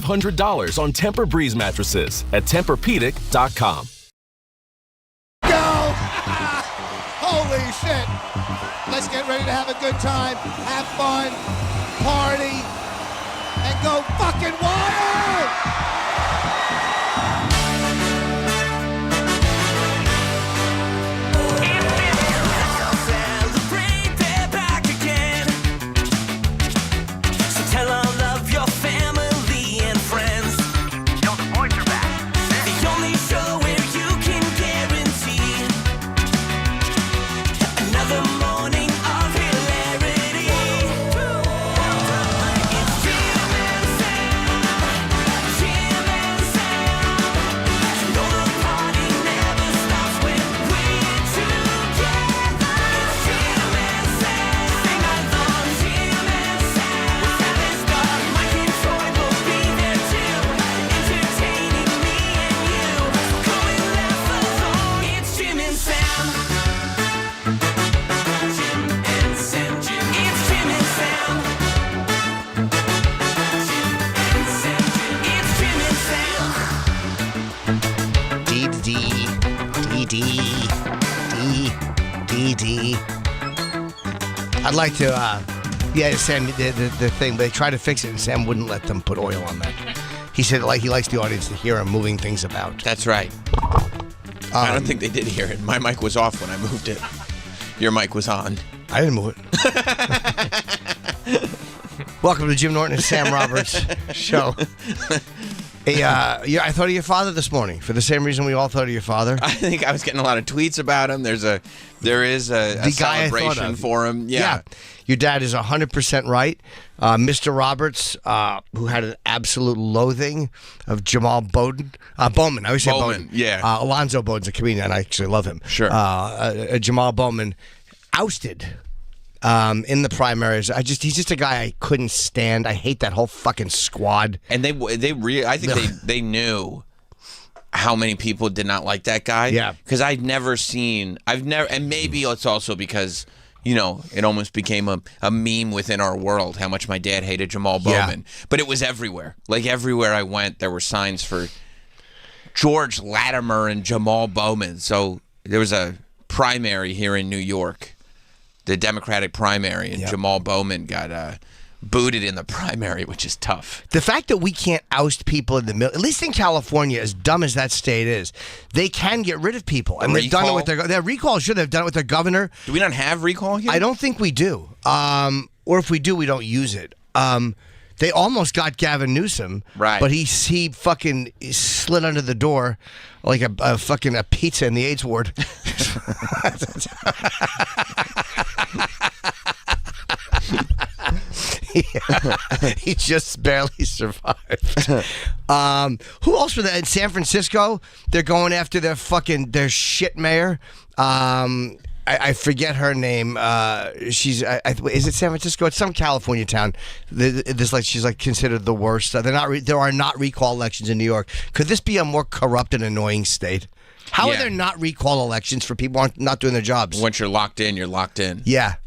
$500 on Tempur-Breeze mattresses at TempurPedic.com. Go! Holy shit! Let's get ready to have a good time, have fun, party, and go fucking wild! I'd like to, Sam, the thing, but they tried to fix it, and Sam wouldn't let them put oil on that. He said, like, he likes the audience to hear him moving things about. That's right. I don't think they did hear it. My mic was off when I moved it. Your mic was on. I didn't move it. Welcome to Jim Norton and Sam Roberts show. Hey, I thought of your father this morning for the same reason we all thought of your father. I think I was getting a lot of tweets about him. There is a celebration for him. Yeah. Your dad is 100% right. Mr. Roberts, who had an absolute loathing of Jamal Bowman. I always say Bowman. Yeah. Alonzo Bowden's a comedian. I actually love him. Sure. Jamal Bowman ousted in the primaries. He's just a guy I couldn't stand. I hate that whole fucking squad. And I think they knew how many people did not like that guy. Yeah. Because and maybe it's also because, it almost became a meme within our world, how much my dad hated Jamal Bowman. Yeah. But it was everywhere. Like, everywhere I went, there were signs for George Latimer and Jamal Bowman. So there was a primary here in New York, the Democratic primary, and Jamal Bowman got booted in the primary, which is tough. The fact that we can't oust people in the middle, at least in California, as dumb as that state is, they can get rid of people. And they've done it with their recall. Sure, they've done it with their governor. Do we not have recall here? I don't think we do. Or if we do, we don't use it. They almost got Gavin Newsom, right? But he fucking slid under the door like a fucking pizza in the AIDS ward. He just barely survived. Who else was that in San Francisco? They're going after their shit mayor. I forget her name. She's is it San Francisco? It's some California town. She's like considered the worst. There are not recall elections in New York. Could this be a more corrupt and annoying state? How are there not recall elections for people not doing their jobs? Once you're locked in, you're locked in. Yeah.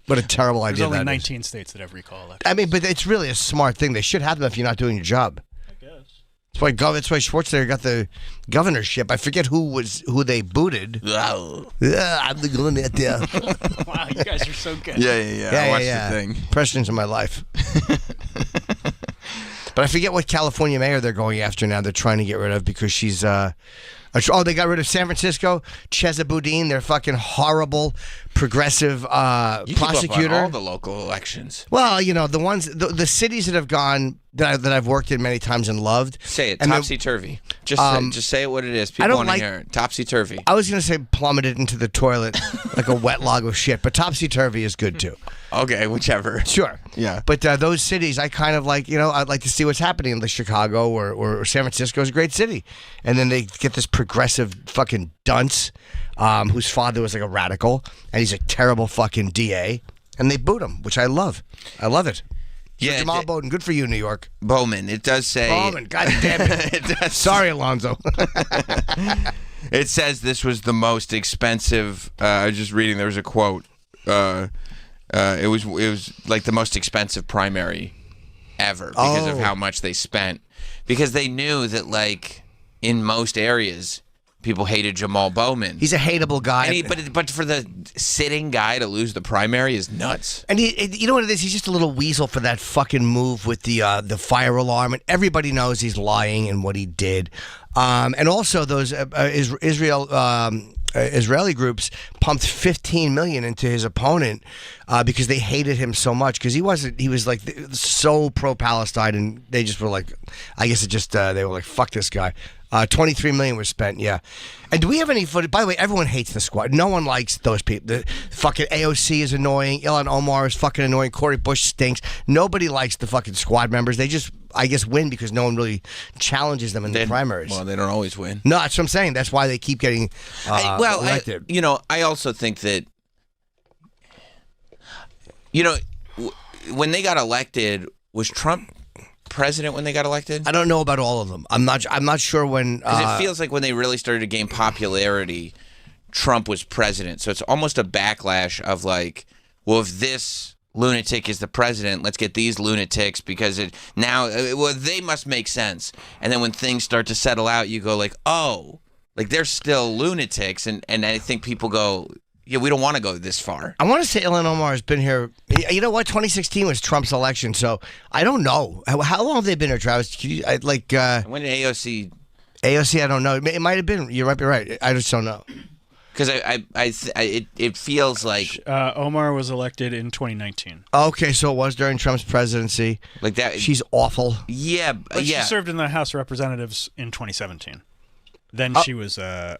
What a terrible idea. There's only 19 states that have recall elections. I mean, but it's really a smart thing. They should have them if you're not doing your job. I guess. That's why Schwarzenegger got the governorship. I forget who they booted. I'm the governor there. Wow, you guys are so good. Yeah. I watched the thing. Presidents of my life. But I forget what California mayor they're going after now. They're trying to get rid of because she's... they got rid of San Francisco, Chesa Boudin, their fucking horrible progressive prosecutor. Keep up on all the local elections. Well, the cities that have gone that I've worked in many times and loved. Say it, topsy-turvy. Just say it what it is. People want to hear it. Topsy-turvy. I was going to say plummeted into the toilet like a wet log of shit, but topsy-turvy is good too. Okay, whichever. Sure. Yeah. But those cities, I kind of like, I'd like to see what's happening in Chicago or San Francisco is a great city. And then they get this progressive fucking dunce whose father was like a radical, and he's a terrible fucking DA, and they boot him, which I love. I love it. So Jamal Bowden, good for you, New York. Bowman, it does say... Bowman, God damn it. Sorry, Alonzo. It says this was the most expensive... I was just reading, there was a quote. It was like the most expensive primary ever because of Oh. how much they spent. Because they knew that, like, in most areas, people hated Jamal Bowman. He's a hateable guy. And but for the sitting guy to lose the primary is nuts. And you know what it is? He's just a little weasel for that fucking move with the fire alarm, and everybody knows he's lying and what he did. And also those Israeli groups pumped $15 million into his opponent because they hated him so much because he was like so pro-Palestine, and they just were like, I guess they were like, fuck this guy. $23 million was spent, yeah. And do we have any footage? By the way, everyone hates the squad. No one likes those people. The fucking AOC is annoying. Ilhan Omar is fucking annoying. Cory Bush stinks. Nobody likes the fucking squad members. They just, I guess, win because no one really challenges them in the primaries. Well, they don't always win. No, that's what I'm saying. That's why they keep getting elected. I also think that, when they got elected, was Trump president when they got elected? I don't know about all of them. I'm not sure when. Because it feels like when they really started to gain popularity, Trump was president. So it's almost a backlash of like, well, if this lunatic is the president, let's get these lunatics because they must make sense. And then when things start to settle out, you go like, oh, like they're still lunatics, and I think people go, yeah, we don't want to go this far. I want to say Ilhan Omar has been here. You know what? 2016 was Trump's election, so I don't know. How long have they been here, Travis? When did AOC? AOC, I don't know. It might have been. You might be right. I just don't know. Because it feels like Omar was elected in 2019. Okay, so it was during Trump's presidency. Like that. She's awful. Yeah, But she served in the House of Representatives in 2017. Then she was a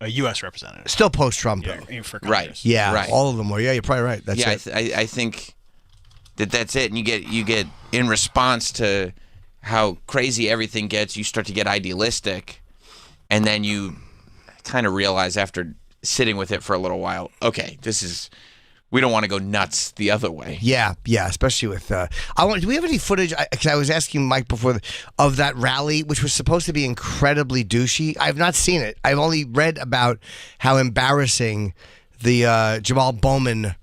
U.S. representative. Still post-Trump, though. Yeah, for Right. Congress. Yeah, Right. all of them were. Yeah, you're probably right. That's it. I think that's it. And you get in response to how crazy everything gets, you start to get idealistic, and then you kind of realize after sitting with it for a little while, okay, we don't want to go nuts the other way. Yeah, especially with. Do we have any footage? Because I was asking Mike before of that rally, which was supposed to be incredibly douchey. I have not seen it. I've only read about how embarrassing the Jamal Bowman.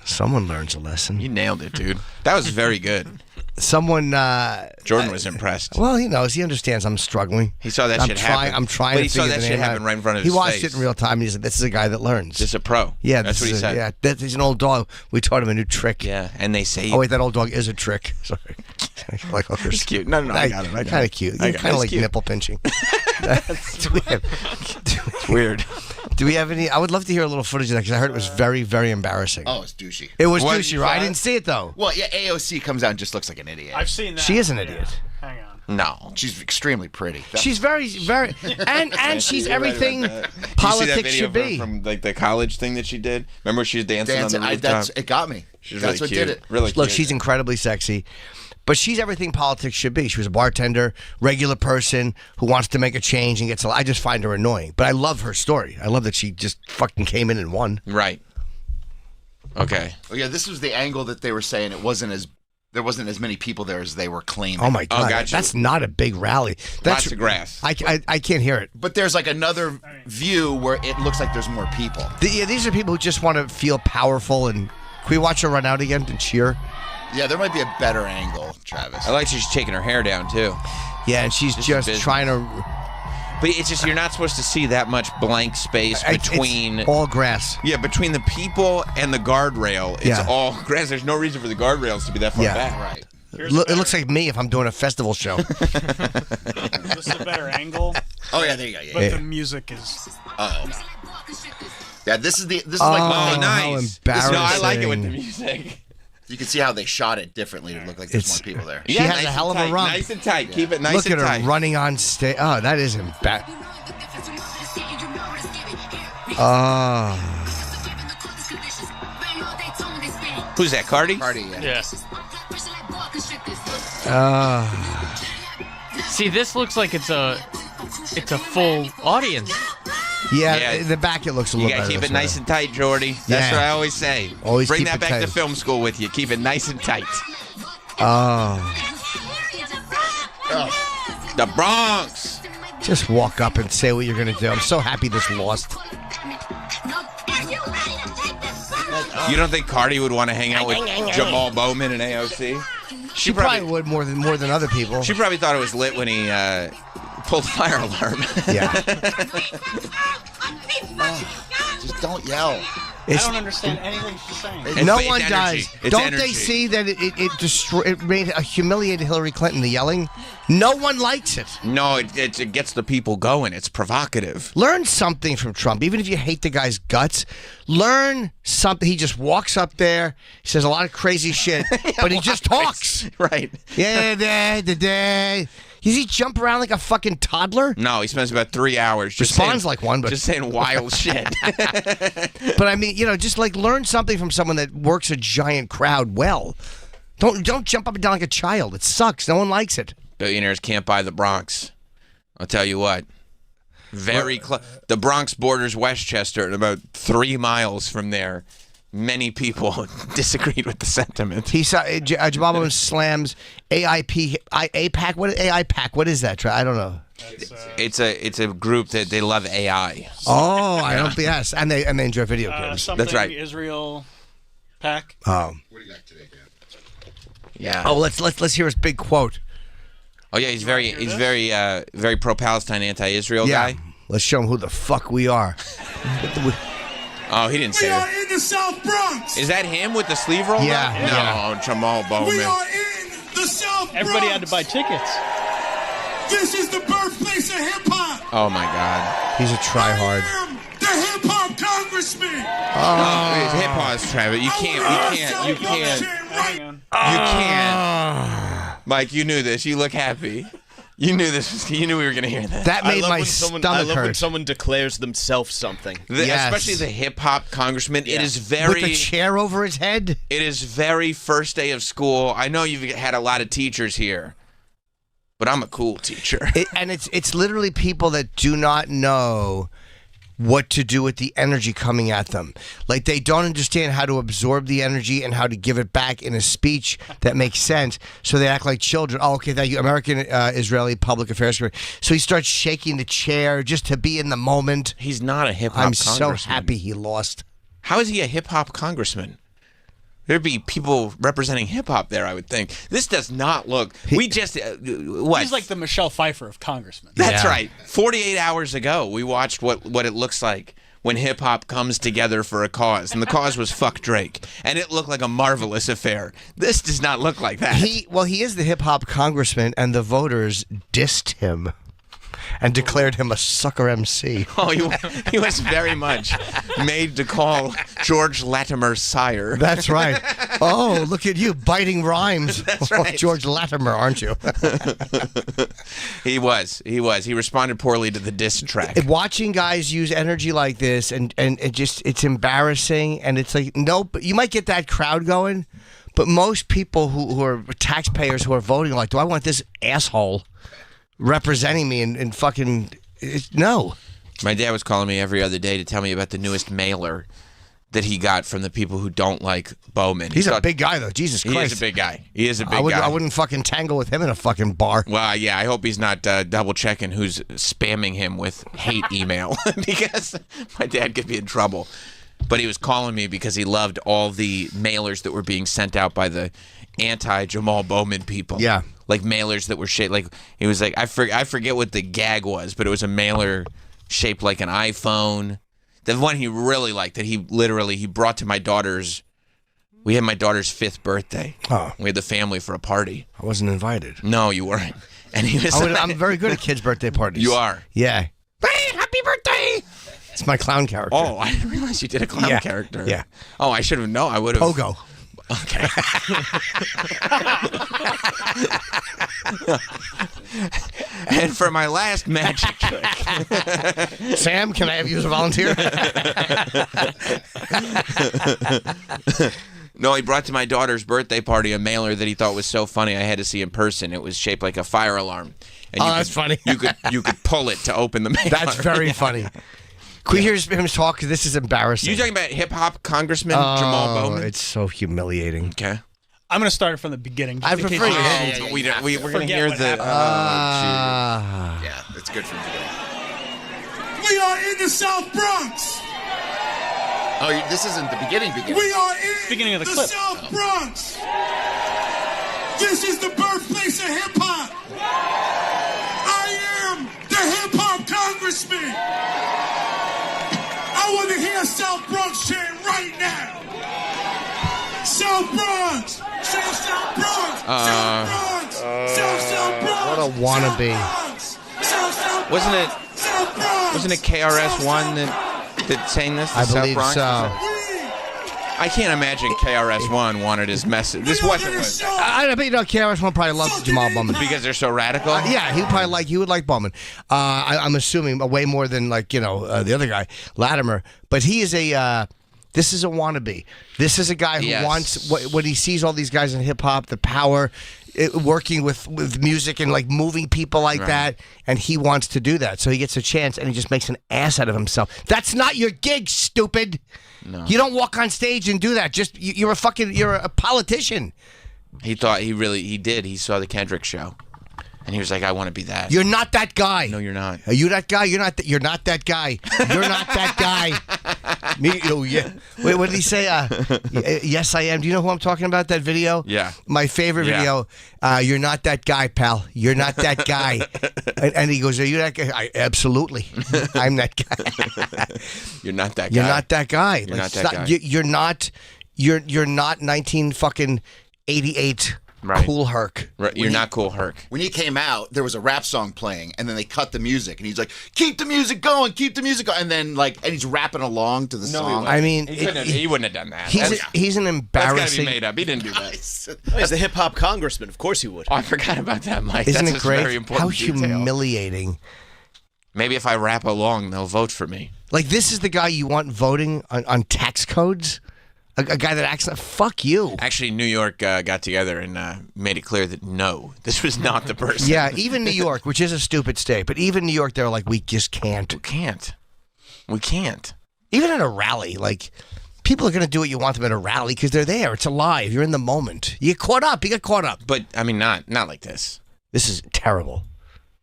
Someone learns a lesson. You nailed it, dude. That was very good. Someone. Jordan was impressed. Well, he knows. He understands I'm struggling. He saw that shit happen. I'm trying But to he saw figure that the shit name happen out. right in front of He his watched face. it in real time. And he said, "This is a guy that learns." Just a pro. Yeah, that's what he said. Yeah, he's an old dog. We taught him a new trick. Yeah, and they say. Oh wait, that old dog is a trick. Sorry, like hookers. It's cute. No, I got it. Kind of cute. Kind of like cute. nipple pinching. It's weird. Do we have any? I would love to hear a little footage of that because I heard it was very, very embarrassing. Oh, it's douchey. It was What, douchey, you right? I thought? didn't see it though. Well, yeah, AOC comes out and just looks like an idiot. I've seen that. She is an idiot. Hang on. No. She's extremely pretty. She's very, very, and she's everything politics should be. From like the college thing that she did. Remember she was dancing on the rooftop? It got me. She's That's really what cute. did it. Really Look, cute. she's incredibly sexy. But she's everything politics should be. She was a bartender, regular person who wants to make a change and gets. I just find her annoying. But I love her story. I love that she just fucking came in and won. Right. Okay. Oh yeah, this was the angle that they were saying there wasn't as many people there as they were claiming. Oh my god, gotcha. that's not a big rally. That's Lots of grass. I can't hear it. But there's like another view where it looks like there's more people. These are people who just want to feel powerful. And can we watch her run out again and cheer? Yeah, there might be a better angle, Travis. I like she's taking her hair down too. Yeah, and she's just business. trying to. But it's just you're not supposed to see that much blank space between. It's all grass. Yeah, between the people and the guardrail, it's Yeah. all grass. There's no reason for the guardrails to be that far Yeah. back. Right. It looks like me if I'm doing a festival show. This is a better angle, Oh yeah, there you go. Yeah. but the music is. Yeah, this is like Oh, how nice. embarrassing. No, I like it with the music. you can see how they shot it differently to look like there's It's- more people there. She has nice a hell of and a tight, rump. Nice and tight. Keep it nice Look and at her tight. running on stage. Oh, that is embarrassing. Who's that, Cardi? Party. Yeah. Yeah. See, this looks like it's a full audience. Yeah, Yeah. in the back it looks a You little gotta better. keep it this nice way. and tight, Jordy. That's Yeah. what I always say. Always Bring keep that it back tight. to film school with you. Keep it nice and tight. The Bronx. Just walk up and say what you're going to do. I'm so happy this lost. You don't think Cardi would want to hang out with Jamal Bowman and AOC? She probably would more than other people. She probably thought it was lit when he pulled the fire alarm. Yeah. Just don't yell. I don't understand anything she's saying. No It's one energy. does. It's Don't energy. they see that it made a humiliated Hillary Clinton, the yelling? No one likes it. No, it gets the people going. It's provocative. Learn something from Trump. Even if you hate the guy's guts, learn something. He just walks up there, he says a lot of crazy shit, but he just talks. Right. Yeah. Does he jump around like a fucking toddler? No, he spends about 3 hours just Responds saying, like one, but just saying wild shit. but I mean, just like learn something from someone that works a giant crowd well. Don't jump up and down like a child. It sucks. No one likes it. Billionaires can't buy the Bronx. I'll tell you what. Very close. The Bronx borders Westchester, and about 3 miles from there, many people disagreed with the sentiment. He saw Jamal Bowman slams AIPAC. What is that? I don't know. It's a group that they love AI. Oh, I don't. Yes, and they enjoy video games. Something That's right. Israel pack. Oh, What do you got today, Dan? Yeah. oh, let's hear his big quote. Oh yeah, he's very pro-Palestine, anti-Israel Yeah, guy. let's show him who the fuck we are. Oh, he didn't say that. in the South Bronx. Is that him with the sleeve roll? Yeah, up? yeah. No, Jamal Bowman. We are in the South Everybody Bronx. had to buy tickets. This is the birthplace of hip hop. Oh my God. He's a tryhard. I am the hip hop congressman. Oh, hip hop's Travis. You can't. Hang on. You can't. Mike, you knew this. You look happy. You knew this. You knew we were gonna hear that. That made my I stomach love when hurt. someone declares themselves something. Yes. Especially the hip hop congressman. It is With very. the chair over his head. It is very first day of school. I know you've had a lot of teachers here, but I'm a cool teacher. And it's literally people that do not know what to do with the energy coming at them. Like they don't understand how to absorb the energy and how to give it back in a speech that makes sense. So they act like children. Oh, okay, thank you. American Israeli Public Affairs. So he starts shaking the chair just to be in the moment. He's not a hip hop I'm congressman. so happy he lost. How is he a hip hop congressman? There'd be people representing hip hop there, I would think. This does not look. We just what? He's like the Michelle Pfeiffer of congressmen. That's Yeah. right. 48 hours ago, we watched what it looks like when hip hop comes together for a cause, and the cause was fuck Drake, and it looked like a marvelous affair. This does not look like that. He is the hip hop congressman, and the voters dissed him and declared him a sucker MC. Oh, he was very much made to call George Latimer sire. That's right. Oh, look at you biting rhymes. That's right. George Latimer, aren't you? He was. He responded poorly to the diss track. Watching guys use energy like this and it just it's embarrassing, and it's like nope. You might get that crowd going, but most people who are taxpayers who are voting are like, do I want this asshole representing me and fucking no. My dad was calling me every other day to tell me about the newest mailer that he got from the people who don't like Bowman. He's a big guy though. Jesus Christ. He is a big guy. He is a big guy. I wouldn't fucking tangle with him in a fucking bar. Well, yeah, I hope he's not double checking who's spamming him with hate email because my dad could be in trouble. But he was calling me because he loved all the mailers that were being sent out by the anti-Jamal Bowman people. Yeah. Like mailers that were shaped like, he was like, I forget what the gag was, but it was a mailer shaped like an iPhone. The one he really liked that he brought to my daughter's, we had my daughter's 5th birthday. Oh. We had the family for a party. I wasn't invited. No, you weren't. And he was I'm very good at kids' birthday parties. You are? Yeah. Hey, happy birthday! It's my clown character. Oh, I didn't realize you did a clown Yeah. character. Yeah. Oh, I should have known. I would have. Pogo. Okay. And for my last magic trick. Sam, can I have you as a volunteer? No, he brought to my daughter's birthday party a mailer that he thought was so funny I had to see in person. It was shaped like a fire alarm. And that's funny. You could pull it to open the mailer. That's very funny. Can we hear him talk? 'Cause this is embarrassing. You talking about hip hop congressman Jamal Bowman? It's so humiliating. Okay. I'm going to start it from the beginning. I just in case prefer you- you didn't. We're going to Forget hear what the. happened. Yeah, it's good from the beginning. We are in the South Bronx. Oh, this isn't the beginning. We are in Beginning of the clip. South Bronx. This is the birthplace of hip-hop. I am the hip-hop congressman. I want to hear South Bronx chant right now. South Bronx. South Bronx. South Bronx. South Bronx. What a wannabe. South Wasn't it? South Bronx. Wasn't it KRS-One that sang this? The I South believe Bronx? so. I can't imagine KRS-One wanted his message. This wasn't what, I bet KRS-One probably loves Jamal Bowman. because they're so radical. Yeah, he would like Bowman. I'm assuming way more than the other guy, Latimer. But he is this is a wannabe. This is a guy who wants when he sees all these guys in hip hop, the power, working with music and like moving people like that, and he wants to do that. So he gets a chance, and he just makes an ass out of himself. That's not your gig, stupid. No. You don't walk on stage and do that. Just you're a politician. He thought he did. He saw the Kendrick show, and he was like, "I want to be that." You're not that guy. No, you're not. Are you that guy? You're not. You're not that guy. You're not that guy. Me? Oh yeah. Wait, what did he say? Yes, I am. Do you know who I'm talking about? That video? Yeah. My favorite video. You're not that guy, pal. You're not that guy. and he goes, "Are you that guy?" Absolutely. I'm that guy. You're not that guy. You're not that guy. You're not that guy. You're not. You're not 1988. Right. Cool Herc. Right. You're not Cool Herc. When he came out, there was a rap song playing, and then they cut the music, and he's like, "Keep the music going, keep the music going," and then and he's rapping along to the song. I mean, he wouldn't have done that. He's an embarrassing. That's gotta be made up. He didn't do that. He's the hip hop congressman. Of course he would. Oh, I forgot about that, Mike. Isn't That's it great? A very important How detail. humiliating. Maybe if I rap along, they'll vote for me. Like, this is the guy you want voting on tax codes? A guy that acts like, fuck you. Actually, New York got together and made it clear that no, this was not the person. Yeah, even New York, which is a stupid state, but even New York, they're like, we just can't. We can't. Even at a rally, like, people are going to do what you want them at a rally because they're there. It's alive. You're in the moment. You get caught up. But, I mean, not like this. This is terrible.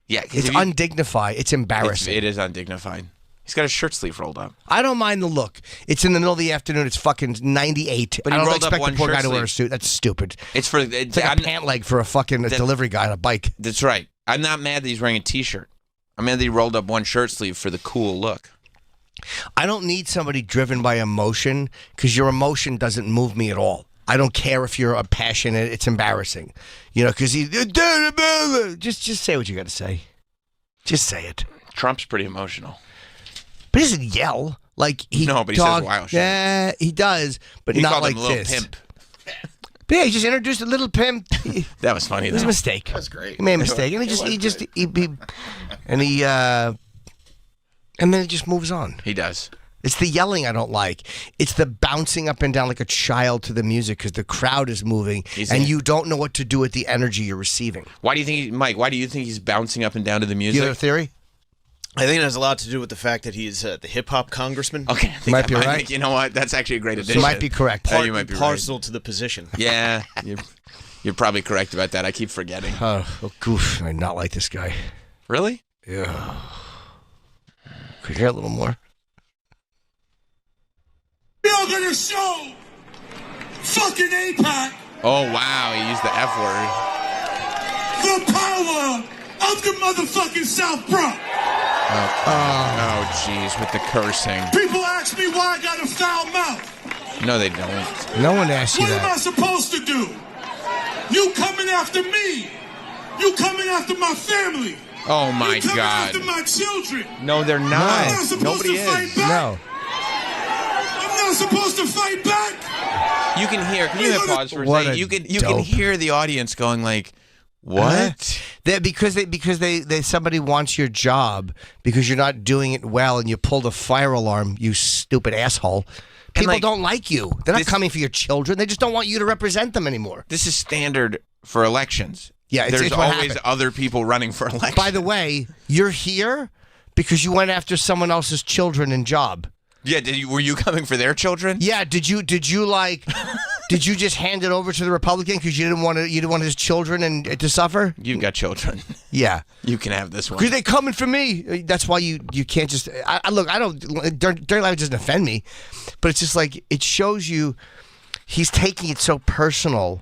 Yeah. It's undignified. It's embarrassing. It is undignified. He's got his shirt sleeve rolled up. I don't mind the look. It's in the middle of the afternoon. It's fucking 98. But I he don't rolled up expect one the poor shirt guy to wear a sleeve. suit. That's stupid. It's like a pant leg for a fucking delivery guy on a bike. That's right. I'm not mad that he's wearing a T-shirt. I'm mad that he rolled up one shirt sleeve for the cool look. I don't need somebody driven by emotion because your emotion doesn't move me at all. I don't care if you're passionate. It's embarrassing. Because just say what you got to say. Just say it. Trump's pretty emotional. But he doesn't yell. Like he No, but he says wild shit. Yeah, he does, but He not called like him Little this. Pimp. But yeah, he just introduced a little pimp. That was funny, It was a though. mistake. That was great. He made a mistake, and and then it just moves on. He does. It's the yelling I don't like. It's the bouncing up and down like a child to the music because the crowd is moving, and you don't know what to do with the energy you're receiving. Why do you think, Mike? Why do you think he's bouncing up and down to the music? You have a theory? I think it has a lot to do with the fact that he's the hip hop congressman. Okay, I think Might be right. You know what? That's actually a great addition. Might be correct. You might be right. Parcel to the position. Yeah, you're probably correct about that. I keep forgetting. Oh, goof. I not like this guy. Really? Yeah. Could you hear a little more? You're gonna show fucking APAC Oh wow, he used the F word. the power of the motherfucking South Bronx. Oh jeez, with the cursing. People ask me why I got a foul mouth. No, they don't. No one asked you What am I that. supposed to do? You coming after me. You coming after my family. Oh my you coming God. after my children. No, they're I'm not. not supposed Nobody to fight is. back. No. I'm not supposed to fight back. You can hear. Can you hit pause for a What second? a You can dope. hear the audience going like, "What?" Because somebody wants your job because you're not doing it well and you pulled a fire alarm, you stupid asshole. People like, don't like you. They're not this- coming for your children. They just don't want you to represent them anymore. This is standard for elections. Yeah, there's it's what always happened. other people running for election. By the way, you're here because you went after someone else's children and job. Yeah, were you coming for their children? Yeah, did you like Did you just hand it over to the Republican because you didn't want his children to suffer? You've got children. Yeah, you can have this one. Because they coming for me. That's why you can't just. Look, I don't. Dirty Life doesn't offend me, but it's just like it shows you. He's taking it so personal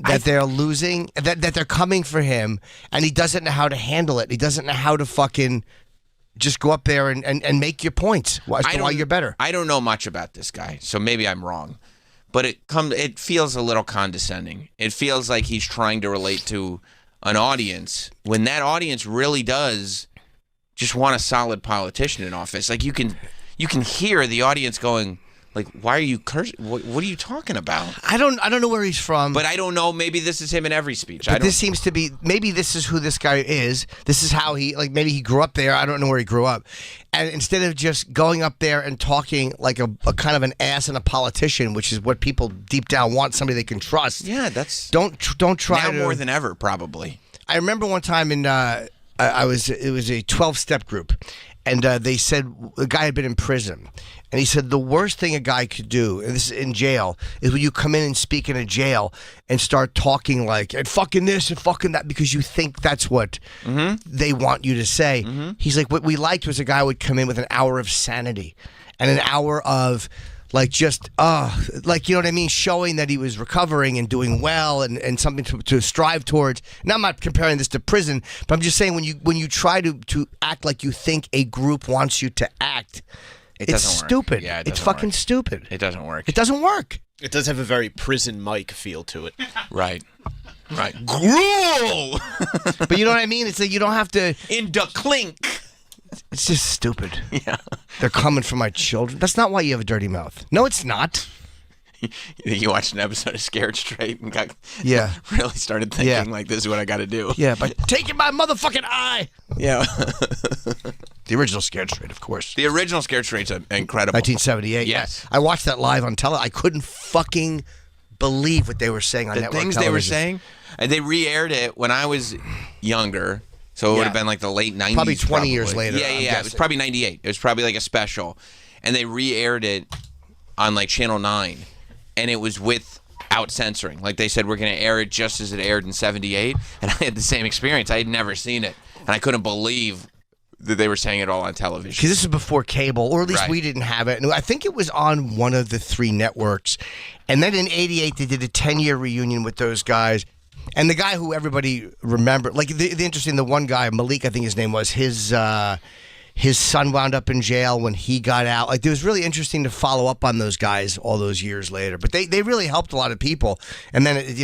that they're losing, that they're coming for him, and he doesn't know how to handle it. He doesn't know how to fucking just go up there and make your points as to why you're better. I don't know much about this guy, so maybe I'm wrong. But it feels a little condescending. It feels like he's trying to relate to an audience when that audience really does just want a solid politician in office. Like you can hear the audience going, like, why are you cursing? What are you talking about? I don't know where he's from. But I don't know. Maybe this is him in every speech. But this seems to be, maybe this is who this guy is. This is how he, like, maybe he grew up there. I don't know where he grew up. And instead of just going up there and talking like a kind of an ass and a politician, which is what people deep down want, somebody they can trust. Yeah, that's don't try now to, more than ever, probably. I remember one time it was a 12-step group, and they said the guy had been in prison, and he said the worst thing a guy could do, and this is in jail, is when you come in and speak in a jail and start talking like and fucking this and fucking that because you think that's what they want you to say. He's like, what we liked was a guy would come in with an hour of sanity and an hour of like just like, you know what I mean, showing that he was recovering and doing well and something to strive towards. Now I'm not comparing this to prison, but I'm just saying when you try to act like you think a group wants you to act, it's stupid. Yeah, it's fucking stupid. It doesn't work. It doesn't work. It does have a very prison mic feel to it. Right. Gruel! But you know what I mean? It's like you don't have to In the clink. It's just stupid. Yeah. They're coming for my children. That's not why you have a dirty mouth. No, it's not. You watched an episode of Scared Straight and got really started thinking like, this is what I got to do. Yeah, by taking my motherfucking eye. Yeah. The original Scared Straight, of course. The original Scared Straight's incredible. 1978. Yes. I watched that live on tele. I couldn't fucking believe what they were saying on network television. The things they were saying, and they re-aired it when I was younger. So it would have been like the late 90s. Probably 20 years later. Yeah. It was probably 98. It was probably like a special. And they re-aired it on like Channel 9. And it was without censoring. Like they said, we're going to air it just as it aired in 78. And I had the same experience. I had never seen it. And I couldn't believe that they were saying it all on television. Because this is before cable, or at least we didn't have it. And I think it was on one of the 3 networks. And then in 88, they did a 10-year reunion with those guys. And the guy who everybody remembered, like the one guy, Malik, I think his name was, his son wound up in jail when he got out. Like, it was really interesting to follow up on those guys all those years later. But they really helped a lot of people. And then it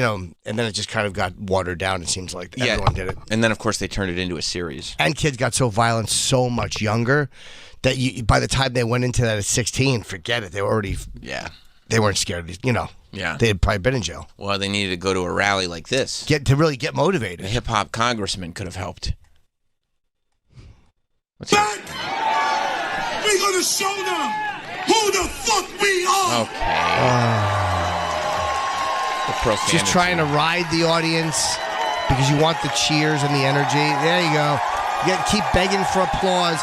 just kind of got watered down. It seems like everyone did it. And then of course they turned it into a series. And kids got so violent so much younger that by the time they went into that at 16, forget it. They were already they weren't scared. Yeah. They had probably been in jail. Well, they needed to go to a rally like this. To really get motivated. A hip-hop congressman could have helped. We're gonna show them who the fuck we are. Okay. Just trying to ride the audience because you want the cheers and the energy. There you go. You got to keep begging for applause.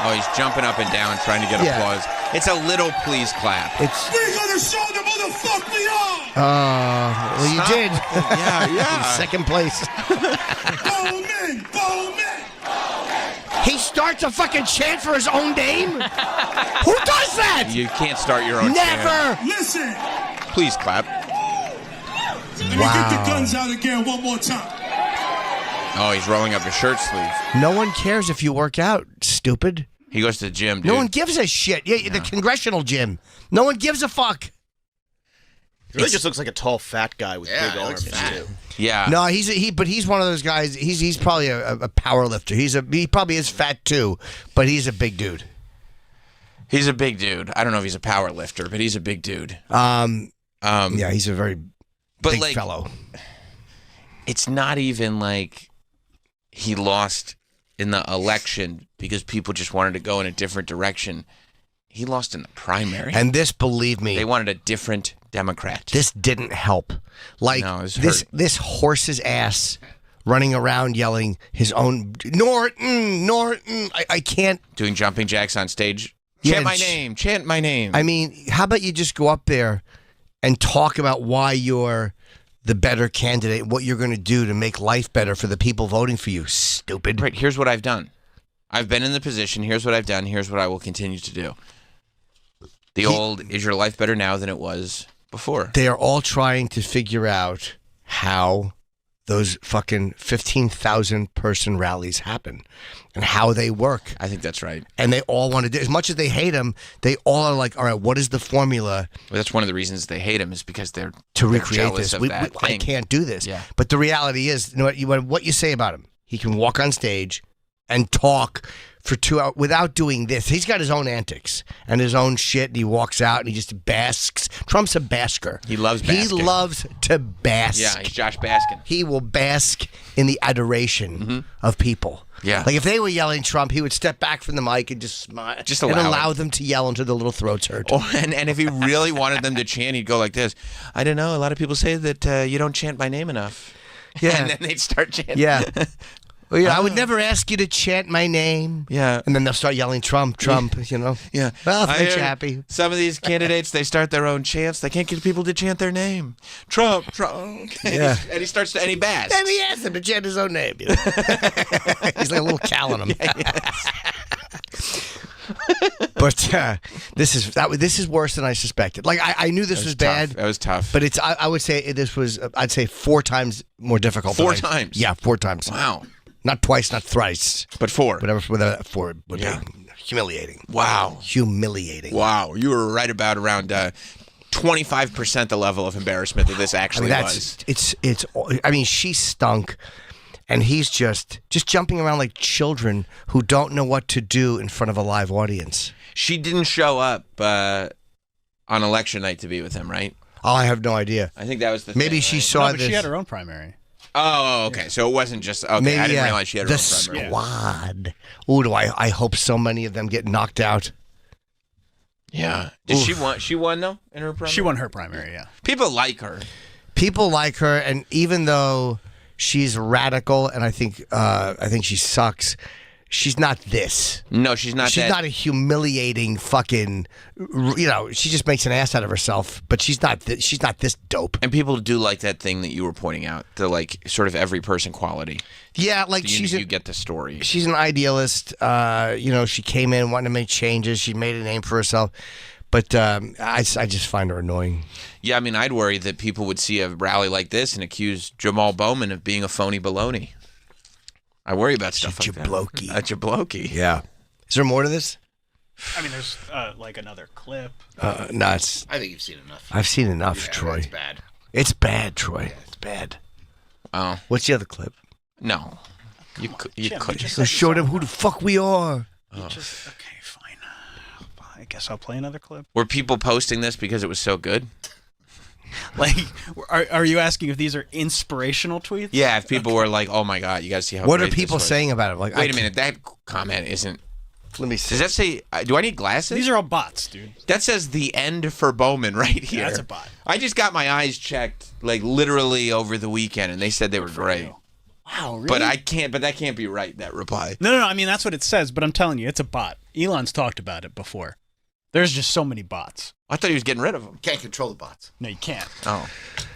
Oh, he's jumping up and down trying to get applause. It's a little please clap. We're gonna show them who the fuck we are. Well, you did. Yeah. Second place. Bowman. He starts a fucking chant for his own name? Who does that? You can't start your own Never. chant. Listen. Please clap. Let me get the guns out again one more time. Oh, he's rolling up his shirt sleeve. No one cares if you work out, stupid. He goes to the gym, dude. No one gives a shit. Yeah, the congressional gym. No one gives a fuck. He really just looks like a tall, fat guy with big arms too. Yeah. No, but he's one of those guys. He's probably a power lifter. He probably is fat too, but he's a big dude. He's a big dude. I don't know if he's a power lifter, but he's a big dude. Yeah, he's a very big fellow. It's not even like he lost in the election because people just wanted to go in a different direction. He lost in the primary. And this, believe me, they wanted a different Democrat. This didn't help. Like, no, this horse's ass running around yelling his own Norton. I can't. Doing jumping jacks on stage. Yeah, Chant my name. Chant my name. I mean, how about you just go up there and talk about why you're the better candidate, what you're going to do to make life better for the people voting for you. Stupid. Right, here's what I've done. I've been in the position. Here's what I've done. Here's what I will continue to do. Is your life better now than it was before? They are all trying to figure out how those fucking 15,000 person rallies happen and how they work. I think that's right. And they all want to do, as much as they hate him, they all are like, all right, what is the formula Well, that's one of the reasons they hate him is because they're to they're recreate jealous this? of that I thing. can't do this. Yeah. But the reality is, you know what you say about him? He can walk on stage and talk for 2 hours without doing this. He's got his own antics and his own shit, and he walks out and he just basks. Trump's a basker. He loves basking. He loves to bask. Yeah, he's Josh Baskin. He will bask in the adoration of people. Yeah. Like if they were yelling Trump, he would step back from the mic and just smile. Just and allow allow it. them to yell until their little throats hurt. Oh, and if he really wanted them to chant, he'd go like this. I don't know. A lot of people say that you don't chant my name enough. Yeah. And then they'd start chanting. Yeah. Well, yeah, I would never ask you to chant my name. Yeah. And then they'll start yelling Trump, you know. Yeah. Well, if it I makes you hear happy. Some of these candidates, they start their own chants. They can't get people to chant their name. Trump. Yeah. And he starts to, and he basks. And he asked him to chant his own name. You know? He's like a little cow on him. But this is worse than I suspected. Like I knew this was bad. That was tough. But it's I would say this was I'd say 4 times more difficult. 4 times? Yeah, 4 times. Wow. Not twice, not thrice. But 4. Whatever 4 would Yeah. be. Humiliating. Wow. Humiliating. Wow. You were right about around 25% the level of embarrassment that this actually was. It's I mean, she stunk. And he's just jumping around like children who don't know what to do in front of a live audience. She didn't show up on election night to be with him, right? Oh, I have no idea. I think that was the thing. Maybe she right? saw No, but this. she had her own primary. Oh, okay. So it wasn't just okay. Maybe, I didn't yeah. realize she had her the own primary. squad. Ooh, I hope so many of them get knocked out. Yeah. Did she won? She won though in her primary. She won her primary, yeah. People like her. People like her, and even though she's radical, and I think she sucks. She's not this. No, she's not. She's not a humiliating fucking. You know, she just makes an ass out of herself. But she's not. She's not this dope. And people do like that thing that you were pointing out, the like sort of every person quality. Yeah, like You get the story. She's an idealist. You know, she came in wanting to make changes. She made a name for herself. But I just find her annoying. Yeah, I mean, I'd worry that people would see a rally like this and accuse Jamal Bowman of being a phony baloney. I worry about stuff like that. A jablokey. Yeah. Is there more to this? I mean, there's like another clip. No, it's. I think you've seen enough. I've seen enough, Yeah, Troy. It's bad. It's bad, Troy. It's bad. Oh What's the other clip? no, you Jim, could. just- So show them who the fuck we are. Just okay, fine. I guess I'll play another clip. Were people posting this because it was so good? Like, are you asking if these are inspirational tweets? Yeah, if people were like, "Oh my god, you guys see how." What are great this people was." saying about it? Like, Wait a minute, that comment isn't. Let me see. Does that say? Do I need glasses? These are all bots, dude. That says the end for Bowman right here. that's a bot. I just got my eyes checked, like literally over the weekend, and they said they were great. Wow, really? But I can't. But that can't be right. That reply. No. I mean, that's what it says, but I'm telling you, it's a bot. Elon's talked about it before. There's just so many bots. I thought he was getting rid of them. Can't control the bots. No, you can't. Oh,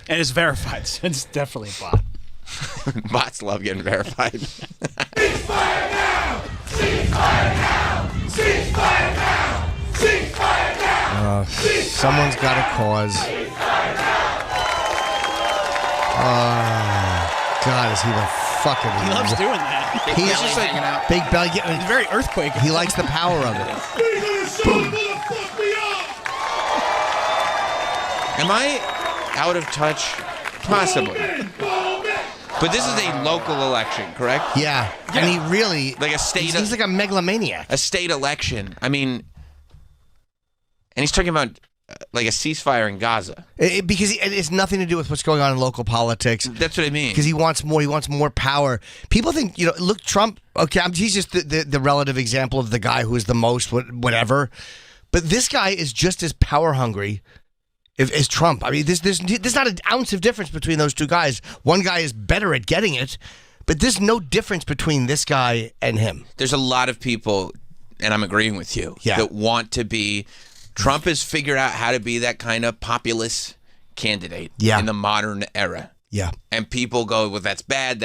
And it's verified, so it's definitely a bot. bots love getting verified. Ceasefire now! Ceasefire now! Ceasefire now! Ceasefire now! Someone's got a cause. God, is he the fucking? He loves doing that. He's just like hanging out. Big Belly. He's very earthquake. He likes the power of it. We're gonna show them who the fuck we are! Am I out of touch? Possibly. Bowman! But this is a local election, correct? Yeah, and he really Like a state. He's like a megalomaniac. A state election. I mean, and he's talking about like a ceasefire in Gaza. Because it's nothing to do with what's going on in local politics. That's what I mean. Because he wants more. He wants more power. People think, look, Trump. Okay, he's just the relative example of the guy who is the most whatever. But this guy is just as power hungry as Trump. I mean, there's not an ounce of difference between those two guys. One guy is better at getting it, but there's no difference between this guy and him. There's a lot of people, and I'm agreeing with you, Yeah. that want to be. Trump has figured out how to be that kind of populist candidate Yeah. in the modern era. Yeah. And people go, well, that's bad,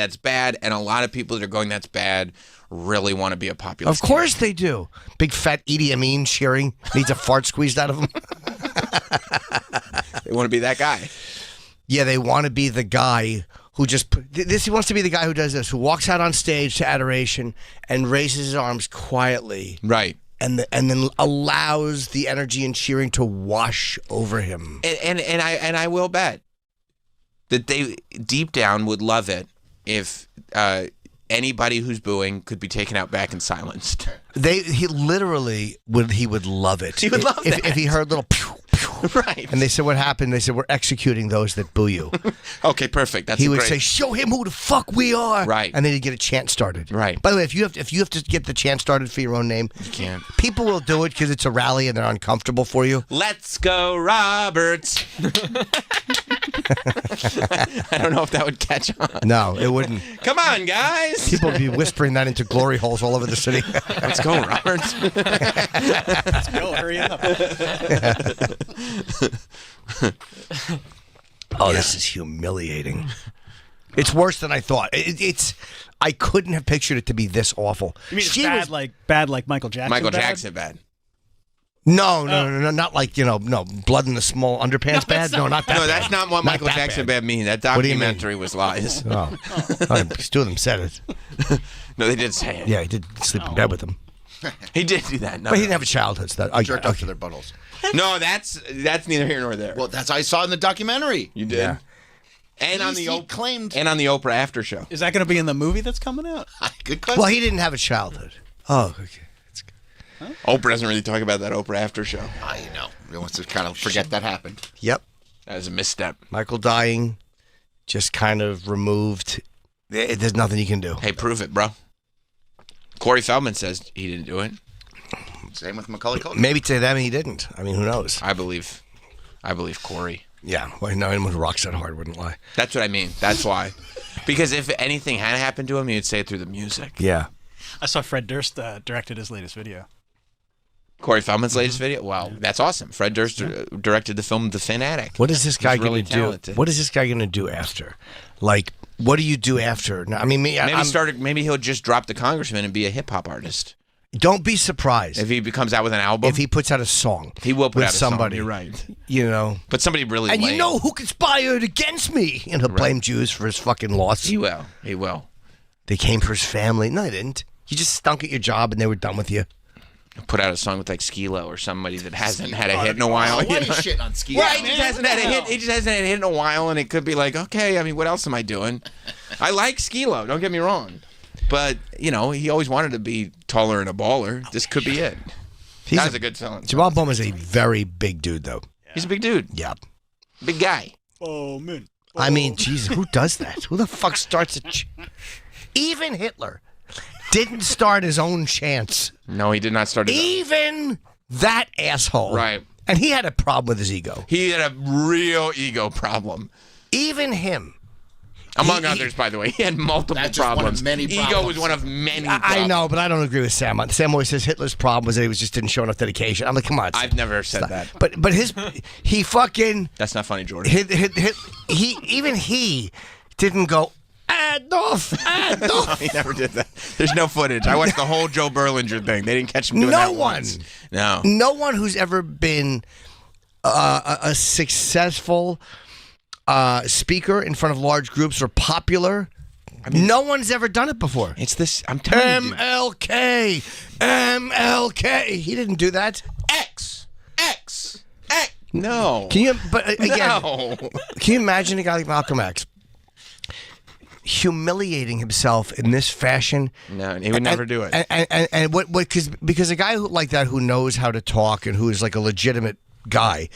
and a lot of people that are going, that's bad, really want to be a populist. Of course they do. Big fat Idi Amin cheering. Needs a fart squeezed out of him. They want to be that guy. Yeah, they want to be the guy who just he wants to be the guy who does this, who walks out on stage to adoration and raises his arms quietly, Right. and then allows the energy and cheering to wash over him. And I will bet that they deep down would love it if anybody who's booing could be taken out back and silenced. He literally would. He would love it. He would love if, that. if he heard little pew, pew. Right. And they said, "What happened?" They said, "We're executing those that boo you." Okay, perfect. That's He would great. say, "Show him who the fuck we are." Right. And then he'd get a chant started. Right. By the way, if you have to get the chant started for your own name, You can't. people will do it because it's a rally and they're uncomfortable for you. Let's go, Roberts. I don't know if that would catch on. No, it wouldn't. Come on, guys. People would be whispering that into glory holes all over the city. Let's go, Roberts. Let's go, hurry up. Oh, this is humiliating. It's worse than I thought. It's. I couldn't have pictured it to be this awful. You mean it's She bad, was- bad like Michael Jackson? Michael bad? Jackson bad. No, not like no blood in the small underpants bad. No, not that. No, that's not what Michael that Jackson bad. bad mean. That What do you mean? documentary was lies. Oh, two of them said it. No, they did say it. Yeah, he did sleep in bed with them, He did do that. No, but he didn't have a childhood. So that, Jerked off to their buttholes. no, that's neither here nor there. Well, that's I saw in the documentary. You did. Yeah. And on the He claimed. and on the Oprah after show. Is that going to be in the movie that's coming out? Good question. Well, he didn't have a childhood. Oh, okay. Oprah doesn't really talk about that Oprah after show. I know. He wants to kind of forget that happened. Yep. That was a misstep. Michael dying, just kind of removed. There's nothing you can do. Hey, prove it, bro. Corey Feldman says he didn't do it. Same with Macaulay Culkin. Maybe to them he didn't. I mean, who knows? I believe Corey. Yeah. Well, no, anyone who rocks that hard wouldn't lie. That's what I mean. That's why. Because if anything had happened to him, he'd say it through the music. Yeah. I saw Fred Durst directed his latest video. Corey Feldman's latest video? Wow, that's awesome. Fred Durst directed the film The Fanatic. What is this guy He's really going to do? talented. What is this guy going to do after? Like, what do you do after? No, I mean, Maybe he'll just drop the congressman and be a hip hop artist. Don't be surprised If he comes out with an album, if he puts out a song. he will put with out a somebody. song. You're right. You know. But somebody really And lame. you know who conspired against me? And he'll blame Jews for his fucking loss. He will. He will. They came for his family. No, they didn't. You just stunk at your job and they were done with you. Put out a song with like Skee-Lo or somebody that hasn't had a hit in a while. Why you are you know? shitting on Ski? Well, he just hasn't had a hit. He just hasn't had a hit in a while, and it could be like, okay, I mean, what else am I doing? I like Skee-Lo, don't get me wrong, but you know, he always wanted to be taller and a baller. This could be it. That was a good song. Jamal Bowman's a very big dude, though. He's a big dude, Yeah. big guy. Oh, man. I mean, Jesus, who does that? Who the fuck starts a... Even Hitler didn't start his own chants. No, he did not start it. Even that asshole. Right. And he had a problem with his ego. He had a real ego problem. Even him. Among others, by the way. He had multiple That's just one of problems. many Ego problems. was one of many I problems. know, but I don't agree with Sam. Sam always says Hitler's problem was that he just didn't show enough dedication. I'm like, come on. Sam. I've never said that. But he fucking That's not funny, Jordan. he didn't go Adolf. He never did that. There's no footage. I watched the whole Joe Berlinger thing. They didn't catch him doing No that one. once. No. No one who's ever been a successful speaker in front of large groups or popular. No one's ever done it before. It's this. I'm telling you. MLK. He didn't do that. X. No. Can you? But again, No. can you imagine a guy like Malcolm X humiliating himself in this fashion? No, he would never do it. And what? Because a guy like that who knows how to talk and who is like a legitimate guy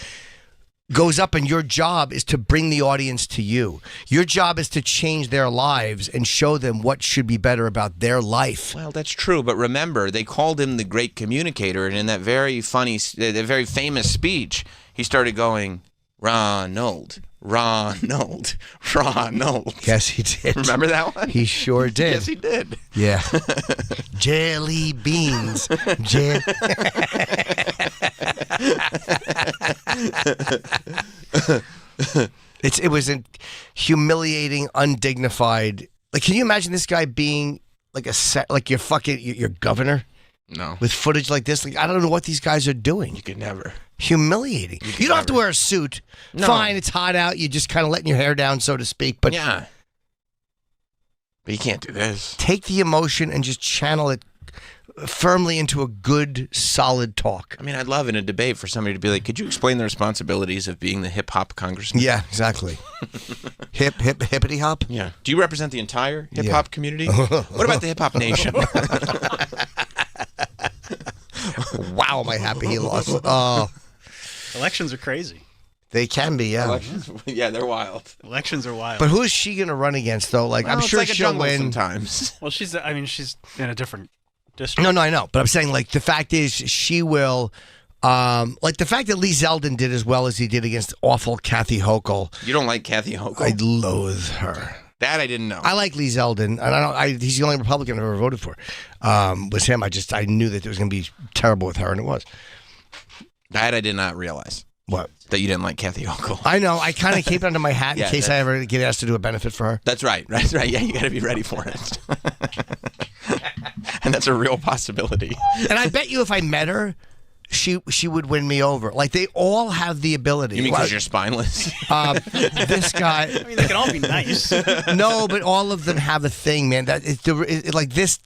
goes up, and your job is to bring the audience to you. Your job is to change their lives and show them what should be better about their life. Well, that's true, but remember, they called him the great communicator, and in that very famous speech, he started going, Ronald. Yes, he did. Remember that one? He sure did. Yes, he did. Yeah. Jelly beans. It was a humiliating, undignified. Like, can you imagine this guy being like like your governor? No. With footage like this, like I don't know what these guys are doing. You could never. Humiliating. You don't have to wear a suit. No. Fine, it's hot out. You're just kind of letting your hair down, so to speak. But yeah. But you can't do this. Take the emotion and just channel it firmly into a good, solid talk. I mean, I'd love in a debate for somebody to be like, could you explain the responsibilities of being the hip-hop congressman? Yeah, exactly. Hippity hop? Yeah. Do you represent the entire hip-hop community? What about the hip-hop nation? Wow, am I happy he lost. Oh. Elections are crazy. They can be, yeah. Yeah, they're wild. Elections are wild. But who is she going to run against, though? Like, I'm sure it's like she'll a jungle win. sometimes. Well, she's in a different district. No, I know. But I'm saying, like, the fact is she will... like, the fact that Lee Zeldin did as well as he did against awful Kathy Hochul. You don't like Kathy Hochul? I loathe her. That I didn't know. I like Lee Zeldin, and he's the only Republican I've ever voted for. Was him. I knew that it was going to be terrible with her, and it was. That I did not realize. What? That you didn't like Kathy Hochul. I know. I kind of keep it under my hat in Yeah, case I ever get asked to do a benefit for her. That's right. That's right. Yeah, you got to be ready for it. And that's a real possibility. And I bet you if I met her, she would win me over. Like, they all have the ability. You mean because you're spineless? This guy. I mean, they can all be nice. No, but all of them have a thing, man. That it's like this.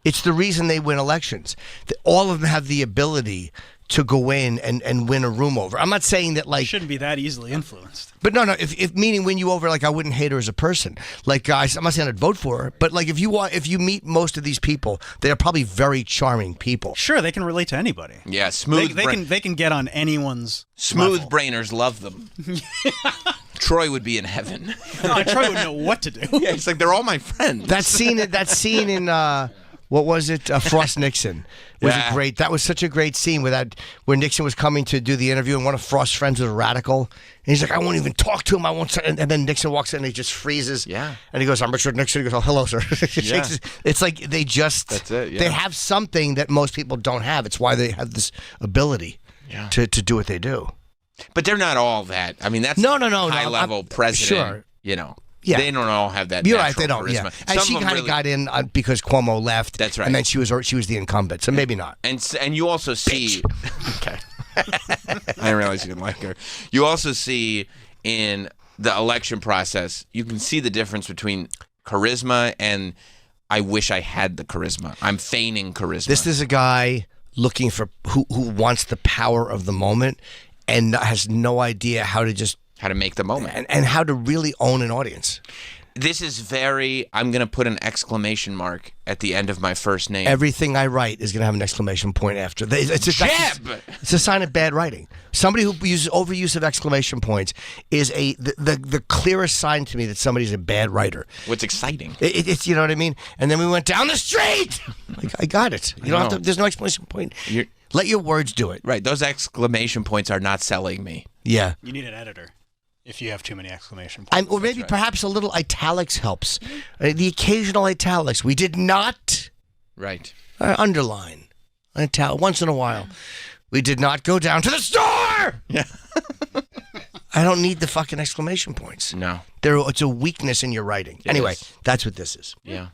It's the reason they win elections. All of them have the ability to go in and win a room over. I'm not saying that like shouldn't be that easily influenced. But no, if meaning win you over, like I wouldn't hate her as a person. Like I'm not saying I'd vote for her, but like if you meet most of these people, they are probably very charming people. Sure, they can relate to anybody. Yeah, smooth. They can get on anyone's smooth level. brainers love them. Troy would be in heaven. Troy would know what to do. Yeah, it's like they're all my friends. That scene in what was it? Frost Nixon was a great. That was such a great scene where Nixon was coming to do the interview, and one of Frost's friends was a radical, and he's like, "I won't even talk to him. I won't." And then Nixon walks in, and he just freezes. Yeah. And he goes, "I'm Richard Nixon." He goes, "Oh, hello, sir." It's like they just. That's it. Yeah. They have something that most people don't have. It's why they have this ability to do what they do. But they're not all that. I mean, that's no. high level president. Sure. You know. Yeah. They don't all have that. You're right. They don't. Charisma. Yeah. And she kind of got in because Cuomo left. That's right. And then she was the incumbent. So maybe not. And you also see. Okay. I didn't realize you didn't like her. You also see in the election process, you can see the difference between charisma and I wish I had the charisma. I'm feigning charisma. This is a guy looking for who wants the power of the moment and has no idea how to make the moment and how to really own an audience. This is I'm going to put an exclamation mark at the end of my first name. Everything I write is going to have an exclamation point after. It's a sign of bad writing. Somebody who uses overuse of exclamation points is the clearest sign to me that somebody's a bad writer. What's exciting? It's you know what I mean? And then we went down the street. Like, I got it. You don't have to, there's no exclamation point. Let your words do it. Right. Those exclamation points are not selling me. Yeah. You need an editor. If you have too many exclamation points. Or maybe perhaps a little italics helps. The occasional italics. We did not underline. Once in a while. We did not go down to the store! Yeah. I don't need the fucking exclamation points. No. It's a weakness in your writing. Anyway, that's what this is. Yeah.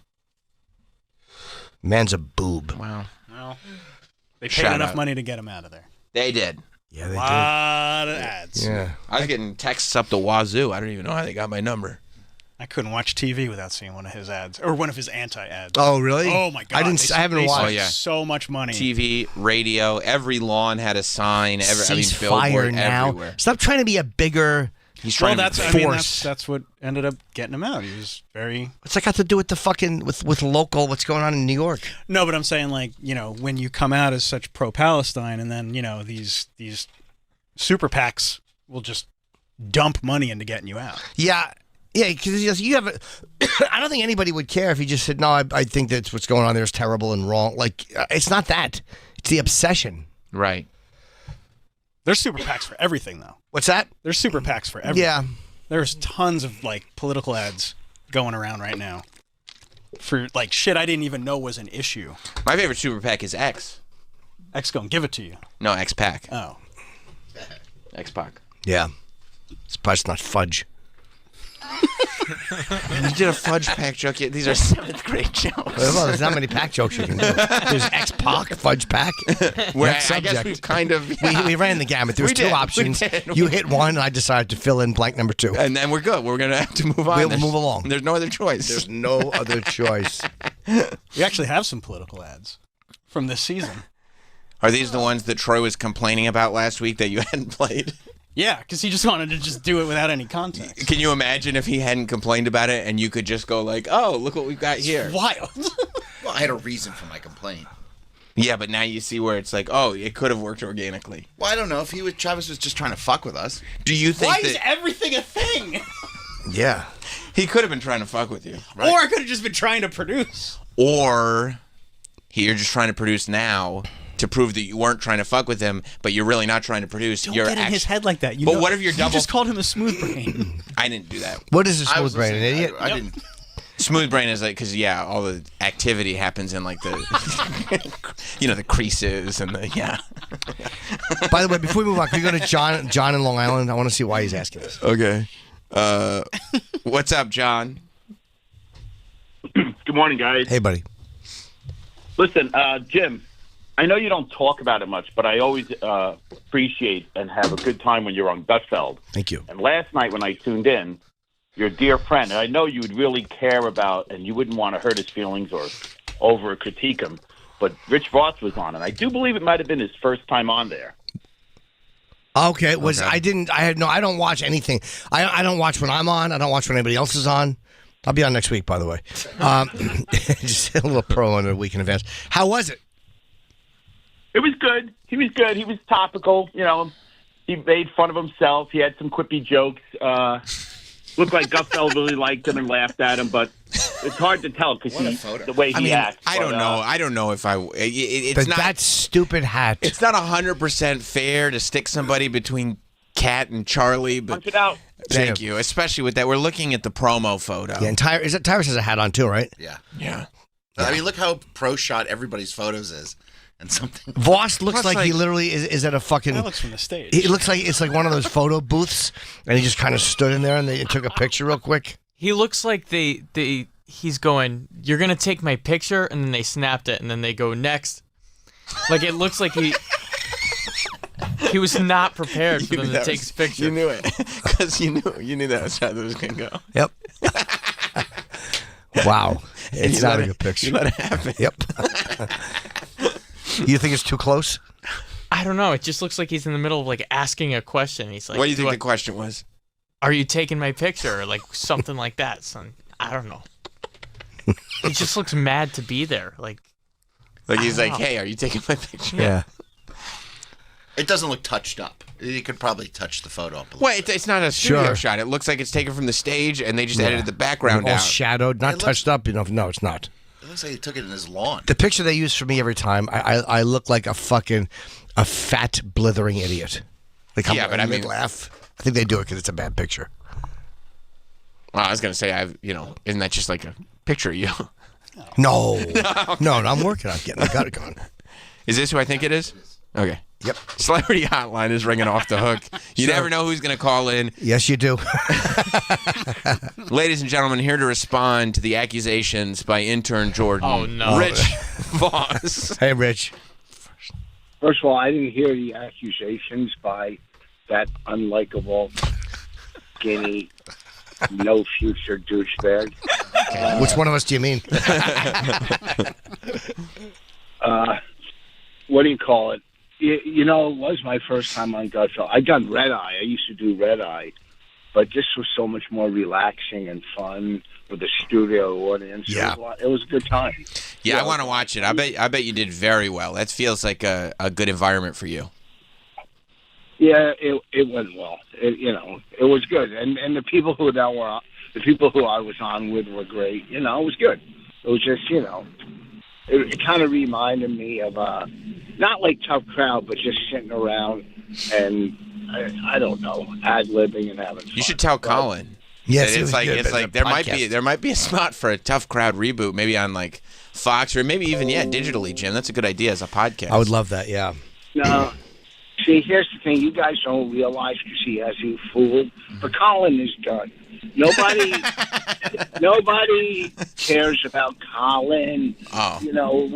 Man's a boob. Wow. Well, they paid enough money to get him out of there. They did. Yeah, they did. A lot of ads. Yeah. I was getting texts up the wazoo. I don't even know how they got my number. I couldn't watch TV without seeing one of his ads or one of his anti-ads. Oh, really? Oh my God! I haven't watched. Oh, yeah. So much money. TV, radio, every lawn had a sign. Billboard now. Everywhere. Stop trying to be a bigger. He's trying to force. That's what ended up getting him out. He was very. What's that got to do with the fucking with local? What's going on in New York? No, but I'm saying like when you come out as such pro-Palestine, and then these super PACs will just dump money into getting you out. Yeah. Yeah, because you have I don't think anybody would care if you just said, no, I think that what's going on there is terrible and wrong. Like, it's not that. It's the obsession. Right. There's super PACs for everything, though. What's that? There's super PACs for everything. Yeah. There's tons of, political ads going around right now for, shit I didn't even know was an issue. My favorite super PAC is X. X gonna give it to you. No, X-PAC. Oh. X-PAC. Yeah. It's probably not fudge. You did a fudge pack joke. These are 7th grade jokes. Well, there's not many pack jokes you can do. There's X-Pac, fudge pack. Where Next I guess subject. we've kind of... We ran the gamut. There was We two did. We options. did. You hit one, and I decided to fill in blank number 2. And then we're good. We're going to have to move on. We'll move along. There's no other choice. There's no other choice. We actually have some political ads from this season. Are these the ones that Troy was complaining about last week that you hadn't played? Yeah, because he just wanted to just do it without any context. Can you imagine if he hadn't complained about it and you could just go like, oh, look what we've got here? Wild. Well, I had a reason for my complaint. Yeah, but now you see where it's like, oh, it could have worked organically. Well, I don't know if Travis was just trying to fuck with us. Do you think Why that is everything a thing? Yeah. he could have been trying to fuck with you? Or I could have just been trying to produce. Or you're just trying to produce now to prove that you weren't trying to fuck with him, but you're really not trying to produce. Don't you're get in his head like that. But what if you're You double- just called him a smooth brain. I didn't do that. What is a I smooth was brain? An listening. idiot? I didn't. Smooth brain is like, because, yeah, all the activity happens in, like, the, the creases and the, yeah. By the way, before we move on, can we go to John in Long Island? I want to see why he's asking this. Okay. What's up, John? Good morning, guys. Hey, buddy. Listen, Jim, I know you don't talk about it much, but I always appreciate and have a good time when you're on Gutfeld. Thank you. And last night when I tuned in, your dear friend, and I know you would really care about, and you wouldn't want to hurt his feelings or over critique him, but Rich Voss was on, and I do believe it might have been his first time on there. Okay, I don't watch anything. I don't watch when I'm on. I don't watch when anybody else is on. I'll be on next week, by the way. Just a little pro on a week in advance. How was it? It was good. He was good. He was topical. He made fun of himself. He had some quippy jokes. Looked like Gutfeld really liked him and laughed at him, but it's hard to tell because the way he acts. I don't know. I don't know if it's not that stupid hat. It's not 100% fair to stick somebody between Cat and Charlie, but punch it out. Thank you, especially with that. We're looking at the promo photo. Yeah, and Tyrus has a hat on too, right? Yeah. Yeah. I mean, look how pro shot everybody's photos is. And something. Voss looks like he literally is at a fucking. That looks from the stage. He looks like it's like one of those photo booths, and he just kind of stood in there and they took a picture real quick. He looks like he's going, you're going to take my picture, and then they snapped it, and then they go, next. Like, it looks like he was not prepared for them to take his picture. You knew it. Because you knew that was how this was going to go. Yep. Wow. And It's you not let a good picture. You let it happen. Yep. You think it's too close? I don't know. It just looks like he's in the middle of, like, asking a question. He's like, What do you think the question was? Are you taking my picture? Or, like, something like that, son. I don't know. He just looks mad to be there. Like he's like, hey, are you taking my picture? Yeah. It doesn't look touched up. You could probably touch the photo up a little. Well, it's not a studio Sure. shot. It looks like it's taken from the stage, and they just edited the background all out. shadowed, not touched up. No, it's not. It looks like he took it in his lawn. The picture they use for me every time, I look like a fat, blithering idiot. Like, Yeah, but I mean- laugh. I think they do it because it's a bad picture. Well, I was going to say, isn't that just like a picture of you? No, I'm working on getting. I got it going. Is this who I think it is? Okay. Yep. Celebrity Hotline is ringing off the hook. You Sure. never know who's going to call in. Yes, you do. Ladies and gentlemen, here to respond to the accusations by intern Jordan. Oh, no. Rich Voss. Hey, Rich. First of all, I didn't hear the accusations by that unlikable, skinny, no future douchebag. Which one of us do you mean? What do you call it? It was my first time on Gutfeld. I'd done Red Eye. I used to do Red Eye. But this was so much more relaxing and fun with the studio audience. Yeah. It was a good time. Yeah, I want to watch it. I bet you did very well. That feels like a good environment for you. Yeah, it went well. It was good, and the people who I was on with were great. It was good. It was just it kind of reminded me of not like Tough Crowd, but just sitting around and I don't know, ad-libbing and having fun. You should tell Colin. Yes, That it was good, it's but like the there might be a spot for a Tough Crowd reboot, maybe on like Fox or maybe even digitally. Jim, that's a good idea as a podcast. I would love that. Yeah. No, See, here's the thing. You guys don't realize because he has you fooled. But Colin is done. Nobody cares about Colin. Oh. You know,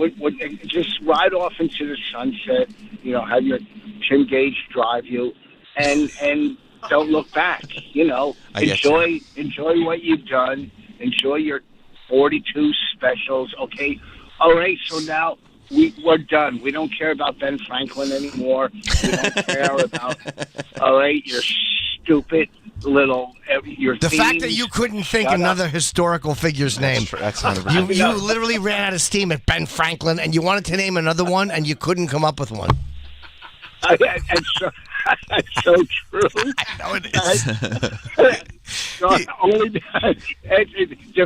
just ride off into the sunset. You know, have your Tim Gage drive you, and don't look back. You know, enjoy what you've done. Enjoy your 42 specials. Okay. All right. So now. We're done. We don't care about Ben Franklin anymore. We don't care about, all right, your stupid little, your The themes. fact that you couldn't think another historical figure's name. That's not You literally ran out of steam at Ben Franklin, and you wanted to name another one, and you couldn't come up with one. That's so true. I know it is. Only the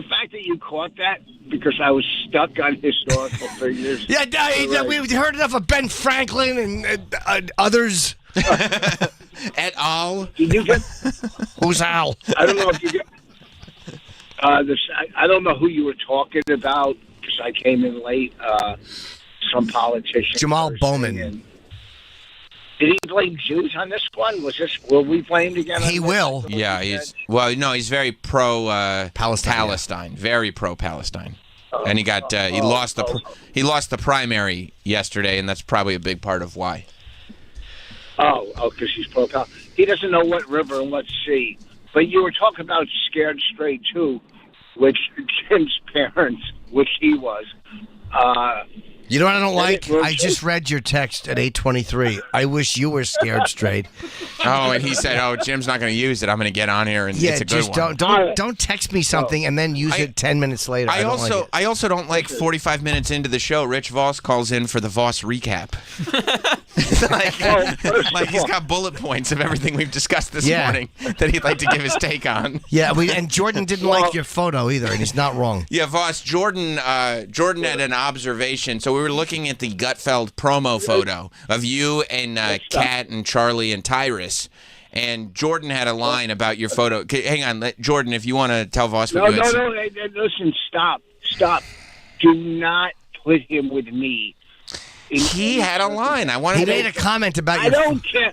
fact that you caught that because I was stuck on historical figures. Yeah, we've heard enough of Ben Franklin and others. Et al. Did you get? Who's Al? I don't know if you get. I don't know who you were talking about because I came in late. Some politician. Jamal person, Bowman. and did he blame Jews on this one? Will we blamed again? He will. Yeah, he's very pro Palestine. Very pro Palestine. And he got he lost the primary yesterday, and that's probably a big part of why. Because he's pro Palestine. He doesn't know what river and what sea. But you were talking about Scared Straight too, which Jim's parents, which he was. You know what I don't like? I just read your text at 8:23. I wish you were scared straight. Oh, and he said, "Oh, Jim's not going to use it. I'm going to get on here and it's a good one." Don't text me something and then use it 10 minutes later. I also don't like 45 minutes into the show. Rich Voss calls in for the Voss recap. like he's got bullet points of everything we've discussed this morning that he'd like to give his take on. Yeah, and Jordan didn't like your photo either, and he's not wrong. Yeah, Voss, Jordan had an observation. So we were looking at the Gutfeld promo photo of you and Kat and Charlie and Tyrus, and Jordan had a line about your photo. Hang on, Jordan, if you want to tell Voss what you had said. No, listen, stop. Do not put him with me. He had a line. He made a comment about I don't care.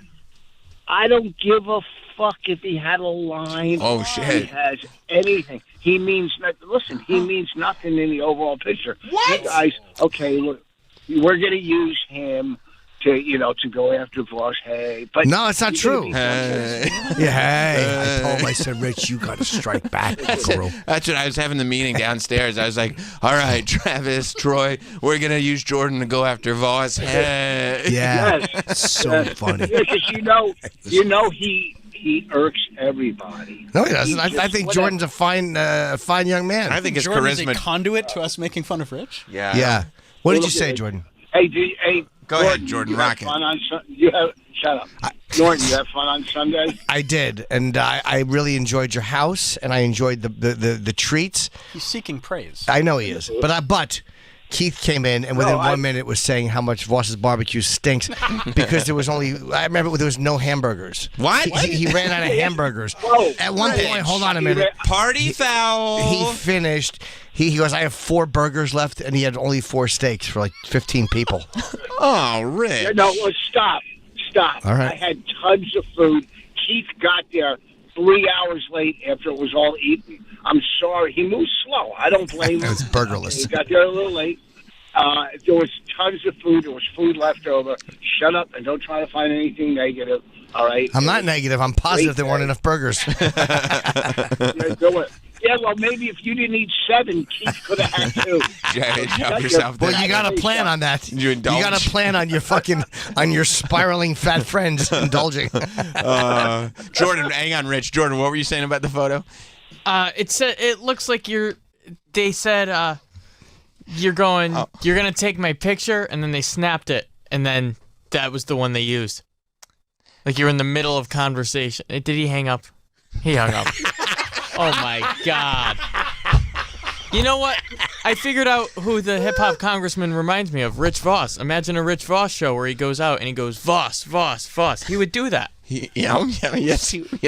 I don't give a fuck if he had a line. Oh, shit. He has anything. He means nothing. Listen, he means nothing in the overall picture. What? You guys, okay, look, we're going to use him to go after Voss. Hey, but no, it's not true. Hey. I told him, I said, Rich, you got to strike back. That's what I was having the meeting downstairs. I was like, all right, Travis, Troy, we're going to use Jordan to go after Voss. Hey. Yeah. Yes. So funny. Because he irks everybody. No, he doesn't. I think Jordan's a fine young man. I think his Jordan's charisma. a conduit to us making fun of Rich. Yeah. What did you say, Jordan? Hey, Go ahead, Jordan. Rock it. Shut up. Norton, you have fun on Sunday? I did, and I really enjoyed your house, and I enjoyed the treats. He's seeking praise. I know he is, but Keith came in and within 1 minute was saying how much Voss's barbecue stinks because there was no hamburgers. What? He ran out of hamburgers. At one point, hold on a minute. Party foul. He finished. He goes, I have 4 burgers left, and he had only 4 steaks for like 15 people. Oh, Rich. No, stop. All right. I had tons of food. Keith got there 3 hours late after it was all eaten. I'm sorry. He moved slow. I don't blame him. It was burgerless. He got there a little late. There was tons of food. There was food left over. Shut up and don't try to find anything negative. All right? I'm not negative. I'm positive there weren't enough burgers. Yeah, well, maybe if you didn't eat 7, Keith could have had 2. Jared, help yourself. Well, you got to plan on that. You indulge. You got to plan on your spiraling fat friends indulging. Jordan, hang on, Rich. Jordan, what were you saying about the photo? It looks like they said you're gonna take my picture, and then they snapped it, and then that was the one they used. Like you're in the middle of conversation. Did he hang up? He hung up. Oh my God. You know what? I figured out who the hip-hop congressman reminds me of. Rich Voss. Imagine a Rich Voss show where he goes out and he goes, Voss, Voss, Voss. He would do that. Yes, he would.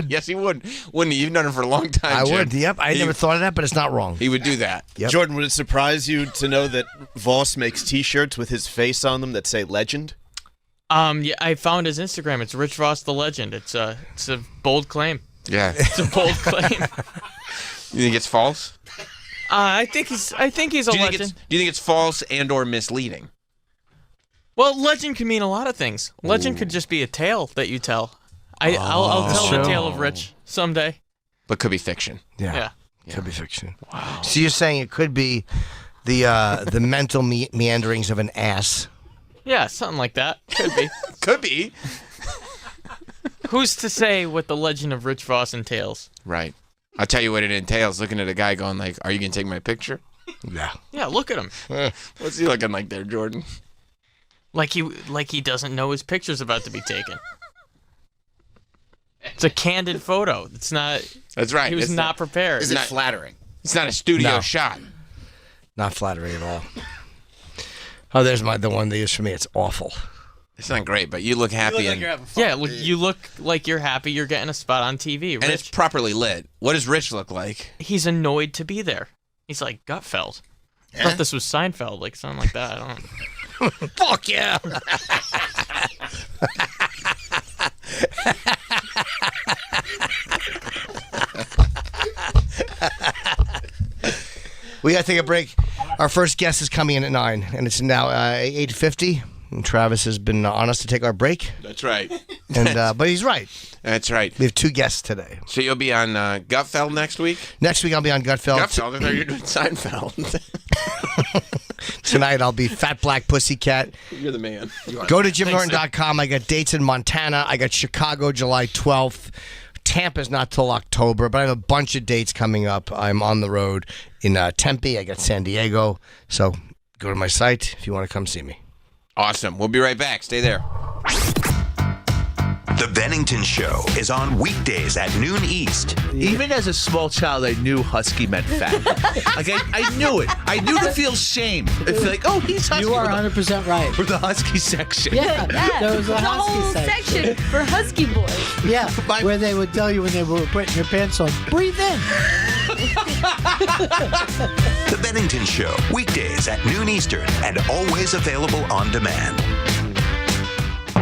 Yes, he would. Wouldn't he? You've done it for a long time, I Jim. would. Yep. I never thought of that, but it's not wrong. He would do that. Yep. Jordan, would it surprise you to know that Voss makes T-shirts with his face on them that say "Legend"? Yeah, I found his Instagram. It's Rich Voss the Legend. It's a bold claim. Yeah. It's a bold claim. You think it's false? I think he's a legend. Do you think it's false and or misleading? Well, legend can mean a lot of things. Legend could just be a tale that you tell. I'll tell the tale of Rich someday. But could be fiction. Yeah. Could be fiction. Wow. So you're saying it could be the mental meanderings of an ass. Yeah, something like that. Could be. Could be. Who's to say what the legend of Rich Voss entails? Right. I'll tell you what it entails. Looking at a guy going like, "Are you gonna take my picture?" Yeah. Yeah, look at him. What's he looking like there, Jordan? Like he doesn't know his picture's about to be taken. It's a candid photo. It's not. That's right. He was not prepared. Is it flattering? It's not a studio No. shot. Not flattering at all. Oh, there's the one they use for me. It's awful. It's not great, but you look happy and Yeah, you look like you're happy you're getting a spot on TV. Rich, and it's properly lit. What does Rich look like? he's annoyed to be there. He's like, Gutfeld. I thought this was Seinfeld, like something like that. I don't. Fuck yeah. We got to take a break. Our first guest is coming in at 9, and it's now 8:50. And Travis has been on us to take our break. That's right. And but he's right. That's right. We have 2 guests today. So you'll be on Gutfeld next week? Next week I'll be on Gutfeld. Gutfeld? I thought you were doing Seinfeld. Tonight I'll be Fat Black Pussycat. You're the man. Go to JimNorton.com. I got dates in Montana. I got Chicago July 12th. Tampa's not till October, but I have a bunch of dates coming up. I'm on the road in Tempe. I got San Diego. So go to my site if you want to come see me. Awesome. We'll be right back. Stay there. The Bennington Show is on weekdays at noon East. Even as a small child, I knew husky meant fat. Like, I knew it. I knew to feel shame. It's like, oh, he's husky. You are 100% right. For the husky section. Yeah, there was a the husky whole section for husky boys. Yeah, where they would tell you when they were putting your pants on, breathe in. The Bennington Show, weekdays at noon Eastern and always available on demand.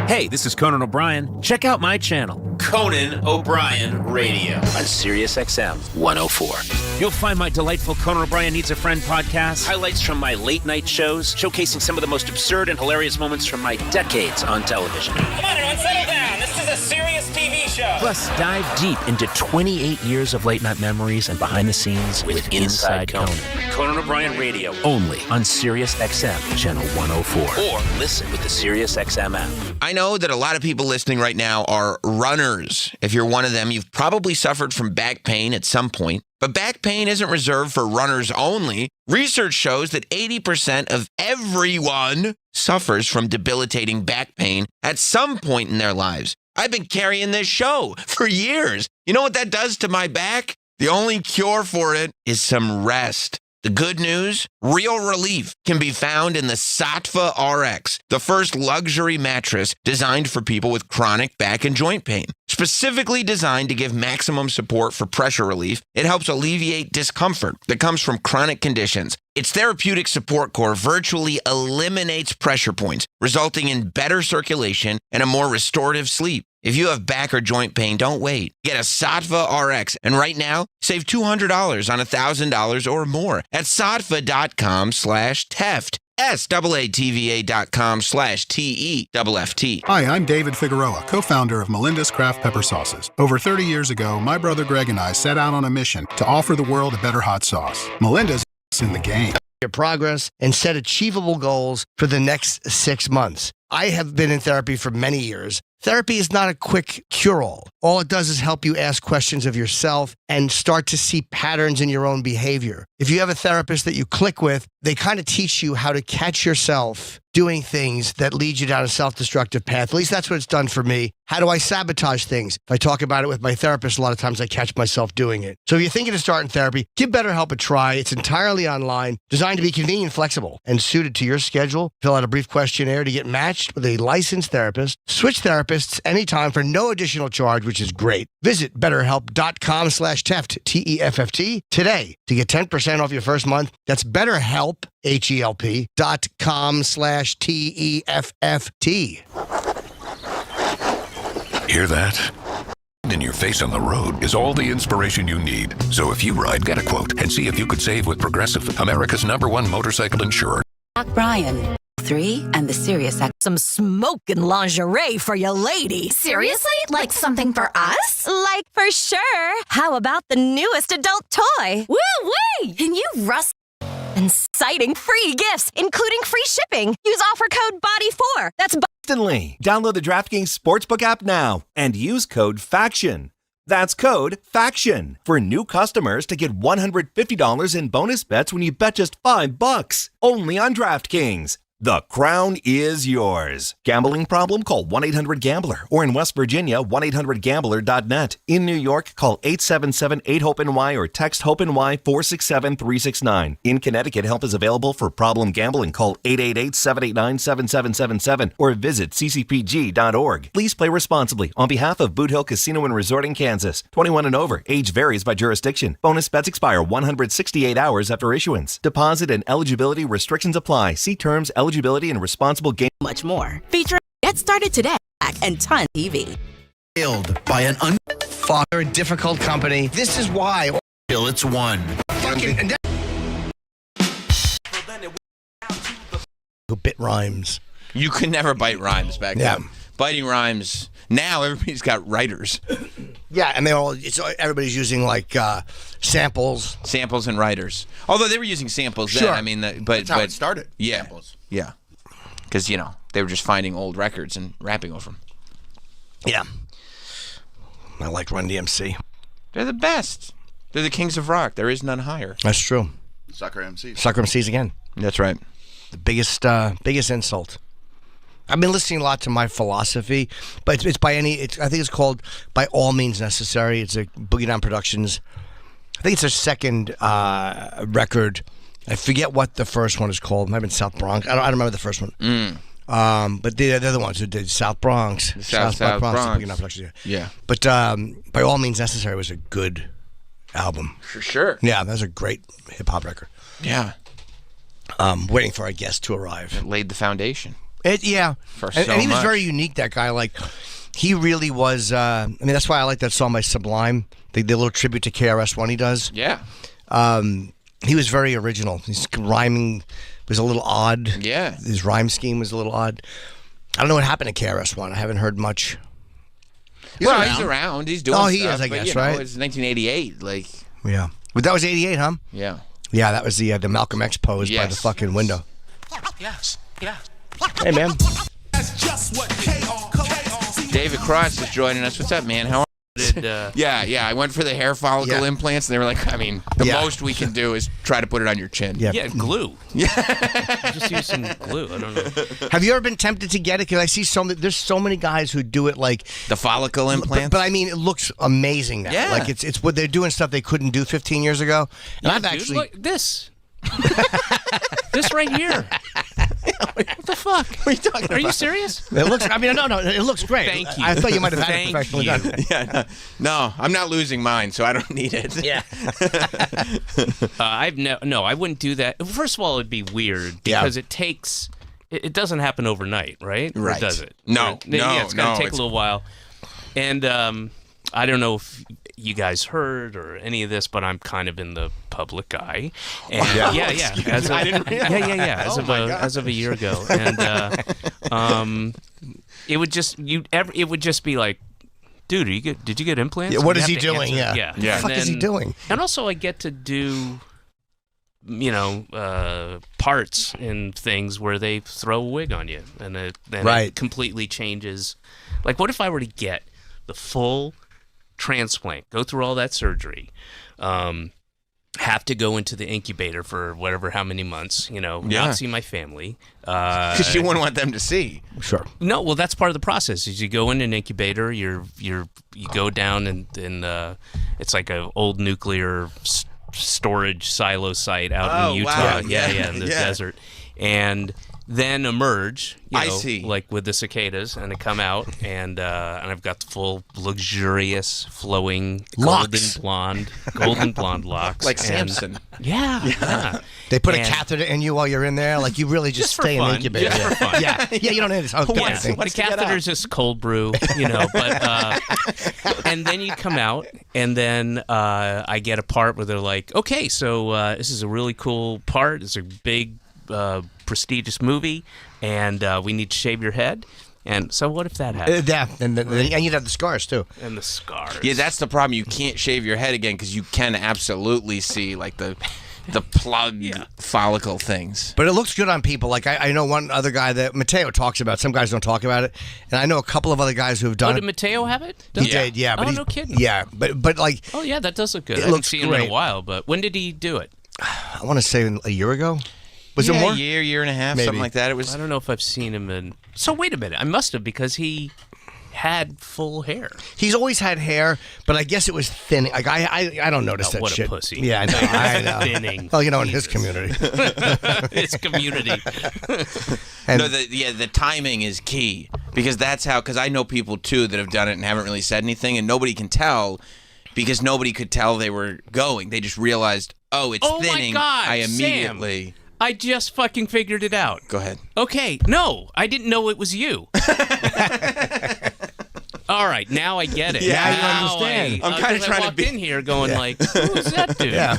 Hey, this is Conan O'Brien. Check out my channel, Conan O'Brien Radio, on SiriusXM 104. You'll find my delightful Conan O'Brien Needs a Friend podcast, highlights from my late night shows, showcasing some of the most absurd and hilarious moments from my decades on television. Come on, everyone, settle down. This is a serious TV show. Plus, dive deep into 28 years of late night memories and behind the scenes with Inside Conan. Conan O'Brien Radio, only on SiriusXM Channel 104. Or listen with the SiriusXM app. I know that a lot of people listening right now are runners. If you're one of them, you've probably suffered from back pain at some point. But back pain isn't reserved for runners only. Research shows that 80% of everyone suffers from debilitating back pain at some point in their lives. I've been carrying this show for years. You know what that does to my back? The only cure for it is some rest. The good news? Real relief can be found in the Sattva RX, the first luxury mattress designed for people with chronic back and joint pain. Specifically designed to give maximum support for pressure relief, it helps alleviate discomfort that comes from chronic conditions. Its therapeutic support core virtually eliminates pressure points, resulting in better circulation and a more restorative sleep. If you have back or joint pain, don't wait. Get a Sattva RX, and right now, save $200 on $1,000 or more at sattva.com/teft. SAATVA.com/TEFFT. Hi, I'm David Figueroa, co-founder of Melinda's Craft Pepper Sauces. Over 30 years ago, my brother Greg and I set out on a mission to offer the world a better hot sauce. Melinda's in the game. Your progress and set achievable goals for the next 6 months. I have been in therapy for many years. Therapy is not a quick cure-all. All it does is help you ask questions of yourself and start to see patterns in your own behavior. If you have a therapist that you click with, they kind of teach you how to catch yourself doing things that lead you down a self-destructive path. At least that's what it's done for me. How do I sabotage things? If I talk about it with my therapist, a lot of times I catch myself doing it. So if you're thinking of starting therapy, give BetterHelp a try. It's entirely online, designed to be convenient, flexible, and suited to your schedule. Fill out a brief questionnaire to get matched with a licensed therapist. Switch therapists anytime for no additional charge, which is great. Visit BetterHelp.com/Teft, TEFFT, today to get 10% off your first month. That's BetterHelp, HELP.com/TEFFT. Hear that? In your face on the road is all the inspiration you need. So if you ride, get a quote and see if you could save with Progressive, America's #1 motorcycle insurer. Brian. 3 and the Sirius XM. Some smoking lingerie for your lady. Seriously? Like something for us? Like for sure. How about the newest adult toy? Woo-wee! Can you rust? Exciting free gifts, including free shipping. Use offer code BODY4. That's Instantly. Download the DraftKings Sportsbook app now and use code FACTION. That's code FACTION for new customers to get $150 in bonus bets when you bet just $5. Only on DraftKings. The crown is yours. Gambling problem? Call 1-800-GAMBLER. Or in West Virginia, 1-800-GAMBLER.net. In New York, call 877-8-HOPE-NY or text HOPE-NY 467-369. In Connecticut, help is available for problem gambling. Call 888-789-7777 or visit ccpg.org. Please play responsibly on behalf of Boot Hill Casino and Resort in Kansas. 21 and over. Age varies by jurisdiction. Bonus bets expire 168 hours after issuance. Deposit and eligibility restrictions apply. See terms, eligibility, and responsible game. much more. Featuring Get Started Today and Ton TV. Failed by an father, a difficult company. This is why. Till it's won. Fucking. Bit rhymes. You could never bite rhymes back then. Biting rhymes. Now everybody's got writers. Yeah, and everybody's using like samples and writers. Although they were using samples Sure. then. I mean, but That's how it started. Yeah, Samples. yeah. Because they were just finding old records and rapping over them. Yeah. I like Run DMC. They're the best. They're the kings of rock. There is none higher. That's true. Sucker MCs. Sucker MCs again. That's right. The biggest insult. I've been listening a lot to My Philosophy, but it's I think it's called By All Means Necessary. It's a Boogie Down Productions. I think it's their second record. I forget what the first one is called. It might have been South Bronx. I don't remember the first one. But they're the ones who did South Bronx. South Bronx. Bronx. Boogie Down Productions, Yeah. But By All Means Necessary was a good album. For sure. Yeah, that was a great hip-hop record. Yeah. Waiting for our guest to arrive. It laid the foundation. And so he was much. very unique, that guy. Like, he really was, that's why I like that song by Sublime, the little tribute to KRS-One he does. Yeah. He was very original. His rhyming was a little odd. Yeah. His rhyme scheme was a little odd. I don't know what happened to KRS-One. I haven't heard much. He's around. He's doing he stuff, is, I but, guess, know, right? It's 1988. Like. Yeah. But that was 88, huh? Yeah. Yeah, that was the Malcolm X pose by the fucking window. Yes. Yeah. Hey, man. David Cross is joining us. What's up, man? How are you? Yeah. I went for the hair follicle implants, and they were like, the most we can do is try to put it on your chin. Yeah, glue. Yeah. Just use some glue. I don't know. Have you ever been tempted to get it? Because I see there's so many guys who do it like the follicle implants. But I mean, it looks amazing now. Yeah. Like it's what they're doing stuff they couldn't do 15 years ago. And I've actually look, this right here. What the fuck? What are you talking about? Are you serious? It looks. I mean, no. It looks great. Thank you. I thought you might have had it professionally done. Yeah. No, I'm not losing mine, so I don't need it. Yeah. I wouldn't do that. First of all, it'd be weird because it takes. It doesn't happen overnight, right? Right. Or does it? No. It's gonna take a little while. And I don't know if you guys heard or any of this, but I'm kind of in the public eye. And yeah. As of a year ago, and it would just be like, dude, did you get implants? Yeah, what is he You have to doing? answer. Yeah. Yeah. What the fuck is he doing? And also, I get to do, parts in things where they throw a wig on you, and it completely changes. Like, what if I were to get the full transplant, go through all that surgery, have to go into the incubator for how many months, not see my family. Because you wouldn't want them to see. Sure. No, well, that's part of the process. Is you go in an incubator, you go down and it's like an old nuclear storage silo site out in Utah. Wow. Yeah, in the desert. And then emerge. I know, see. Like with the cicadas, and they come out, and I've got the full, luxurious, flowing, Locks. golden blonde locks. Like and- Samson. Yeah. They put a And- catheter in you while you're in there. Like you really just for stay in the fun. incubator. Just for fun. Yeah, you don't need this. Oh, Yeah, thing. the catheter's just cold brew, but and then you come out, and then I get a part where they're like, okay, so this is a really cool part. It's a big, prestigious movie, and we need to shave your head. And so what if that happens? Yeah, and you'd have the scars too. And the scars. Yeah, that's the problem. You can't shave your head again because you can absolutely see like the plug follicle things. But it looks good on people. Like I know one other guy that Mateo talks about. Some guys don't talk about it, and I know a couple of other guys who have done Did it. Mateo have it? He did, yeah. But oh, he's, no kidding. Yeah, but like. Oh yeah, that does look good. It I haven't looks seen him in great. a while, but when did he do it? I want to say a year ago. Was it more? A year and a half, Maybe. something like that. It was. I don't know if I've seen him in. So wait a minute, I must have because he had full hair. He's always had hair, but I guess it was thinning. Like I don't notice that what shit. a pussy. Yeah, I know. Thinning. Well, in his community. His community. And- No, the timing is key because that's how. Because I know people too that have done it and haven't really said anything, and nobody can tell because nobody could tell they were going. They just realized, oh, it's thinning. My God, I immediately. Sam, I just fucking figured it out. Go ahead. Okay, no, I didn't know it was you. All right, now I get it. Yeah, now you understand. I'm kinda trying to walked be- in here going like, who is that dude? Yeah.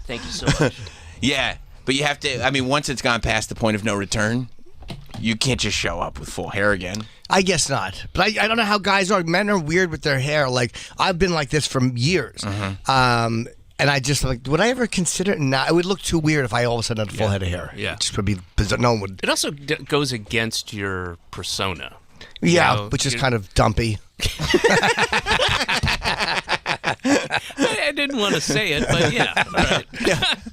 Thank you so much. Yeah, but you have to. I mean, once it's gone past the point of no return, you can't just show up with full hair again. I guess not. But I don't know how guys are. Men are weird with their hair. Like I've been like this for years. And I just like, would I ever consider it? Nah, it would look too weird if I all of a sudden had a full head of hair. Yeah. It just would be bizarre. No one would. It also goes against your persona. Yeah, You know, which is you're- kind of dumpy. I didn't want to say it, but yeah. Right.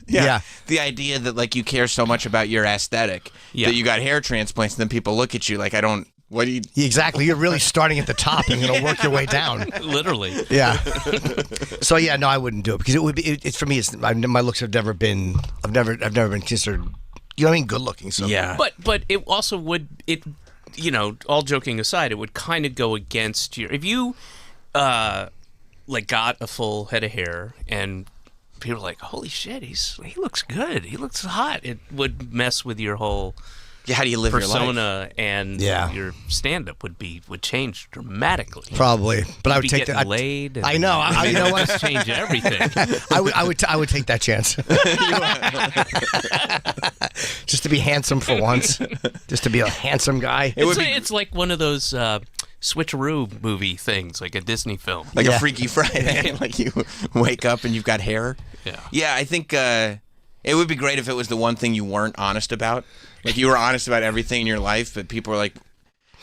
Yeah. The idea that like you care so much about your aesthetic that you got hair transplants, and then people look at you like, I don't. What do you? Exactly. You're really starting at the top and going to work your way down. Literally. Yeah. So yeah, no, I wouldn't do it because it would be. It's for me. It's my looks have never been. I've never been considered. You know what I mean? Good looking. So But it also would all joking aside, it would kind of go against your if you like got a full head of hair and people are like, holy shit, he looks good, he looks hot. It would mess with your whole how do you live your persona life? and your stand up would change dramatically. Probably, but I would You'd be take getting that. laid. I know. You know what? Just change everything. I would take that chance. Just to be handsome for once. Just to be a handsome guy. It's like one of those switcheroo movie things, like a Disney film, Like a Freaky Friday. Like you wake up and you've got hair. Yeah. Yeah, I think it would be great if it was the one thing you weren't honest about. Like you were honest about everything in your life, but people were like,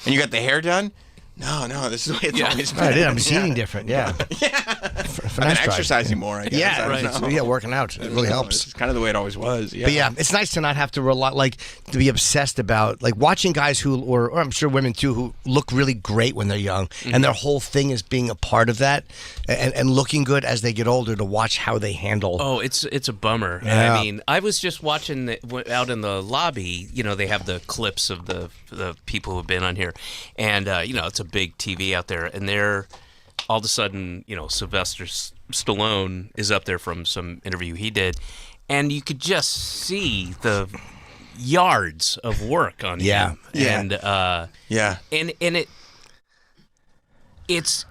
and you got the hair done? No, this is the way it's always been. I did. I'm just eating different. Yeah. I've been exercising more, I guess. Yeah, I don't right. know. So, yeah, working out. It really helps. It's kind of the way it always was. Yeah. But yeah, it's nice to not have to rely, like, to be obsessed about, like, watching guys who, or I'm sure women too, who look really great when they're young, and their whole thing is being a part of that, and looking good as they get older. To watch how they handle. Oh, it's a bummer. Yeah. I mean, I was just watching out in the lobby. They have the clips of the people who've been on here, and it's a big TV out there, and they're all of a sudden, Sylvester Stallone is up there from some interview he did, and you could just see the yards of work on him. And and it's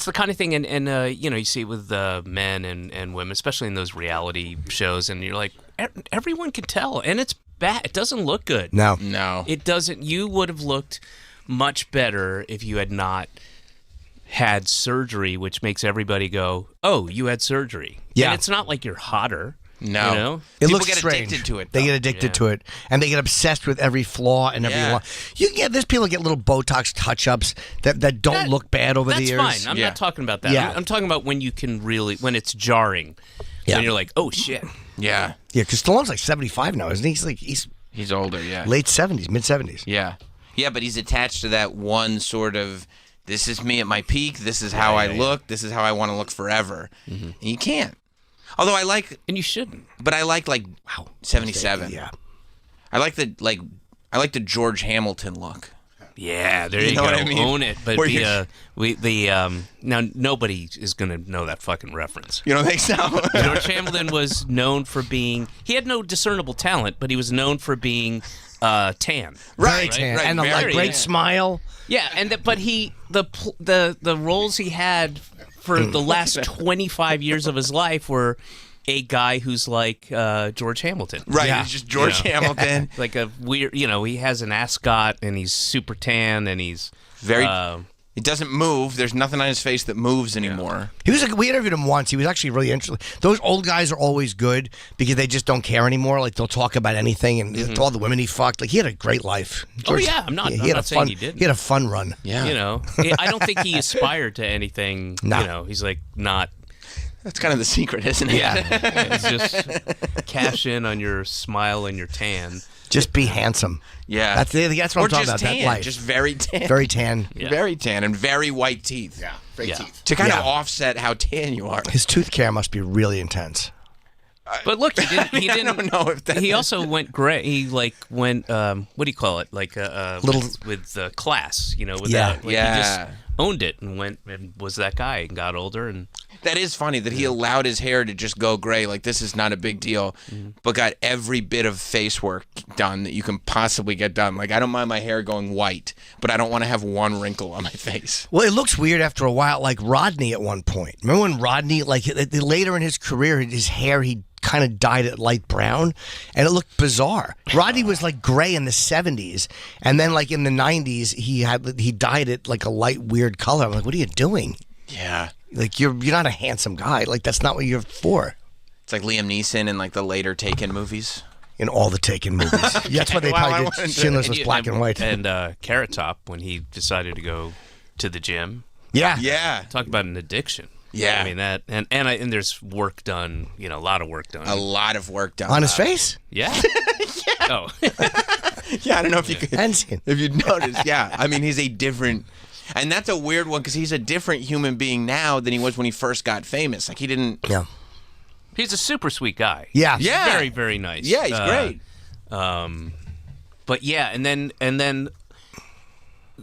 the kind of thing, and you see it with men and women, especially in those reality shows, and you're like, everyone can tell, and it's bad. It doesn't look good. No. It doesn't. You would have looked much better if you had not had surgery, which makes everybody go, oh, you had surgery. Yeah. And it's not like you're hotter. No. It People looks get strange. addicted to it. They get addicted to it, and they get obsessed with every flaw and every Yeah. one. There's people that get little Botox touch-ups that don't look bad over the years. That's fine. I'm not talking about that. Yeah. I'm talking about when you can really, when it's jarring. Yeah. When you're like, oh, shit. Yeah. Yeah, because Stallone's like 75 now, isn't he? He's older, yeah. Late 70s, mid 70s. Yeah. Yeah, but he's attached to that one sort of, this is me at my peak, this is how I look, this is how I want to look forever. And you can't. Although I like, and you shouldn't. But I like 77. Yeah. I like the George Hamilton look. Yeah, there you know go. what I mean? Own it, but Where now nobody is gonna know that fucking reference. You don't think so? George Hamilton was known for being. He had no discernible talent, but he was known for being tan. Very tan, and a great smile. Yeah, but the roles he had for the last 25 years of his life were a guy who's like George Hamilton. Right, it's just George Hamilton. Like a weird, he has an ascot and he's super tan and he's very. It doesn't move. There's nothing on his face that moves anymore. He was. We interviewed him once. He was actually really interesting. Those old guys are always good because they just don't care anymore. Like they'll talk about anything, and all the women he fucked. Like he had a great life. George, I'm not saying he didn't. He had a fun run. Yeah. I don't think he aspired to anything. No. He's like not. That's kind of the secret, isn't it? Yeah. It's just cash in on your smile and your tan. Just be handsome. Yeah. That's what I'm talking about. Tan, that life. just very tan. Very tan. Yeah. Very tan and very white teeth. Yeah, fake teeth. To kind of offset how tan you are. His tooth care must be really intense. But look, he didn't. I don't know if that. He also went gray. He went. What do you call it? Like little with class. Without, Yeah. He just owned it and went and was that guy and got older and. That is funny that he allowed his hair to just go gray. Like this is not a big deal, but got every bit of face work done that you can possibly get done. Like I don't mind my hair going white, but I don't want to have one wrinkle on my face. Well, it looks weird after a while, like Rodney at one point. Remember when Rodney, like later in his career, his hair, he kind of dyed it light brown, and it looked bizarre. Rodney was like gray in the 70s, and then like in the 90s, he dyed it like a light weird color. I'm like, what are you doing? Yeah. Like you're not a handsome guy. Like that's not what you're for. It's like Liam Neeson in like the later Taken movies. In all the Taken movies. That's why they probably did Schindler's List black and white. And Carrot Top when he decided to go to the gym. Yeah. Yeah. Talk about an addiction. Yeah. I mean that and there's work done, a lot of work done. A lot of work done. On his face? Yeah. Oh. Yeah, I don't know if you could. Ensign. If you noticed, yeah. I mean, he's a different. And that's a weird one because he's a different human being now than he was when he first got famous. Like he didn't. Yeah. He's a super sweet guy. Yeah. He's very, very nice. Yeah, he's great. But yeah, and then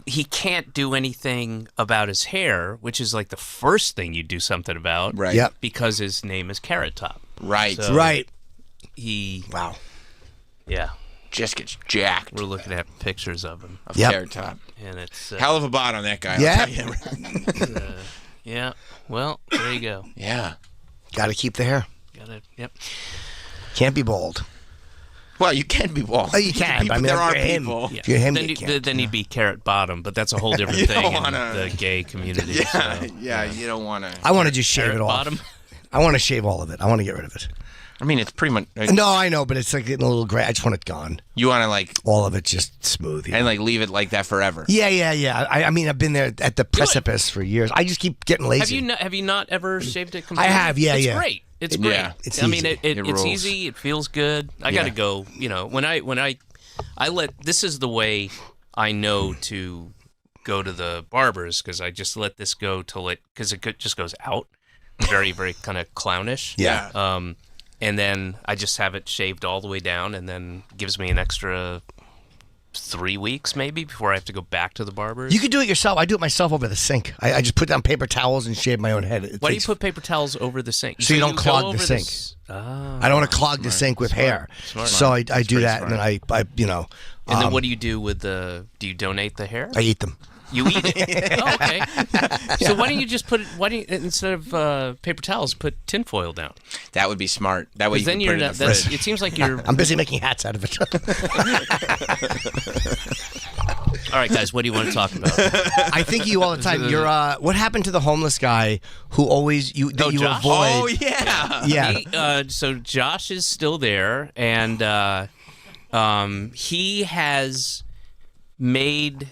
he can't do anything about his hair, which is like the first thing you do something about. Right. Yep. Because his name is Carrot Top. Right. So Right. Wow. Yeah. Just gets jacked. We're looking at pictures of him. Of Carrot Top. And it's hell of a bod on that guy. Yeah. I'll tell you. Yeah. Well, there you go. Yeah. Got to keep the hair. Got it. Yep. Can't be bald. Well, you can be bald. Oh, you can. People, I mean, there if are you're him, people. If you're him, Then, you can't. then he'd be Carrot Bottom, but that's a whole different You thing don't in wanna- the gay community. Yeah, so, you don't want to. I want to just shave Carrot it off. Bottom. I want to shave all of it. I want to get rid of it. I mean, it's pretty much. No, I know, but it's like getting a little gray. I just want it gone. You want to like all of it just smooth. and like leave it like that forever. Yeah. I mean, I've been there at the precipice for years. I just keep getting lazy. Have you not ever shaved it completely? I have, yeah, it's yeah. Great. It's great. Yeah, it's I mean, easy. it's rules. easy. It feels good. I got to go. When I let this is the way I know to go to the barbers because I just let this go till because it just goes out, very very kind of clownish. Yeah. And then I just have it shaved all the way down, and then gives me an extra 3 weeks maybe before I have to go back to the barbers. You could do it yourself. I do it myself over the sink. I just put down paper towels and shave my own head. Why do you put paper towels over the sink? So you don't go clog over the sink. I don't want to clog the sink with hair. Smart. So I That's do pretty that, smart. and then I And then what do you do with the? Do you donate the hair? I eat them. You eat it. Oh, okay. So why don't you just put it? Why don't you, instead of paper towels, put tinfoil down? That would be smart. That way you Then can you're put it in not. the That's, fridge. it seems like you're. I'm busy making hats out of it. All right, guys. What do you want to talk about? I think you all the time. You're what happened to the homeless guy who always you Josh? avoid? Oh yeah. Yeah. So Josh is still there, and he has made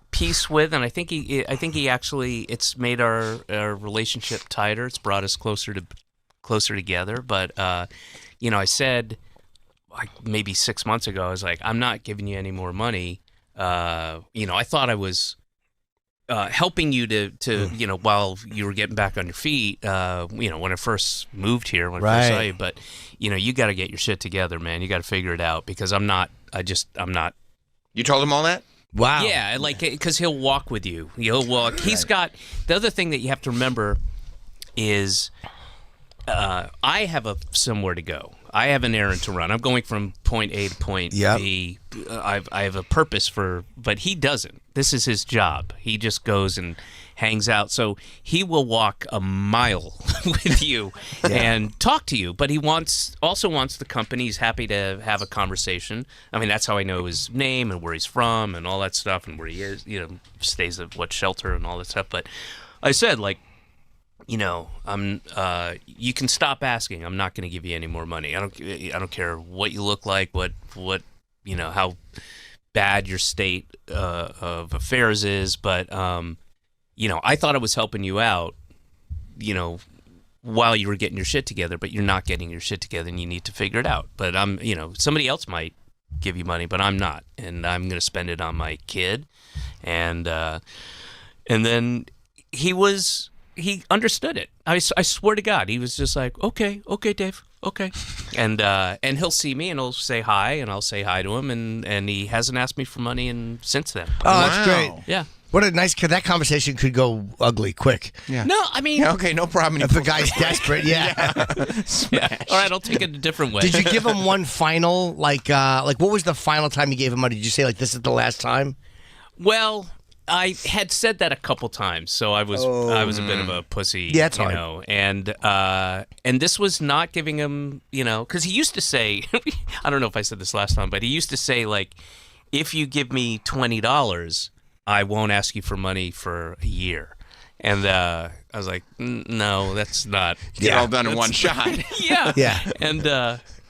peace with, and I think he actually it's made our relationship tighter. It's brought us closer together. But I said like maybe 6 months ago, I was like, I'm not giving you any more money. I thought I was helping you to while you were getting back on your feet, when I first moved here, when I first saw you. But, you got to get your shit together, man. You got to figure it out because I'm not. You told him all that? Wow. Yeah, because he'll walk with you. He'll walk. He's got the other thing that you have to remember is I have somewhere to go. I have an errand to run. I'm going from point A to point B. I have a purpose but he doesn't. This is his job. He just goes and hangs out. So he will walk a mile with you and talk to you. But he also wants the company. He's happy to have a conversation. I mean, that's how I know his name and where he's from and all that stuff and where he is. Stays at what shelter and all that stuff. But I said, you can stop asking. I'm not going to give you any more money. I don't care what you look like, what how bad your state of affairs is, but I thought I was helping you out, while you were getting your shit together, but you're not getting your shit together and you need to figure it out. But somebody else might give you money, but I'm not, and I'm going to spend it on my kid. And then he understood it. I swear to God, he was just like, okay, Dave, okay. And he'll see me and he'll say hi and I'll say hi to him and he hasn't asked me for money since then. Oh, that's great. Yeah. What a nice, that conversation could go ugly quick. Yeah. No, I mean. Yeah, okay, no problem. If a guy's desperate, yeah. All right, I'll take it a different way. Did you give him one final, like what was the final time you gave him money? Did you say, this is the last time? Well, I had said that a couple times, so I was a bit of a pussy, yeah, it's hard. and this was not giving him, because he used to say, I don't know if I said this last time, but he used to say, if you give me $20, I won't ask you for money for a year. And I was like, no, that's not. Get all done in one shot. Yeah. Yeah. And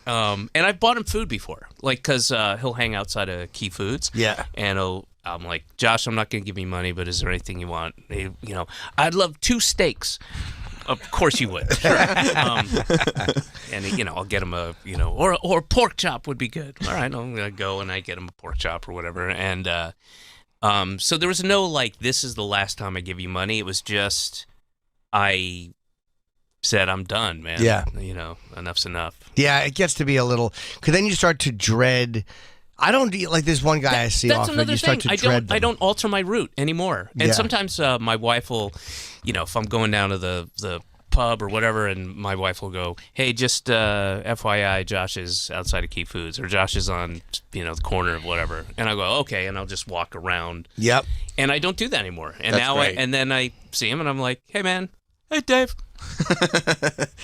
I've bought him food before, because he'll hang outside of Key Foods. Yeah. And I'm like, Josh, I'm not going to give you money, but is there anything you want? I'd love 2 steaks. Of course you would. Sure. And I'll get him or a pork chop would be good. All right, I'm gonna go and I get him a pork chop or whatever. And so there was no this is the last time I give you money. It was just I said I'm done, man. Yeah. Enough's enough. Yeah, it gets to be a little, because then you start to dread. I don't there's one guy I see that's often. Another you start thing. to dread them. I don't alter my route anymore. And Yeah. sometimes my wife will, if I'm going down to the pub or whatever, and my wife will go, hey, just FYI, Josh is outside of Key Foods, or Josh is on the corner of whatever. And I go, okay, and I'll just walk around. Yep. And I don't do that anymore. And That's now great. and then I see him and I'm like, hey man, hey Dave.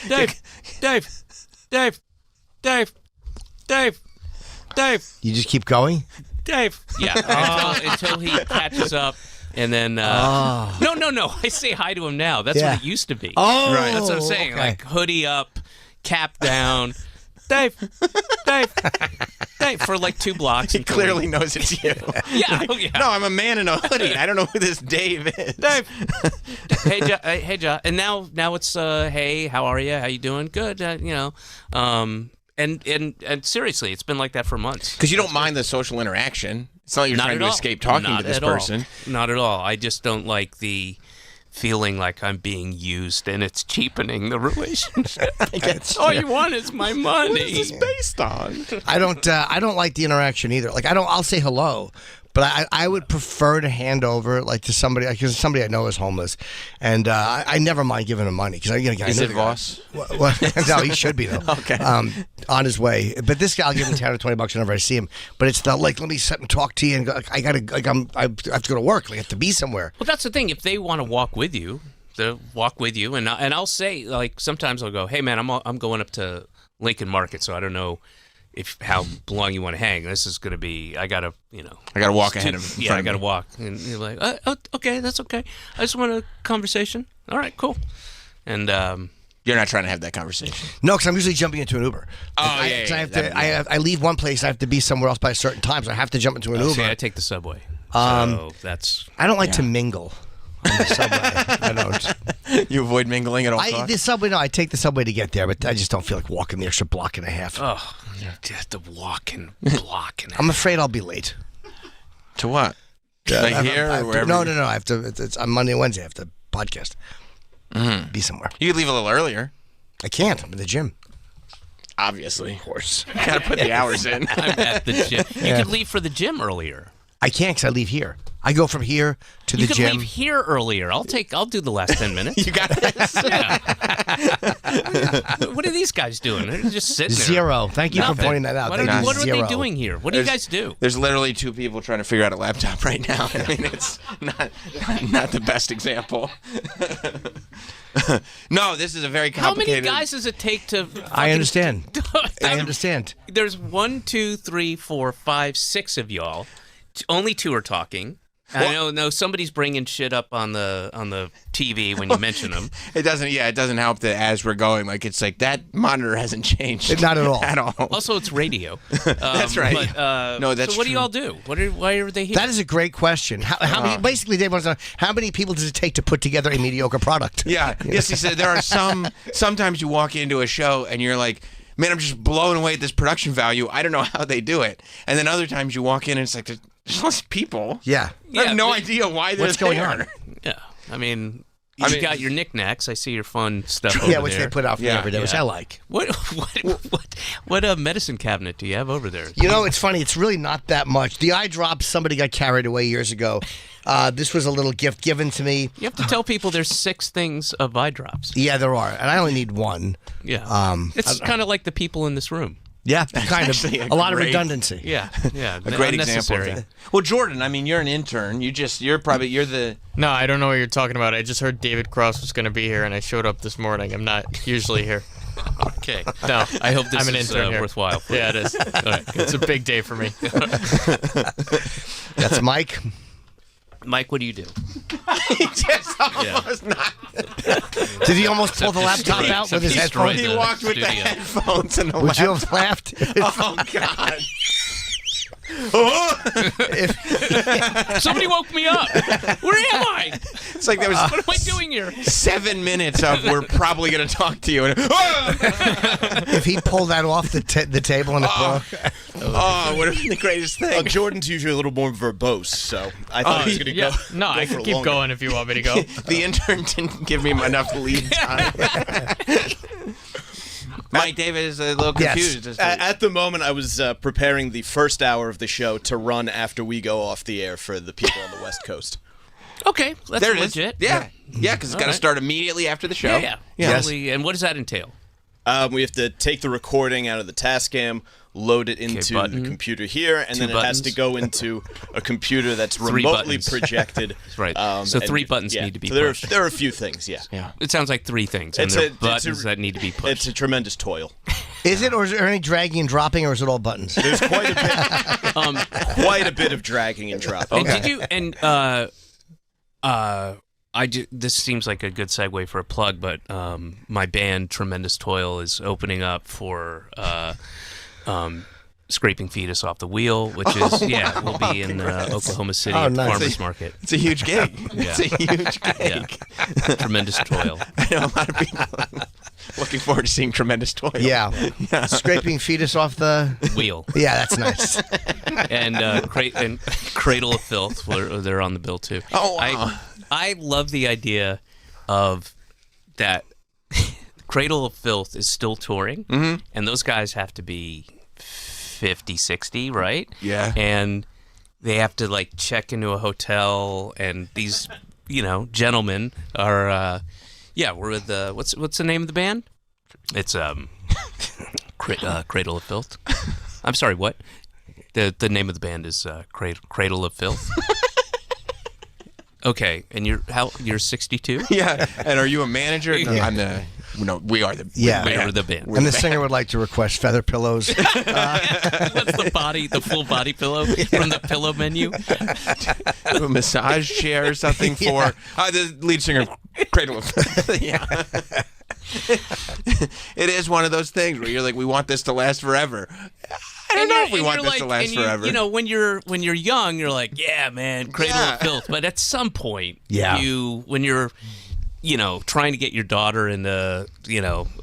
Dave. You just keep going? Dave. Yeah. Until he catches up. And then, no. I say hi to him now. That's what it used to be. Oh, right. That's what I'm saying. okay. Hoodie up, cap down. Dave, for 2 blocks. He clearly knows it's you. Yeah, No, I'm a man in a hoodie. I don't know who this Dave is. Dave. Hey, Josh. And now it's, hey, how are you? How you doing? Good. And seriously, it's been like that for months. Because you don't mind the social interaction. It's not like you're trying to escape talking to this person. Not at all. I just don't like the feeling like I'm being used and it's cheapening the relationship. All you want is my money. What is this based on? I don't like the interaction either. I'll say hello, but I would prefer to hand over to somebody, because somebody I know is homeless, and I never mind giving him money, because Is it Voss? No, he should be though. Okay. On his way, but this guy, I'll give him $10 or $20 whenever I see him. But it's the let me sit and talk to you, and I have to go to work. I have to be somewhere. Well, that's the thing. If they want to walk with you, they'll walk with you, and I'll say sometimes I'll go, hey man, I'm going up to Lincoln Market, so I don't know how long you want to hang. This is going to be, I got to walk ahead of him. Yeah, I got to walk. And you're like, okay, that's okay. I just want a conversation. All right, cool. And you're not trying to have that conversation. No, because I'm usually jumping into an Uber. Yeah. I leave one place, I have to be somewhere else by a certain time, so I have to jump into an Uber. See, I take the subway. So that's. I don't like to mingle on the subway. I don't. You avoid mingling at all costs? The subway, no, I take the subway to get there, but I just don't feel like walking the extra block and a half. Oh, you have to walk and block and. I'm afraid I'll be late. To what? Like here or wherever? No. I have to. It's on Monday and Wednesday. I have to podcast. Be somewhere. You could leave a little earlier. I can't. I'm in the gym. Obviously, of course. Got to put the hours in. I'm at the gym. You could leave for the gym earlier. I can't because I leave here. I go from here to You the could gym. leave here earlier. I'll do the last 10 minutes. You got this. Yeah. What are these guys doing? They're just sitting there. Zero. Thank you for Nothing. pointing that out. What They are do they zero. doing here? What do you guys do? There's literally 2 people trying to figure out a laptop right now. I mean, it's not the best example. No, this is a very How complicated. many guys does it take to? I understand. I understand. There's 1, 2, 3, 4, 5, 6 of y'all. Only 2 are talking. I know somebody's bringing shit up on the TV when you mention them. It doesn't help that as we're going, like it's like that monitor hasn't changed. Not at all. At all. Also, it's radio. That's right. But, No, that's so what do true. y'all do? Why are they here? That is a great question. How many? Basically, Dave wants to know how many people does it take to put together a mediocre product? Yeah. Yes, he said there are sometimes you walk into a show and you're like, man, I'm just blown away at this production value. I don't know how they do it. And then other times you walk in and it's like there's less people. Yeah. I have no idea why they're What's going there. on? Yeah, I mean, you got your knickknacks. I see your fun stuff over Yeah, there. which they put out for me every day, which I like. What medicine cabinet do you have over there? You know, it's funny. It's really not that much. The eye drops, somebody got carried away years ago. This was a little gift given to me. You have to tell people there's 6 things of eye drops. Yeah, there are, and I only need one. Yeah, it's kind of like the people in this room. Yeah, kind of a lot of great- redundancy. Yeah, A great example of that. Well, Jordan, I mean, you're an intern. You're the. No, I don't know what you're talking about. I just heard David Cross was going to be here, and I showed up this morning. I'm not usually here. Okay. No, I hope this I'm an is intern here. worthwhile. For Yeah, it is. All right. It's a big day for me. That's Mike. Mike, what do you do? He just almost not. Did he almost pull the laptop out with his headphones? He walked with the headphones and the Would you laptop. have laughed? Oh God. Somebody woke me up. Where am I? It's like there was. What am I doing here? 7 minutes of we're probably going to talk to you. And, If he pulled that off the table in the floor. oh, would have been the greatest thing. Jordan's usually a little more verbose, so I thought he was going to go. No, I for can keep longer. going if you want me to go. The intern didn't give me enough lead time. Mike David is a little confused. as to- At the moment, I was preparing the first hour of the show to run after we go off the air for the people on the West Coast. Okay, that's there it is. legit. Yeah, because it's got to start immediately after the show. Yeah. Yes. Totally. And what does that entail? We have to take the recording out of the Tascam, load it into the computer here, and then it has to go into a computer that's 3 remotely buttons. projected. Right. So and 3 buttons yeah, need to be so there pushed. are a few things, yeah. It sounds like 3 things, and It's there are a- buttons that need to be pushed. It's a tremendous toil. Is it, or is there any dragging and dropping, or is it all buttons? There's quite a bit of dragging and dropping. And did you? And this seems like a good segue for a plug, but my band Tremendous Toil is opening up for Scraping Fetus Off the Wheel, which is we'll be in Oklahoma City at the Farmers Market. It's a huge gig. Yeah. It's a huge gig. Yeah. Tremendous Toil. I know a lot of people looking forward to seeing Tremendous Toil. Yeah. Scraping fetus off the wheel. Yeah, that's nice. And Cradle of Filth, they're on the bill too. Oh, wow. I love the idea of that. Cradle of Filth is still touring, and those guys have to be 50, 60, right? Yeah. And they have to like check into a hotel, and these, gentlemen are, we're with what's the name of the band? It's Cradle of Filth. I'm sorry, what? The name of the band is Cradle of Filth. Okay, and you're 62? Yeah. And are you a manager? No, Yeah. I'm the. No, we are the. Yeah. We're the band. And the singer would like to request feather pillows. What's the full body pillow from the pillow menu? A massage chair or something for the lead singer of Cradle of Yeah. It is one of those things where you're like, we want this to last forever. I don't know if we want this to last forever. When you're young, you're like, yeah, man, Cradle of Filth. But at some point, when you're trying to get your daughter into,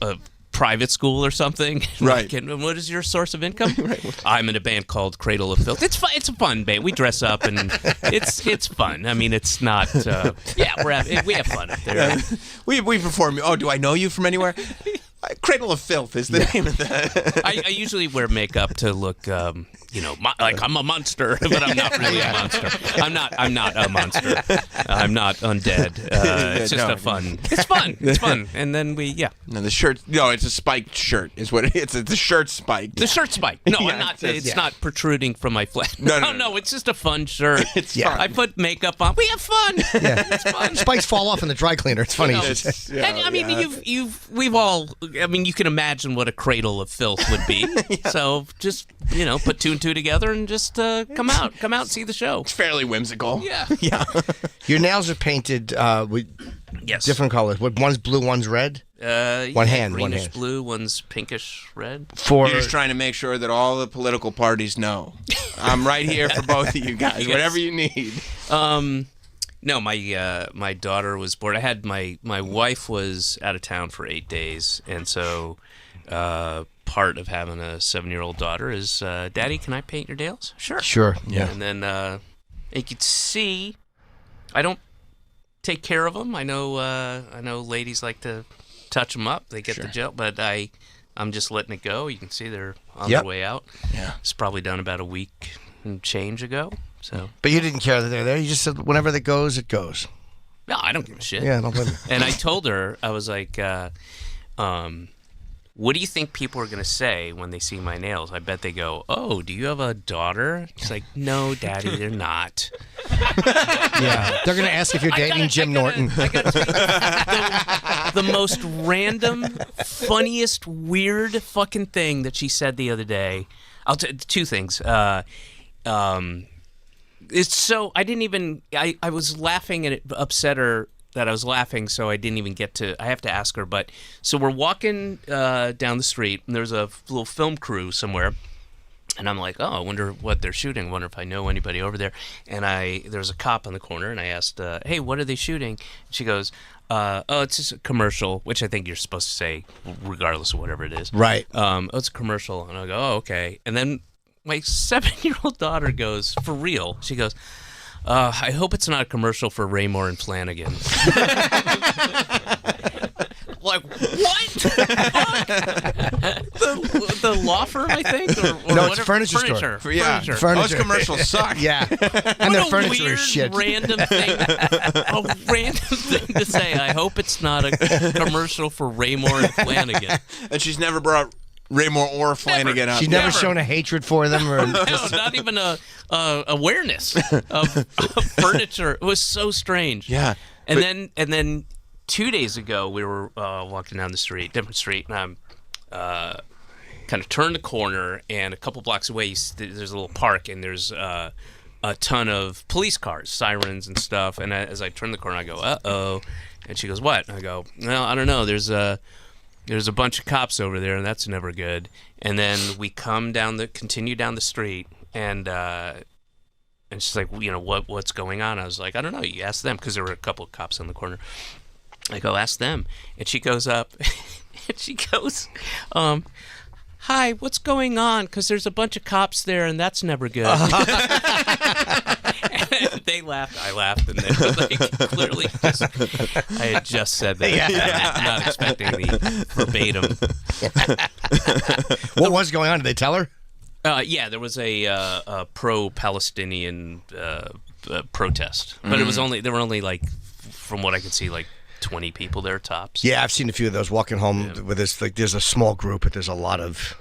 a private school or something. Right. Like, and what is your source of income? I'm in a band called Cradle of Filth. It's fun. It's a fun band. We dress up and it's fun. I mean, it's not. We have fun up there. Yeah. We perform. Oh, do I know you from anywhere? Cradle of Filth is the name of that. I usually wear makeup to look, like I'm a monster, but I'm not really a monster. I'm not a monster. I'm not undead. It's just fun. It's fun. It's fun. And then No, the shirt. No, it's a spiked shirt. Is what it is. It's the shirt spiked. The shirt spiked. No, I'm not. It's not protruding from my flesh. No. It's just a fun shirt. It's fun. I put makeup on. We have fun. Yeah. It's fun. Spikes fall off in the dry cleaner. It's funny. We've all. I mean, you can imagine what a Cradle of Filth would be. So just put two and two together and just come out and see the show. It's fairly whimsical. Yeah. Yeah. Your nails are painted with Yes. different colors. One's blue, one's red. One hand. Greenish blue, one's pinkish red. You're just trying to make sure that all the political parties know. I'm right here for both of you guys. Yes. Whatever you need. No, my daughter was born. I had my wife was out of town for 8 days, and so part of having a 7-year-old daughter is, Daddy, can I paint your nails? Sure. Yeah. And then you could see, I don't take care of them. I know ladies like to touch them up. They get the gel, but I'm just letting it go. You can see they're on their way out. Yeah. It's probably done about a week and change ago. So. But you didn't care that they're there. You just said whenever it goes, it goes. No, I don't give a shit. Yeah, don't blame me. And I told her, I was like, what do you think people are going to say when they see my nails? I bet they go, oh, do you have a daughter? She's like, no, Daddy, they're not. Yeah. They're going to ask if you're dating Jim Norton. The most random, funniest, weird fucking thing that she said the other day. Two things. It's so I didn't even I was laughing and it upset her that I was laughing, so I didn't even get to. I have to ask her, but so we're walking down the street and there's a little film crew somewhere, and I'm like, oh, I wonder what they're shooting. I wonder if I know anybody over there. And there's a cop on the corner, and I asked, hey, what are they shooting? And she goes, oh, it's just a commercial, which I think you're supposed to say regardless of whatever it is. Right. Oh, it's a commercial, and I go, oh, okay, and then. My 7-year-old daughter goes, for real, she goes, I hope it's not a commercial for Raymore and Flanagan. Like, what? the law firm, I think? Or no, it's a furniture store. Furniture. Those commercials suck. Yeah. And their furniture weird, is shit. Random thing to say. I hope it's not a commercial for Raymore and Flanagan. And she's never brought Raymore or Flanagan up. She's never shown a hatred for them, or no, not even a awareness of furniture. It was so strange. Yeah, and then 2 days ago we were walking down the street, different street, and I'm kind of turned the corner, and a couple blocks away there's a little park, and there's a ton of police cars, sirens and stuff. And as I turn the corner, I go, uh-oh, and she goes, what? And I go, well, I don't know. There's a bunch of cops over there, and that's never good. And then we continue down the street, and she's like, what's going on? I was like, I don't know. You ask them, because there were a couple of cops on the corner. I go, ask them. And she goes up, and she goes, hi, what's going on? Because there's a bunch of cops there, and that's never good. And they laughed. I laughed, and they were like, clearly, I had just said that. Yeah. Not expecting the verbatim. What was going on? Did they tell her? Yeah, there was a pro-Palestinian protest, but there were only like, from what I could see, like 20 people there tops. Yeah, I've seen a few of those walking home with this. Like, there's a small group, but there's a lot of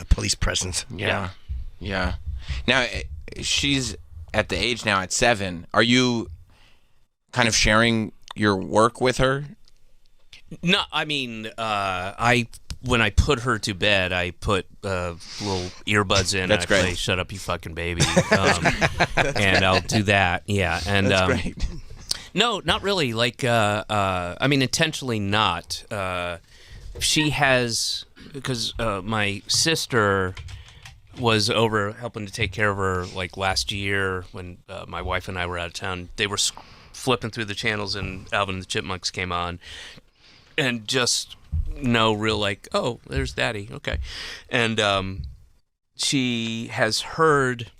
police presence. Yeah. Now she's at the age now at 7. Are you kind of sharing your work with her? No, I mean, when I put her to bed, I put little earbuds in. That's and I great. Play, shut up, you fucking baby. And I'll do that. Yeah, and that's great. No, not really. Like, I mean, intentionally not. She has, because my sister was over helping to take care of her like last year when my wife and I were out of town. They were flipping through the channels and Alvin and the Chipmunks came on, and just no real like, oh, there's Daddy, okay, and she has heard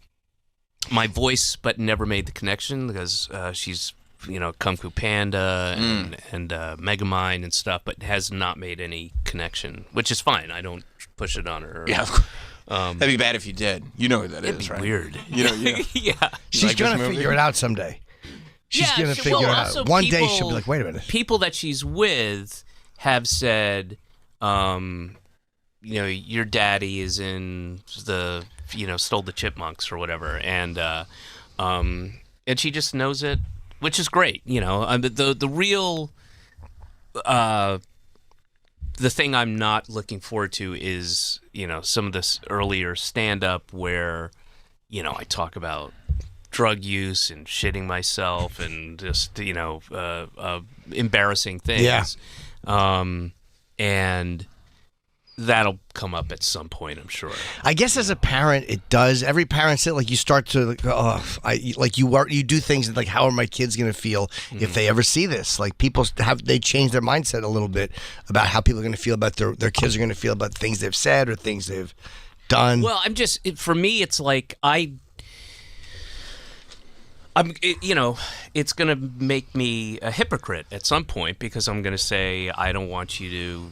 my voice but never made the connection because she's Kung Fu Panda and Megamind and stuff, but has not made any connection, which is fine. I don't push it on her. Yeah. That'd be bad if you did. You know who that it'd is, be right? Weird. Yeah. She's gonna figure it out someday. She's gonna figure it out. One day she'll be like, wait a minute. People that she's with have said, your daddy is in the, Stole the Chipmunks or whatever, and she just knows it, which is great. The real, the thing I'm not looking forward to is, some of this earlier stand-up where, I talk about drug use and shitting myself and just, embarrassing things. Yeah. And that'll come up at some point, I'm sure. I guess as a parent, it does. Every parent said, like, you start to, you do things like, how are my kids going to feel if they ever see this? Like, they change their mindset a little bit about how people are going to feel about their kids are going to feel about things they've said or things they've done. Well, for me, it's like, it's going to make me a hypocrite at some point because I'm going to say, I don't want you to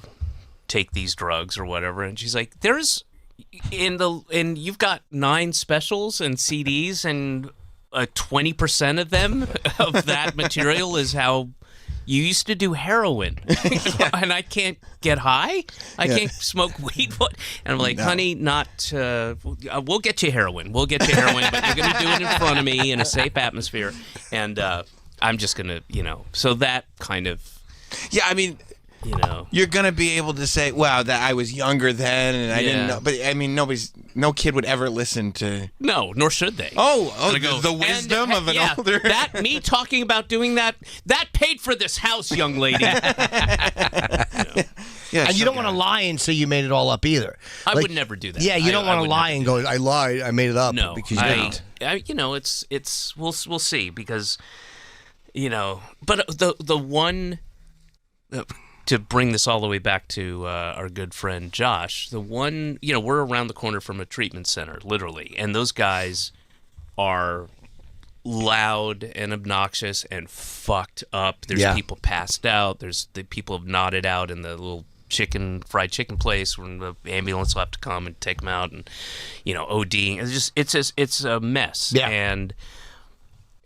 take these drugs or whatever. And she's like, and you've got 9 specials and CDs and 20% of them of that material is how you used to do heroin. And I can't get high. I can't smoke weed. What? And I'm like, honey, we'll get you heroin. We'll get you heroin, but you're going to do it in front of me in a safe atmosphere. And I'm just going to, so that kind of. Yeah, I mean. You're gonna be able to say, "Wow, that I was younger then, and I didn't know." But I mean, no kid would ever listen to. No, nor should they. The wisdom of an older. That me talking about doing that paid for this house, young lady. Yeah, and you don't want to lie and say you made it all up either. I would never do that. Yeah, you don't want to lie and go, "I lied, I made it up." No, because you didn't. It's we'll see because, but the one. To bring this all the way back to our good friend Josh, the one, we're around the corner from a treatment center, literally, and those guys are loud and obnoxious and fucked up. There's people passed out. There's the people have nodded out in the little fried chicken place when the ambulance will have to come and take them out, and ODing. It's a mess. Yeah. And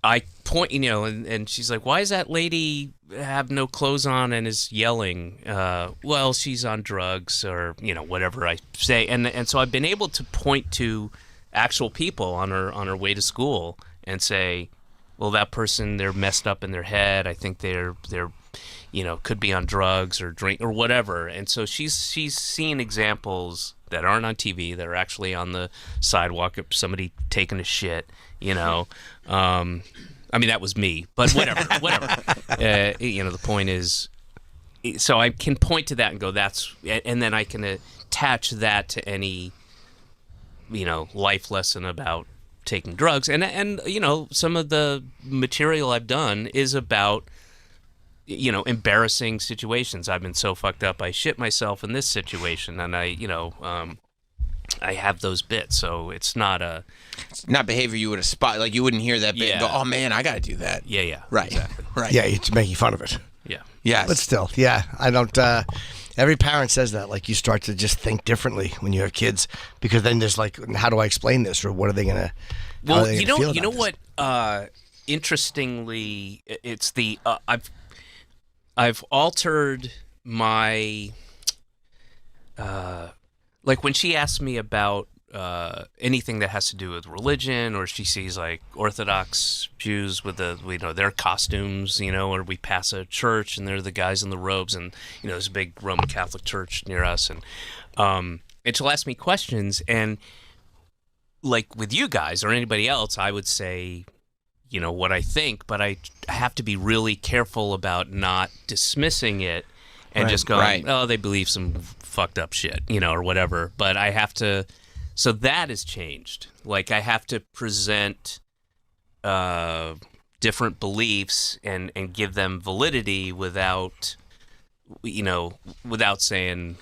I point, and she's like, why does that lady have no clothes on and is yelling? Well, she's on drugs or, whatever I say. And so I've been able to point to actual people on her way to school and say, well, that person, they're messed up in their head. I think they're could be on drugs or drink or whatever. And so she's seen examples that aren't on TV, that are actually on the sidewalk of somebody taking a shit, I mean, that was me, but whatever. The point is, so I can point to that and go, and then I can attach that to any, life lesson about taking drugs. And some of the material I've done is about, embarrassing situations. I've been so fucked up, I shit myself in this situation, and I have those bits, so it's not behavior you would aspire. Like you wouldn't hear that bit and go, "Oh man, I got to do that." Yeah. Right. Exactly. Right. Yeah, it's making fun of it. Yeah. Yes. But still, I don't. Every parent says that. Like you start to just think differently when you have kids, because then there's like, how do I explain this, or what are they gonna? Well, you know what? Interestingly, it's the I've altered my. Like when she asks me about anything that has to do with religion, or she sees like Orthodox Jews with their costumes, or we pass a church and they're the guys in the robes, and there's a big Roman Catholic church near us, and she'll ask me questions, and like with you guys or anybody else, I would say, what I think, but I have to be really careful about not dismissing it and just going, oh, they believe some fucked up shit, or whatever. But I have to, so that has changed. Like I have to present different beliefs and give them validity without without saying,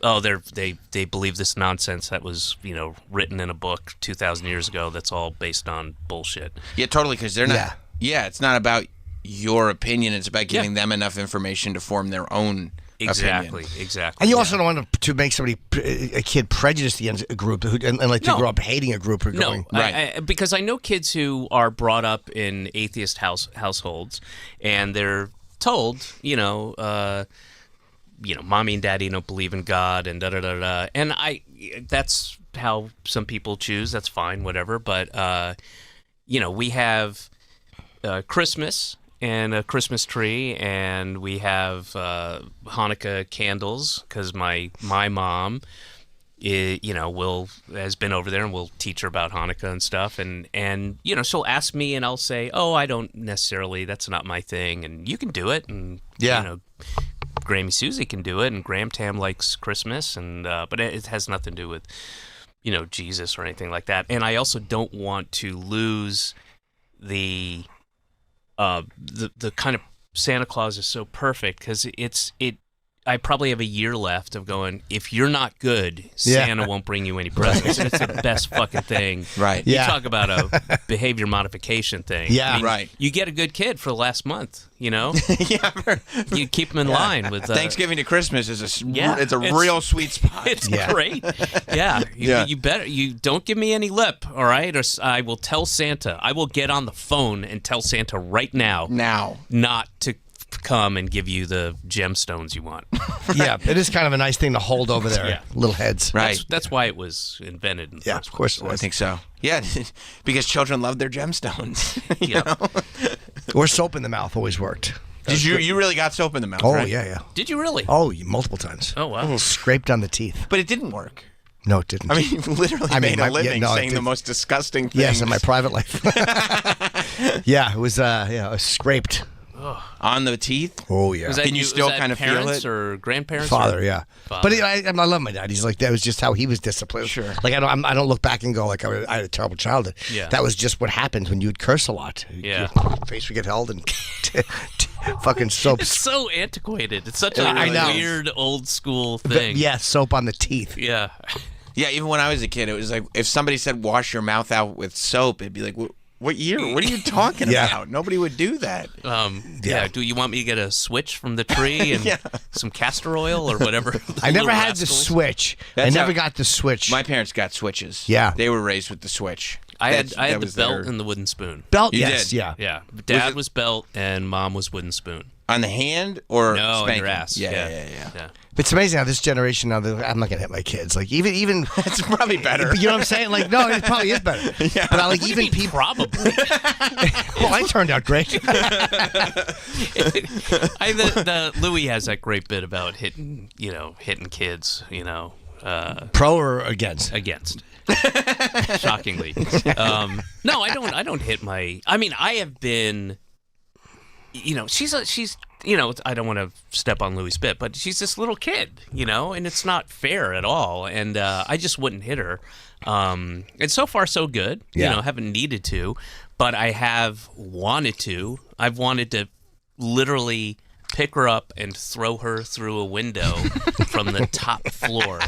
oh, they believe this nonsense that was, written in a book 2,000 years ago. That's all based on bullshit. Yeah, totally. Because they're not. Yeah, it's not about your opinion. It's about giving them enough information to form their own. Exactly. And you also don't want to make a kid prejudice against a group and like to grow up hating a group. Because I know kids who are brought up in atheist households, and they're told, mommy and daddy don't believe in God, and da-da-da-da. And that's how some people choose. That's fine, whatever. But, we have Christmas and a Christmas tree, and we have Hanukkah candles, because my mom has been over there, and we'll teach her about Hanukkah and stuff, and she'll ask me, and I'll say, oh, I don't necessarily, that's not my thing, and you can do it, and Grammy Susie can do it, and Graham Tam likes Christmas, and but it has nothing to do with Jesus or anything like that. And I also don't want to lose the kind of Santa Claus is so perfect, because I probably have a year left of going, if you're not good, Santa won't bring you any presents. It's the best fucking thing. Right. You talk about a behavior modification thing. Yeah. Right. You get a good kid for the last month, Yeah. You keep them in line with... Thanksgiving to Christmas is it's a real sweet spot. It's great. Yeah. You better... You don't give me any lip, all right? Or I will tell Santa. I will get on the phone and tell Santa right now. Not to come and give you the gemstones you want. Yeah, it is kind of a nice thing to hold over their little heads. Right. That's why it was invented in the first of course. I think so. Yeah, because children love their gemstones. Or soap in the mouth always worked. Did you really got soap in the mouth? Oh, right? yeah. Did you really? Oh, multiple times. Oh, wow. Scraped on the teeth. But it didn't work. No, it didn't. I mean, you literally made a living saying the most disgusting things. Yes, in my private life. Yeah, it was it was scraped. On the teeth? Oh, yeah. Can you still kind of feel it? Parents or grandparents? Father, or? yeah. Father. But I love my dad. He's like, that was just how he was disciplined. Sure. Like, I don't look back and go, like, I had a terrible childhood. Yeah. That was just what happened when you would curse a lot. Yeah. Your face would get held and fucking soap. It's so antiquated. It's such a weird old school thing. Yeah, soap on the teeth. Yeah. Yeah, even when I was a kid, it was like, if somebody said wash your mouth out with soap, it'd be like, what year? What are you talking about? Nobody would do that. Do you want me to get a switch from the tree and some castor oil or whatever? I never had the switch. I never got the switch. My parents got switches. Yeah. They were raised with the switch. I had the belt and the wooden spoon. Belt, you yes, did? yeah. Dad was belt and mom was wooden spoon. On the hand or no, spanking? on your ass. Yeah. It's amazing how this generation now. I'm not gonna hit my kids. Like even it's probably better. You know what I'm saying? Like no, it probably is better. Yeah. But like even people probably. Well, I turned out great. The Louis has that great bit about hitting kids. Pro or against? Against. Shockingly. No, I don't hit my. I mean, I have been. She's I don't want to step on Louis' bit, but she's this little kid, and it's not fair at all. And I just wouldn't hit her. And so far, so good. Haven't needed to, but I have wanted to. I've wanted to literally pick her up and throw her through a window from the top floor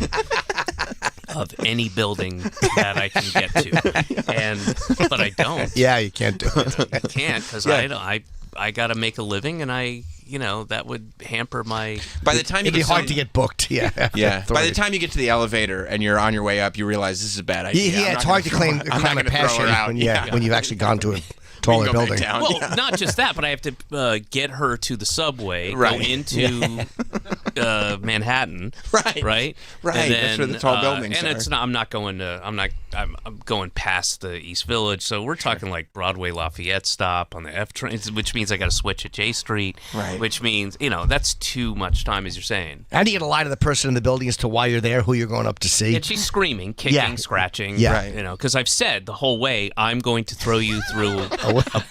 of any building that I can get to, but I don't. Yeah, you can't do it. I can't because I got to make a living, and that would hamper my. By the time it'd be hard to get booked. Yeah. By the time you get to the elevator and you're on your way up, you realize this is a bad idea. Yeah, it's hard to claim a passion when you've actually gone to a taller building. Well, not just that, but I have to get her to the subway, go into Manhattan, right. And then, that's where the tall buildings are. It's not. I'm going past the East Village, so we're talking like Broadway Lafayette stop on the F train, which means I got to switch at J Street, right? Which means that's too much time, as you're saying. How do you get to lie to the person in the building as to why you're there, who you're going up to see? And she's screaming, kicking, scratching, right? Because I've said the whole way I'm going to throw you through a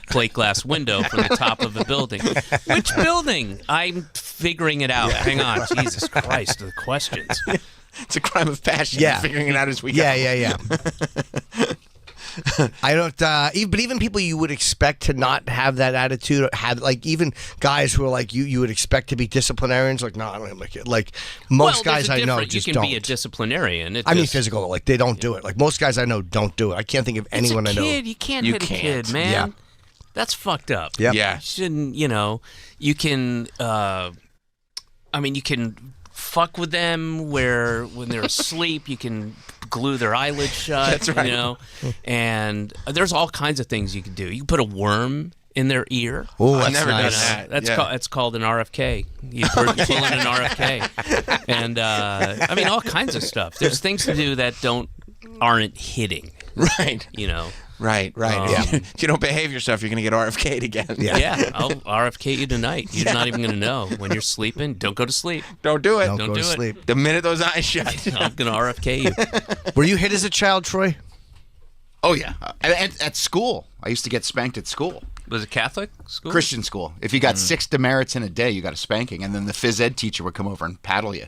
plate glass window from the top of a building. Which building? I'm figuring it out. Hang on, Jesus Christ, the questions. It's a crime of passion. Figuring it out as we go. Yeah. I don't. But even people you would expect to not have that attitude, or have like even guys who are like you would expect to be disciplinarians. Like, no, I don't have my kid. Like most guys I know just you can don't. be a disciplinarian. I mean physical. Like they don't do it. Like most guys I know don't do it. I can't think of anyone I know. You can't hit a kid, man. Yeah. That's fucked up. Yep. Yeah. You shouldn't. You can. You can fuck with them when they're asleep. You can glue their eyelids shut. That's right. And there's all kinds of things you can do. You can put a worm in their ear. Oh, I've never done that. That's called an RFK. You pull in an RFK, and all kinds of stuff. There's things to do that aren't hitting. Right. Right. If you don't behave yourself, you're gonna get RFK'd again. Yeah. I'll RFK you tonight. You're not even gonna know when you're sleeping. Don't go to sleep. Don't do it. Don't go to do it. sleep. The minute those eyes shut. I'm gonna RFK you. Were you hit as a child, Troy? Oh yeah, at school. I used to get spanked at school. Was it Catholic school? Christian school. If you got 6 demerits in a day, you got a spanking, and then the phys ed teacher would come over and paddle you.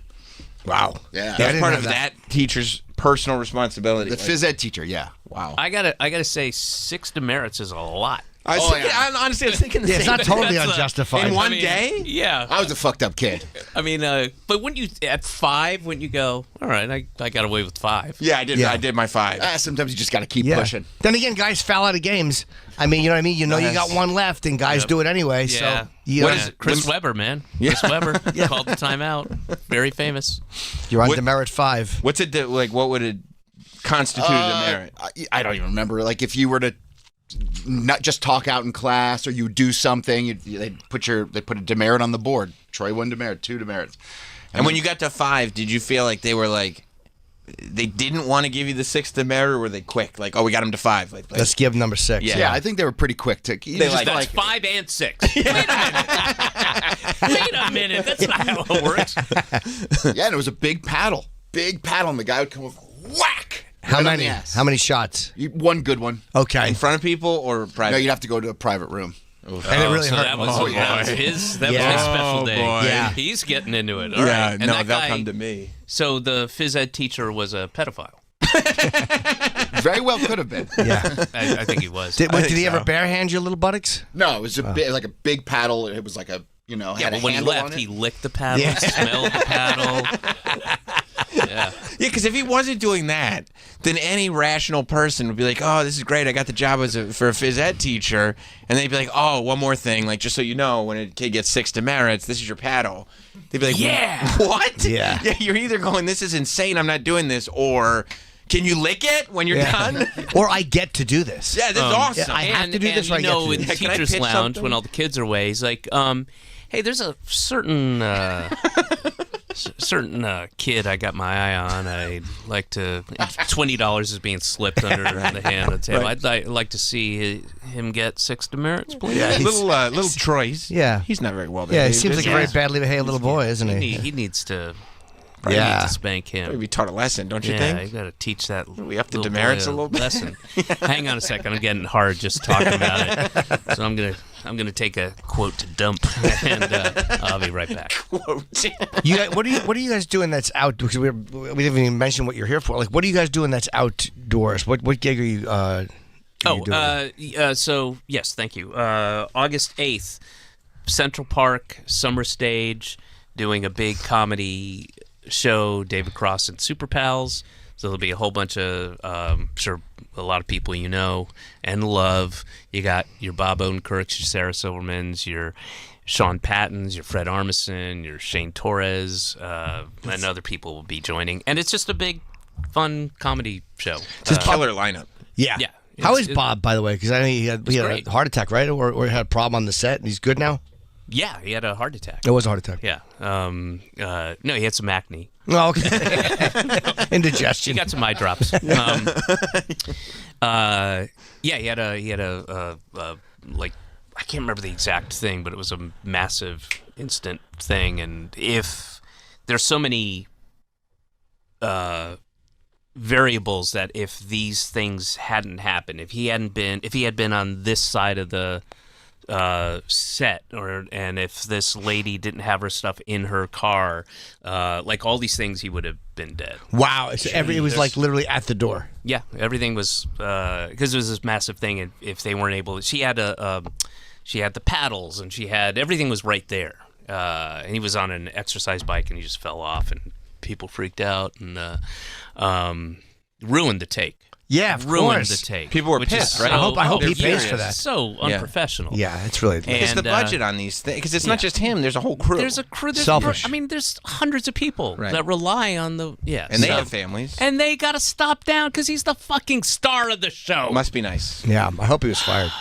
Wow. Yeah. That's part of that teacher's personal responsibility. The phys ed teacher. Yeah. Wow. I gotta say, 6 demerits is a lot. Honestly, I was thinking the same It's not thing. totally unjustified. In one day? Yeah. I was a fucked up kid. But when you at 5, when you go, all right, I got away with 5. Yeah, I did. Yeah. I did my 5. Sometimes you just got to keep Yeah. pushing. Then again, guys foul out of games. I mean, you know what I mean? You know you got one left, and guys do it anyway. Yeah. So, you What know, is it? Chris Webber, man. Chris Webber called the timeout. Very famous. you're on demerit 5. What's it like? What would it constitute a demerit? I don't even remember. Like if you were to not just talk out in class, or you do something, they put a demerit on the board. Troy 1 demerit, 2 demerits. And when you got to 5, did you feel like they were like, they didn't want to give you the 6th demerit, or were they quick? Like, oh, we got him to 5. Like, Let's give number 6. Yeah, I think they were pretty quick to. That's 5 and 6. Wait a minute. Wait a minute. That's not how it works. Yeah, and it was a big paddle, and the guy would come over, whack. How right on many? the ass. How many shots? One good one. Okay. in front of people or private? No, you'd have to go to a private room. And it really hurt. That was his special day. boy. Yeah. He's getting into it. All right. And no, that they'll guy, come to me. So the phys ed teacher was a pedophile. Very well could have been. Yeah. I think he was. Did he ever barehand your little buttocks? No, it was like a big paddle. It was like a Yeah, had a but when he handle left, on it. he licked the paddle, smelled the paddle. Yeah. Yeah, because if he wasn't doing that, then any rational person would be like, oh, this is great. I got the job for a phys ed teacher. And they'd be like, oh, one more thing. Like, just so you know, when a kid gets 6 demerits, this is your paddle. They'd be like, yeah. What? Yeah. Yeah, you're either going, this is insane, I'm not doing this, or can you lick it when you're done? Or I get to do this. Yeah, this is awesome. I have to do this, or I get to do in this. the teacher's lounge, when all the kids are away, he's like, hey, there's a certain kid I got my eye on. I'd like to. $20 is being slipped under the hand of the table. Right. I'd like to see him get 6 demerits, please. Yeah, little Troy. He's not very well behaved. Yeah, he seems like a very badly behaved little boy, isn't he? He needs to. Yeah. You need to spank him. Maybe taught a lesson, don't you Yeah, think? you got to teach that. We up the little demerits boy a little bit? lesson. Hang on a second, I'm getting hard just talking about it. So I'm gonna take a quote to dump, and I'll be right back. Quote. What are you guys doing that's out? Because we didn't even mention what you're here for. Like, what are you guys doing that's outdoors? What gig are you? Doing? So yes, thank you. August 8th, Central Park Summer Stage, doing a big comedy show, David Cross and Super Pals. So there'll be a whole bunch of, sure, a lot of people you know and love. You got your Bob Odenkirks, your Sarah Silvermans, your Sean Pattons, your Fred Armisen, your Shane Torres, and other people will be joining. And it's just a big, fun comedy show. It's a killer lineup. Yeah. Yeah. How is Bob, by the way? Because I know he had great. a heart attack, right? Or he had a problem on the set, and he's good now? Yeah, he had a heart attack. It was a heart attack. Yeah. No, he had some acne. Oh, okay. Indigestion. He got some eye drops. Yeah, he had a like, I can't remember the exact thing, but it was a massive instant thing. And if there's so many variables that if these things hadn't happened, if he had been on this side of the set, and if this lady didn't have her stuff in her car, like all these things, he would have been dead. Wow. So it was like literally at the door. Yeah, everything was because it was this massive thing. And if they weren't able, she had the paddles, and she had everything was right there. And he was on an exercise bike, and he just fell off, and people freaked out and ruined the take. Yeah, of ruined course. the take. People were pissed, right? I hope he pays for that. So unprofessional. Yeah, it's really. Because the budget on these things, because it's not just him. There's a whole crew. There's a crew. Selfish. I mean, there's hundreds of people Right. that rely on the and they have families. and they got to stop down because he's the fucking star of the show. Must be nice. Yeah, I hope he was fired.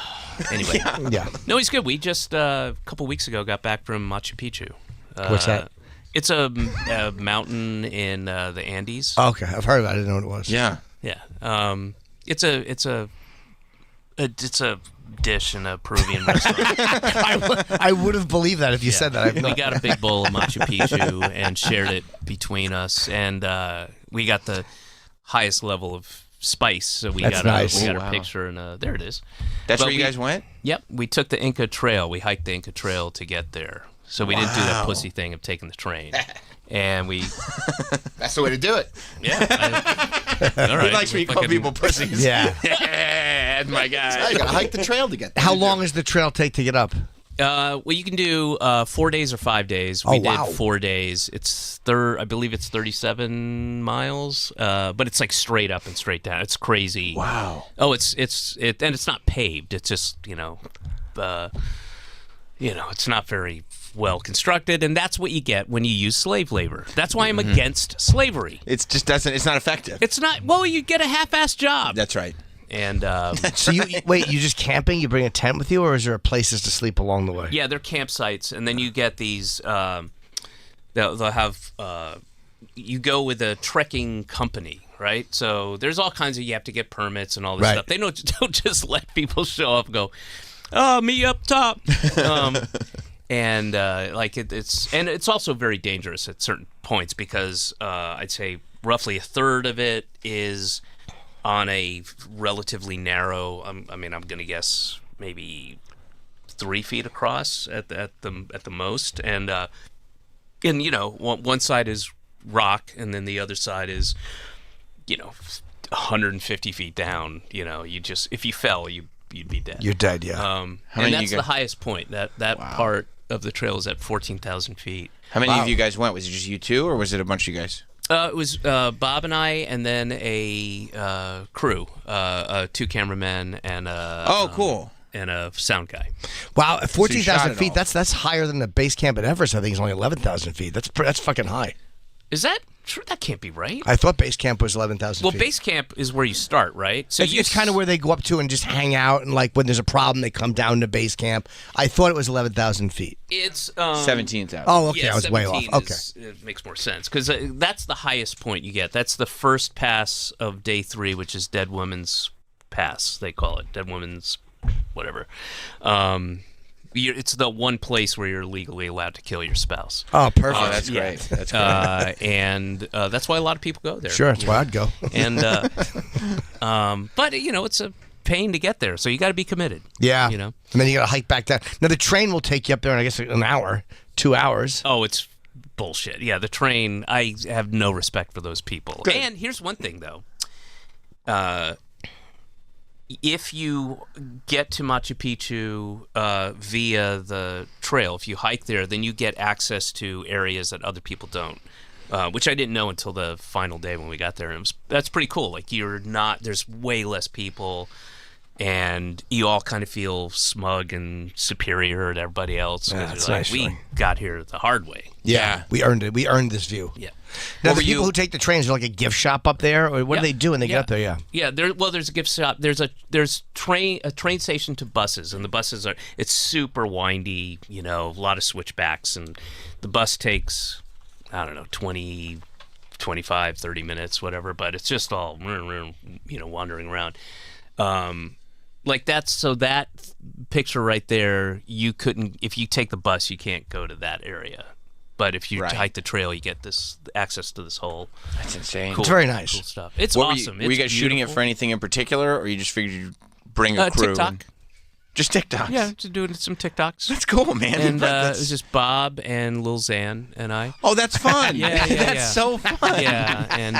Anyway, Yeah. no, he's good. We just a couple weeks ago got back from Machu Picchu. What's that? It's a mountain in the Andes. Okay, I've heard of it. I didn't know what it was. Yeah. Yeah. It's a dish in a Peruvian restaurant. I would have believed that if you said that. We got a big bowl of Machu Picchu and shared it between us, and we got the highest level of spice. So we That's got nice. a picture, and there it is. That's But where you guys went? Yep, we took the Inca Trail. We hiked the Inca Trail to get there. So we didn't do that pussy thing of taking the train. And we... That's the way to do it. Yeah. All right. He likes when you call people pussies. Yeah. That's my guy. You gotta hike the trail to get there. How long does the trail take to get up? Well, you can do 4 days or 5 days. We did 4 days. It's I believe it's 37 miles, but it's like straight up and straight down. It's crazy. Wow. Oh, and it's not paved. It's just it's not very well constructed, and that's what you get when you use slave labor. That's why I'm against slavery. It just doesn't. It's not effective. It's not. Well, you get a half-assed job. That's right. And So you just camping? You bring a tent with you, or is there places to sleep along the way? yeah, they're campsites, and then you get these. They'll have. You go with a trekking company, right? So there's all kinds of. You have to get permits and all this Right. stuff. They don't just let people show up and go, "Oh, me up top." And it's also very dangerous at certain points because I'd say roughly a third of it is on a relatively narrow. I'm going to guess maybe 3 feet across at the most, and one side is rock, and then the other side is 150 feet down. You just if you fell, you'd be dead. You're dead, yeah. And that's the highest point. That part of the trail is at 14,000 feet. How many of you guys went? Was it just you two, or was it a bunch of you guys? It was Bob and I, and then a crew, 2 cameramen and cool. And a sound guy. Wow, 14,000 it feet. all. That's higher than the base camp at Everest. I think it's only 11,000 feet. That's fucking high. Is that true? That can't be right. I thought base camp was 11,000 Well, feet. base camp is where you start, right? So It's kind of where they go up to and just hang out, and like when there's a problem, they come down to base camp. I thought it was 11,000 feet. It's 17,000. Oh, okay, yeah, I was way off. 17 Okay. it makes more sense because that's the highest point you get. That's the first pass of day 3, which is Dead Woman's Pass. They call it Dead Woman's, whatever. It's the one place where you're legally allowed to kill your spouse. Oh, perfect. Oh, that's great. That's great. And that's why a lot of people go there. Sure, that's why I'd go. And but it's a pain to get there, so you got to be committed. Yeah. And then you got to hike back down. Now the train will take you up there in I guess an hour, 2 hours. Oh, it's bullshit. Yeah, the train. I have no respect for those people. Good. And here's one thing though. If you get to Machu Picchu via the trail, if you hike there, then you get access to areas that other people don't, which I didn't know until the final day when we got there. And that's pretty cool. Like there's way less people, and you all kind of feel smug and superior to everybody else. Yeah, 'Cause that's you're nice, we really. got here the hard way. Yeah, we earned it. We earned this view. Yeah. Now, the people who take the trains are like a gift shop up there, or what do they do when they get up there? Yeah. Yeah, there's a gift shop. There's a train station to buses, and the buses it's super windy. A lot of switchbacks, and the bus takes 20, 25, 30 minutes, whatever. But it's just all wandering around. Like that picture right there, you couldn't if you take the bus, you can't go to that area. But if you hike the trail, you get this access to this whole. That's insane. It's very nice. Cool stuff. It's What awesome. Were you guys shooting it for anything in particular, or you just figured you'd bring a crew? TikTok. Just TikToks. Yeah, just doing some TikToks. That's cool, man. And it was just Bob and Lil Xan and I. Oh, that's fun. Yeah, That's so fun. Yeah, and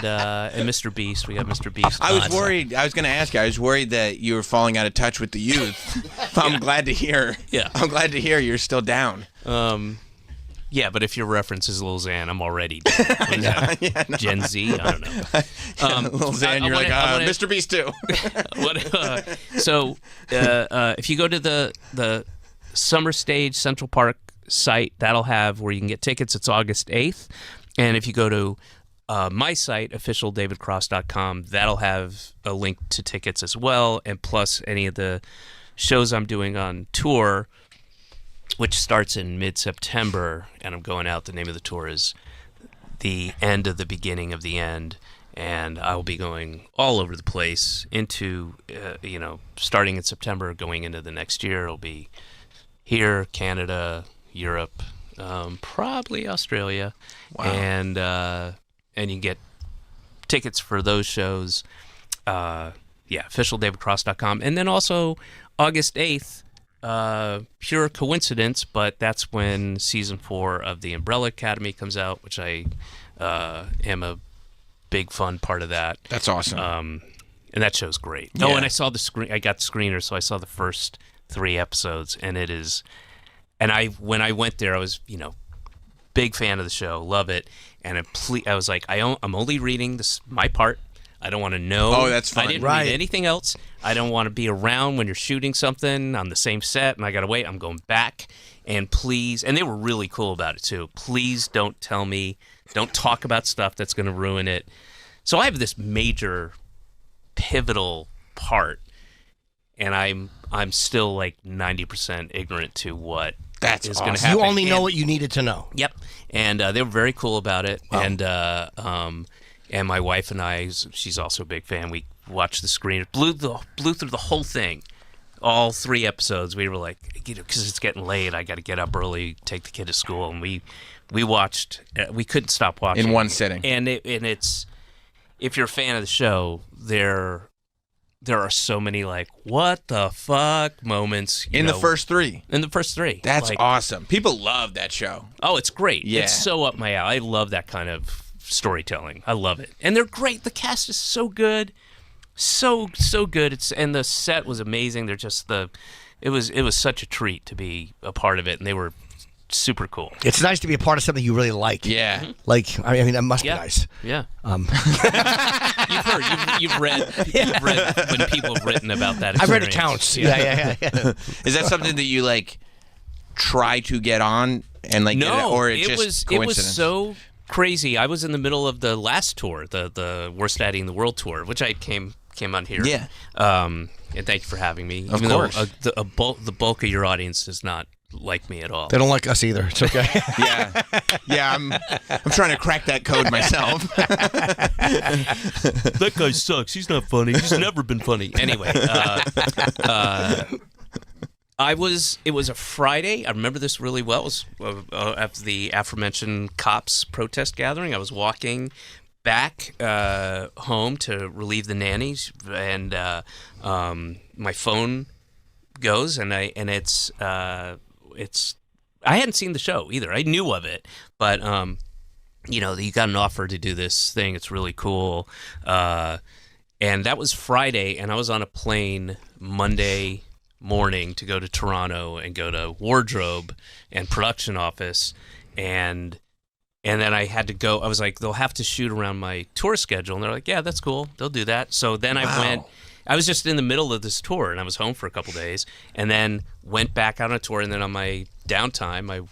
Mr. Beast. We got Mr. Beast. I was worried. I was going to ask you. I was worried that you were falling out of touch with the youth. But I'm glad to hear. Yeah. I'm glad to hear you're still down. Yeah, but if your reference is Lil Xan, I'm already down. Gen Z? I don't know. Lil Xan, you're Mr. Beast too. So if you go to the Summer Stage Central Park site, that'll have where you can get tickets. It's August 8th. And if you go to my site, officialdavidcross.com, that'll have a link to tickets as well, and plus any of the shows I'm doing on tour, which starts in mid-September, and I'm going out. The name of the tour is The End of the Beginning of the End, and I will be going all over the place into, starting in September, going into the next year. It'll be here, Canada, Europe, probably Australia, and you can get tickets for those shows. Officialdavidcross.com, and then also August 8th. Pure coincidence, but that's when season 4 of the Umbrella Academy comes out, which I am a big fun part of that. That's awesome. And that show's great. Yeah. Oh, and I saw the screen. I got the screener, so I saw the first 3 episodes, and it is. And when I went there, I was big fan of the show, love it, and I was like, I'm only reading my part. I don't want to know. Oh, that's fun. I didn't read anything else. I don't want to be around when you're shooting something on the same set, and I got to wait. I'm going back, and please, and they were really cool about it, too. Please don't tell me, don't talk about stuff that's going to ruin it. So I have this major, pivotal part, and I'm still like 90% ignorant to what is going to happen. You only know what you needed to know. Yep. And they were very cool about it. Wow. And my wife and I, she's also a big fan. We watched the screen, blew through the whole thing, all 3 episodes. We were like, because it's getting late, I got to get up early, take the kid to school, and we watched. We couldn't stop watching in one sitting. And it's, if you're a fan of the show, there are so many like what the fuck moments the first 3. In the first 3, that's awesome. People love that show. Oh, it's great. Yeah, it's so up my alley. I love that kind of storytelling. I love it, and they're great. The cast is so good, so good. And the set was amazing. They're just it was such a treat to be a part of it, and they were super cool. It's nice to be a part of something you really like. Yeah, like I mean that must be nice. Yeah. You've read when people have written about that experience. I've read accounts. Yeah. Is that something that you like try to get on and like? No, or it was so crazy. I was in the middle of the last tour, the Worst Daddy in the World tour, which I came on here. Yeah. And thank you for having me. Of Even course. Though, the bulk of your audience does not like me at all. They don't like us either. It's okay. Yeah. I'm trying to crack that code myself. That guy sucks. He's not funny. He's never been funny. Anyway. It was a Friday. I remember this really well. It was after the aforementioned cops protest gathering. I was walking back home to relieve the nannies, and my phone goes, and it's I hadn't seen the show either. I knew of it, but you got an offer to do this thing. It's really cool, and that was Friday, and I was on a plane Monday morning to go to Toronto and go to wardrobe and production office, and then I had to go. I was like, they'll have to shoot around my tour schedule, and they're like, yeah, that's cool, they'll do that. So then I went. I was just in the middle of this tour, and I was home for a couple days, and then went back out on a tour, and then on my downtime, I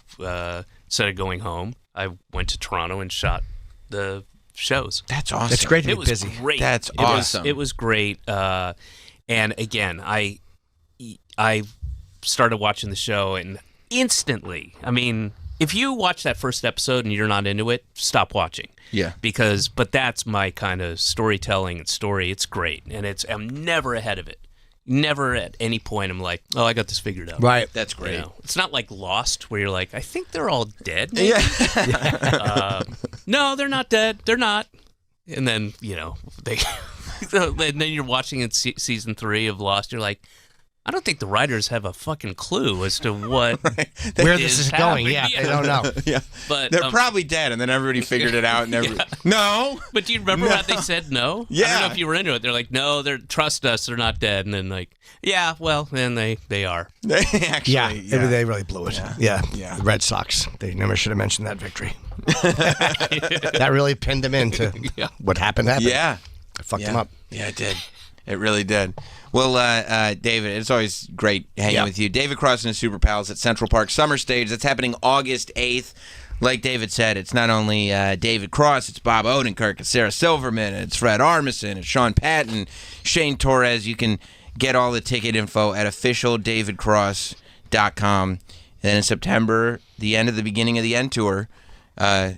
instead of going home, I went to Toronto and shot the shows. That's awesome. It's great to be It was busy. great. That's awesome. It was great. And again, I started watching the show, and instantly, I mean, if you watch that first episode and you're not into it, stop watching. Yeah. But that's my kind of storytelling and story. It's great, and I'm never ahead of it. Never at any point I'm like, oh, I got this figured out. Right. That's great. It's not like Lost where you're like, I think they're all dead. Maybe. Yeah. No, they're not dead. They're not. And then, they and then you're watching in season 3 of Lost. You're like, I don't think the writers have a fucking clue as to what where this is going. happening. Yeah, they don't know. Yeah, But they're probably dead, and then everybody figured it out. And no. But do you remember how they said no? Yeah. I don't know if you were into it. They're like, no, trust us, they're not dead. And then like, yeah, well, then they are. Actually, They really blew it. Yeah. The Red Sox. They never should have mentioned that victory. That really pinned them into what happened. Yeah. It fucked them up. Yeah, it did. It really did. Well, David, it's always great hanging with you. David Cross and his Super Pals at Central Park Summer Stage. That's happening August 8th. Like David said, it's not only David Cross, it's Bob Odenkirk, it's Sarah Silverman, it's Fred Armisen, it's Sean Patton, Shane Torres. You can get all the ticket info at officialdavidcross.com. And then in September, the beginning of the end tour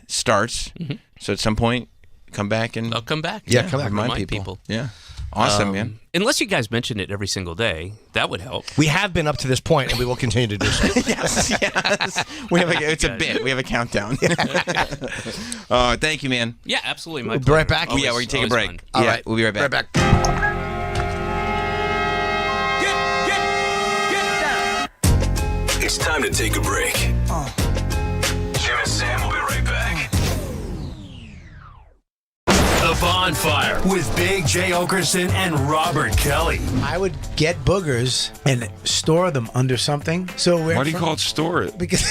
starts. Mm-hmm. So at some point, come back and... I'll come back. Yeah, come back. Remind people. Yeah. Awesome, man. Unless you guys mention it every single day, that would help. We have been up to this point, and we will continue to do so. yes. It's a bit. We have a countdown. Thank you, man. Yeah, absolutely. We'll be right back. We're going to take a break. Fun. All right. We'll be right back. Right back. It's time to take a break. Jim and Sam will be right back. The Bonfire with Big J. Okerson and Robert Kelly. I would get boogers and store them under something. So why do you call it store it? Because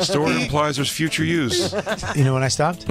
store it implies there's future use. You know when I stopped?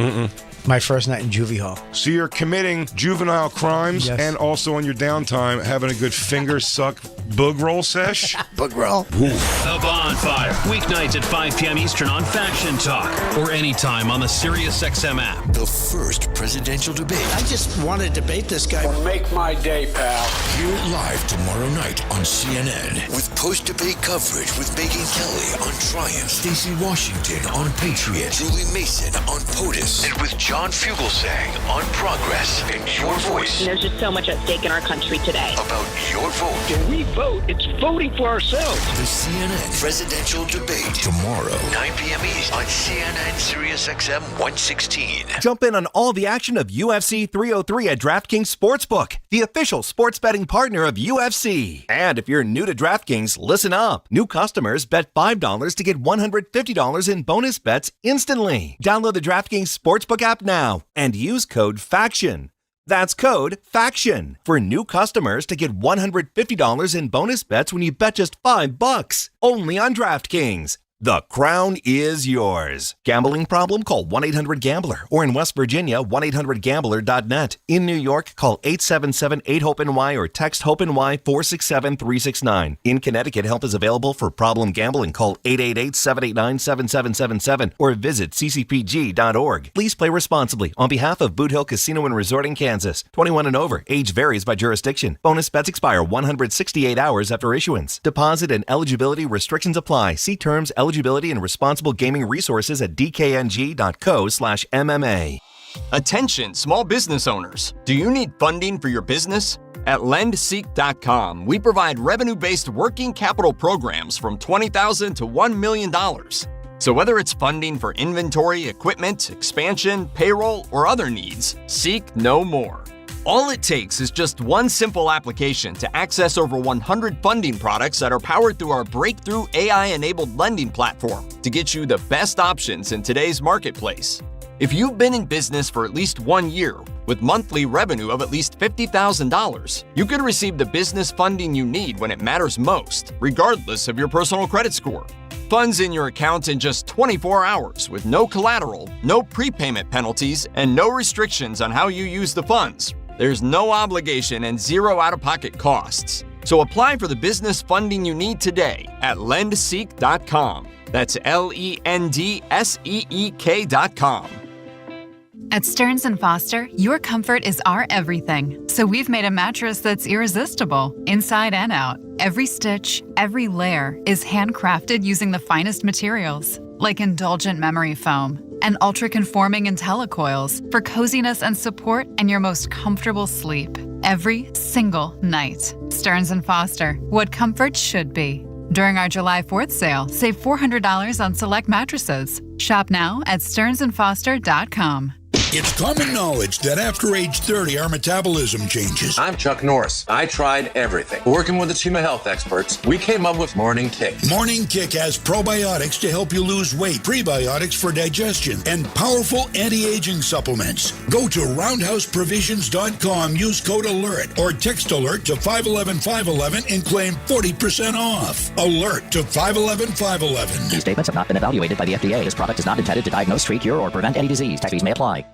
My first night in juvie hall. So you're committing juvenile crimes and also on your downtime having a good finger suck boog roll sesh? Boog roll. The Bonfire. Weeknights at 5 p.m. Eastern on Faction Talk or anytime on the SiriusXM app. The first presidential debate. I just want to debate this guy. Make my day, pal. Hear it live tomorrow night on CNN with post-debate coverage with Megyn Kelly on Triumph, Stacey Washington on Patriot, Julie Mason on POTUS, and with John Fugelsang on Progress. And your voice. There's just so much at stake in our country today. About your vote. When we vote, it's voting for ourselves. The CNN presidential debate tomorrow, 9 p.m. East on CNN SiriusXM 116. Jump in on all the action of UFC 303 at DraftKings Sportsbook, the official sports betting partner of UFC. And if you're new to DraftKings, listen up. New customers bet $5 to get $150 in bonus bets instantly. Download the DraftKings Sportsbook app now and use code FACTION. That's code FACTION for new customers to get $150 in bonus bets when you bet just $5. Only on DraftKings. The crown is yours. Gambling problem? Call 1-800-GAMBLER. Or in West Virginia, 1-800-GAMBLER.net. In New York, call 877-8-HOPE-NY or text HOPE-NY 467-369. In Connecticut, help is available for problem gambling. Call 888-789-7777 or visit ccpg.org. Please play responsibly on behalf of Boot Hill Casino and Resort in Kansas. 21 and over. Age varies by jurisdiction. Bonus bets expire 168 hours after issuance. Deposit and eligibility restrictions apply. See terms, eligibility, and responsible gaming resources at dkng.co/MMA. Attention, small business owners. Do you need funding for your business? At lendseek.com, we provide revenue-based working capital programs from $20,000 to $1 million. So whether it's funding for inventory, equipment, expansion, payroll, or other needs, seek no more. All it takes is just one simple application to access over 100 funding products that are powered through our breakthrough AI-enabled lending platform to get you the best options in today's marketplace. If you've been in business for at least 1 year with monthly revenue of at least $50,000, you can receive the business funding you need when it matters most, regardless of your personal credit score. Funds in your account in just 24 hours with no collateral, no prepayment penalties, and no restrictions on how you use the funds. There's no obligation and zero out-of-pocket costs. So apply for the business funding you need today at lendseek.com. That's LENDSEEK.com. At Stearns & Foster, your comfort is our everything. So we've made a mattress that's irresistible, inside and out. Every stitch, every layer is handcrafted using the finest materials, like indulgent memory foam and ultra-conforming IntelliCoils for coziness and support and your most comfortable sleep. Every single night. Stearns & Foster, what comfort should be. During our July 4th sale, save $400 on select mattresses. Shop now at stearnsandfoster.com. It's common knowledge that after age 30, our metabolism changes. I'm Chuck Norris. I tried everything. Working with the team of health experts, we came up with Morning Kick. Morning Kick has probiotics to help you lose weight, prebiotics for digestion, and powerful anti-aging supplements. Go to roundhouseprovisions.com, use code ALERT, or text ALERT to 511-511 and claim 40% off. ALERT to 511-511. These statements have not been evaluated by the FDA. This product is not intended to diagnose, treat, cure, or prevent any disease. Tax fees may apply.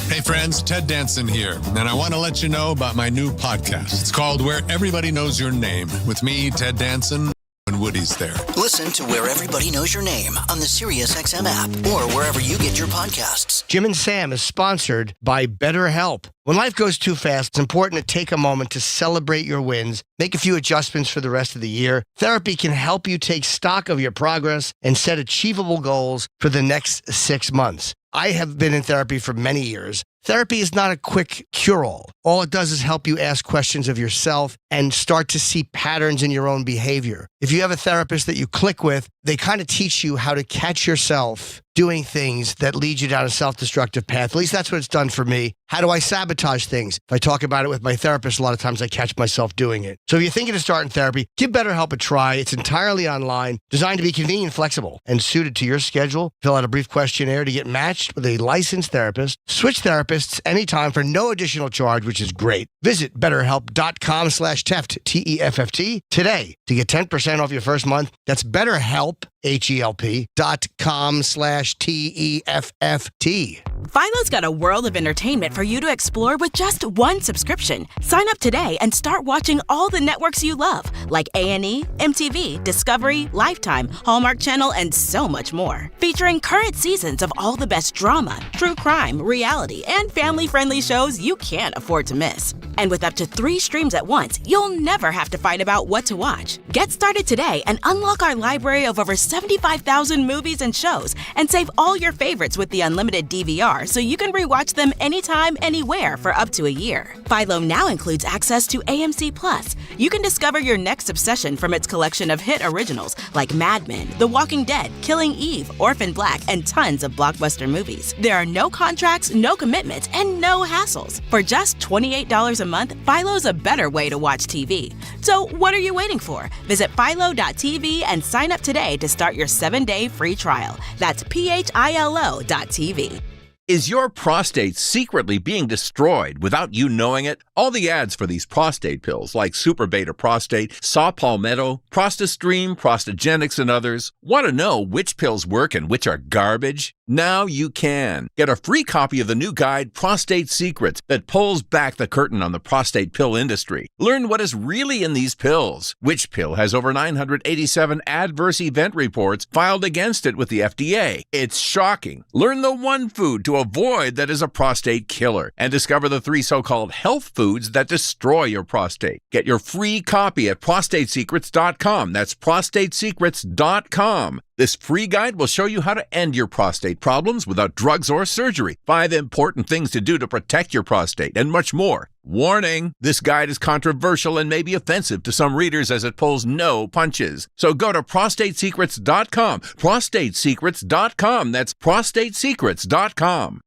Hey friends, Ted Danson here, and I want to let you know about my new podcast. It's called Where Everybody Knows Your Name, with me, Ted Danson, and Woody's there. Listen to Where Everybody Knows Your Name on the SiriusXM app or wherever you get your podcasts. Jim and Sam is sponsored by BetterHelp. When life goes too fast, it's important to take a moment to celebrate your wins, make a few adjustments for the rest of the year. Therapy can help you take stock of your progress and set achievable goals for the next 6 months. I have been in therapy for many years. Therapy is not a quick cure-all. All it does is help you ask questions of yourself and start to see patterns in your own behavior. If you have a therapist that you click with, they kind of teach you how to catch yourself doing things that lead you down a self-destructive path. At least that's what it's done for me. How do I sabotage things? If I talk about it with my therapist, a lot of times I catch myself doing it. So if you're thinking of starting therapy, give BetterHelp a try. It's entirely online, designed to be convenient, flexible, and suited to your schedule. Fill out a brief questionnaire to get matched with a licensed therapist. Switch therapists anytime for no additional charge, which is great. Visit BetterHelp.com/Teft, T-E-F-F-T, today to get 10% off your first month. That's BetterHelp, HELP.com/TEFFT. Philo's got a world of entertainment for you to explore with just one subscription. Sign up today and start watching all the networks you love, like A&E, MTV, Discovery, Lifetime, Hallmark Channel, and so much more. Featuring current seasons of all the best drama, true crime, reality, and family-friendly shows you can't afford to miss. And with up to 3 streams at once, you'll never have to fight about what to watch. Get started today and unlock our library of over 75,000 movies and shows, and save all your favorites with the unlimited DVR so you can rewatch them anytime, anywhere for up to a year. Philo now includes access to AMC Plus. You can discover your next obsession from its collection of hit originals like Mad Men, The Walking Dead, Killing Eve, Orphan Black, and tons of blockbuster movies. There are no contracts, no commitments, and no hassles. For just $28 a month, Philo's a better way to watch TV. So what are you waiting for? Visit philo.tv and sign up today to start your 7-day free trial. That's philo.tv. Is your prostate secretly being destroyed without you knowing it? All the ads for these prostate pills like Super Beta Prostate, Saw Palmetto, ProstaStream, Prostagenics, and others. Want to know which pills work and which are garbage? Now you can. Get a free copy of the new guide, Prostate Secrets, that pulls back the curtain on the prostate pill industry. Learn what is really in these pills. Which pill has over 987 adverse event reports filed against it with the FDA? It's shocking. Learn the one food to avoid that is a prostate killer, and discover the 3 so-called health foods that destroy your prostate. Get your free copy at prostatesecrets.com. That's prostatesecrets.com. This free guide will show you how to end your prostate problems without drugs or surgery, 5 important things to do to protect your prostate, and much more. Warning, this guide is controversial and may be offensive to some readers as it pulls no punches. So go to prostatesecrets.com, prostatesecrets.com. That's prostatesecrets.com.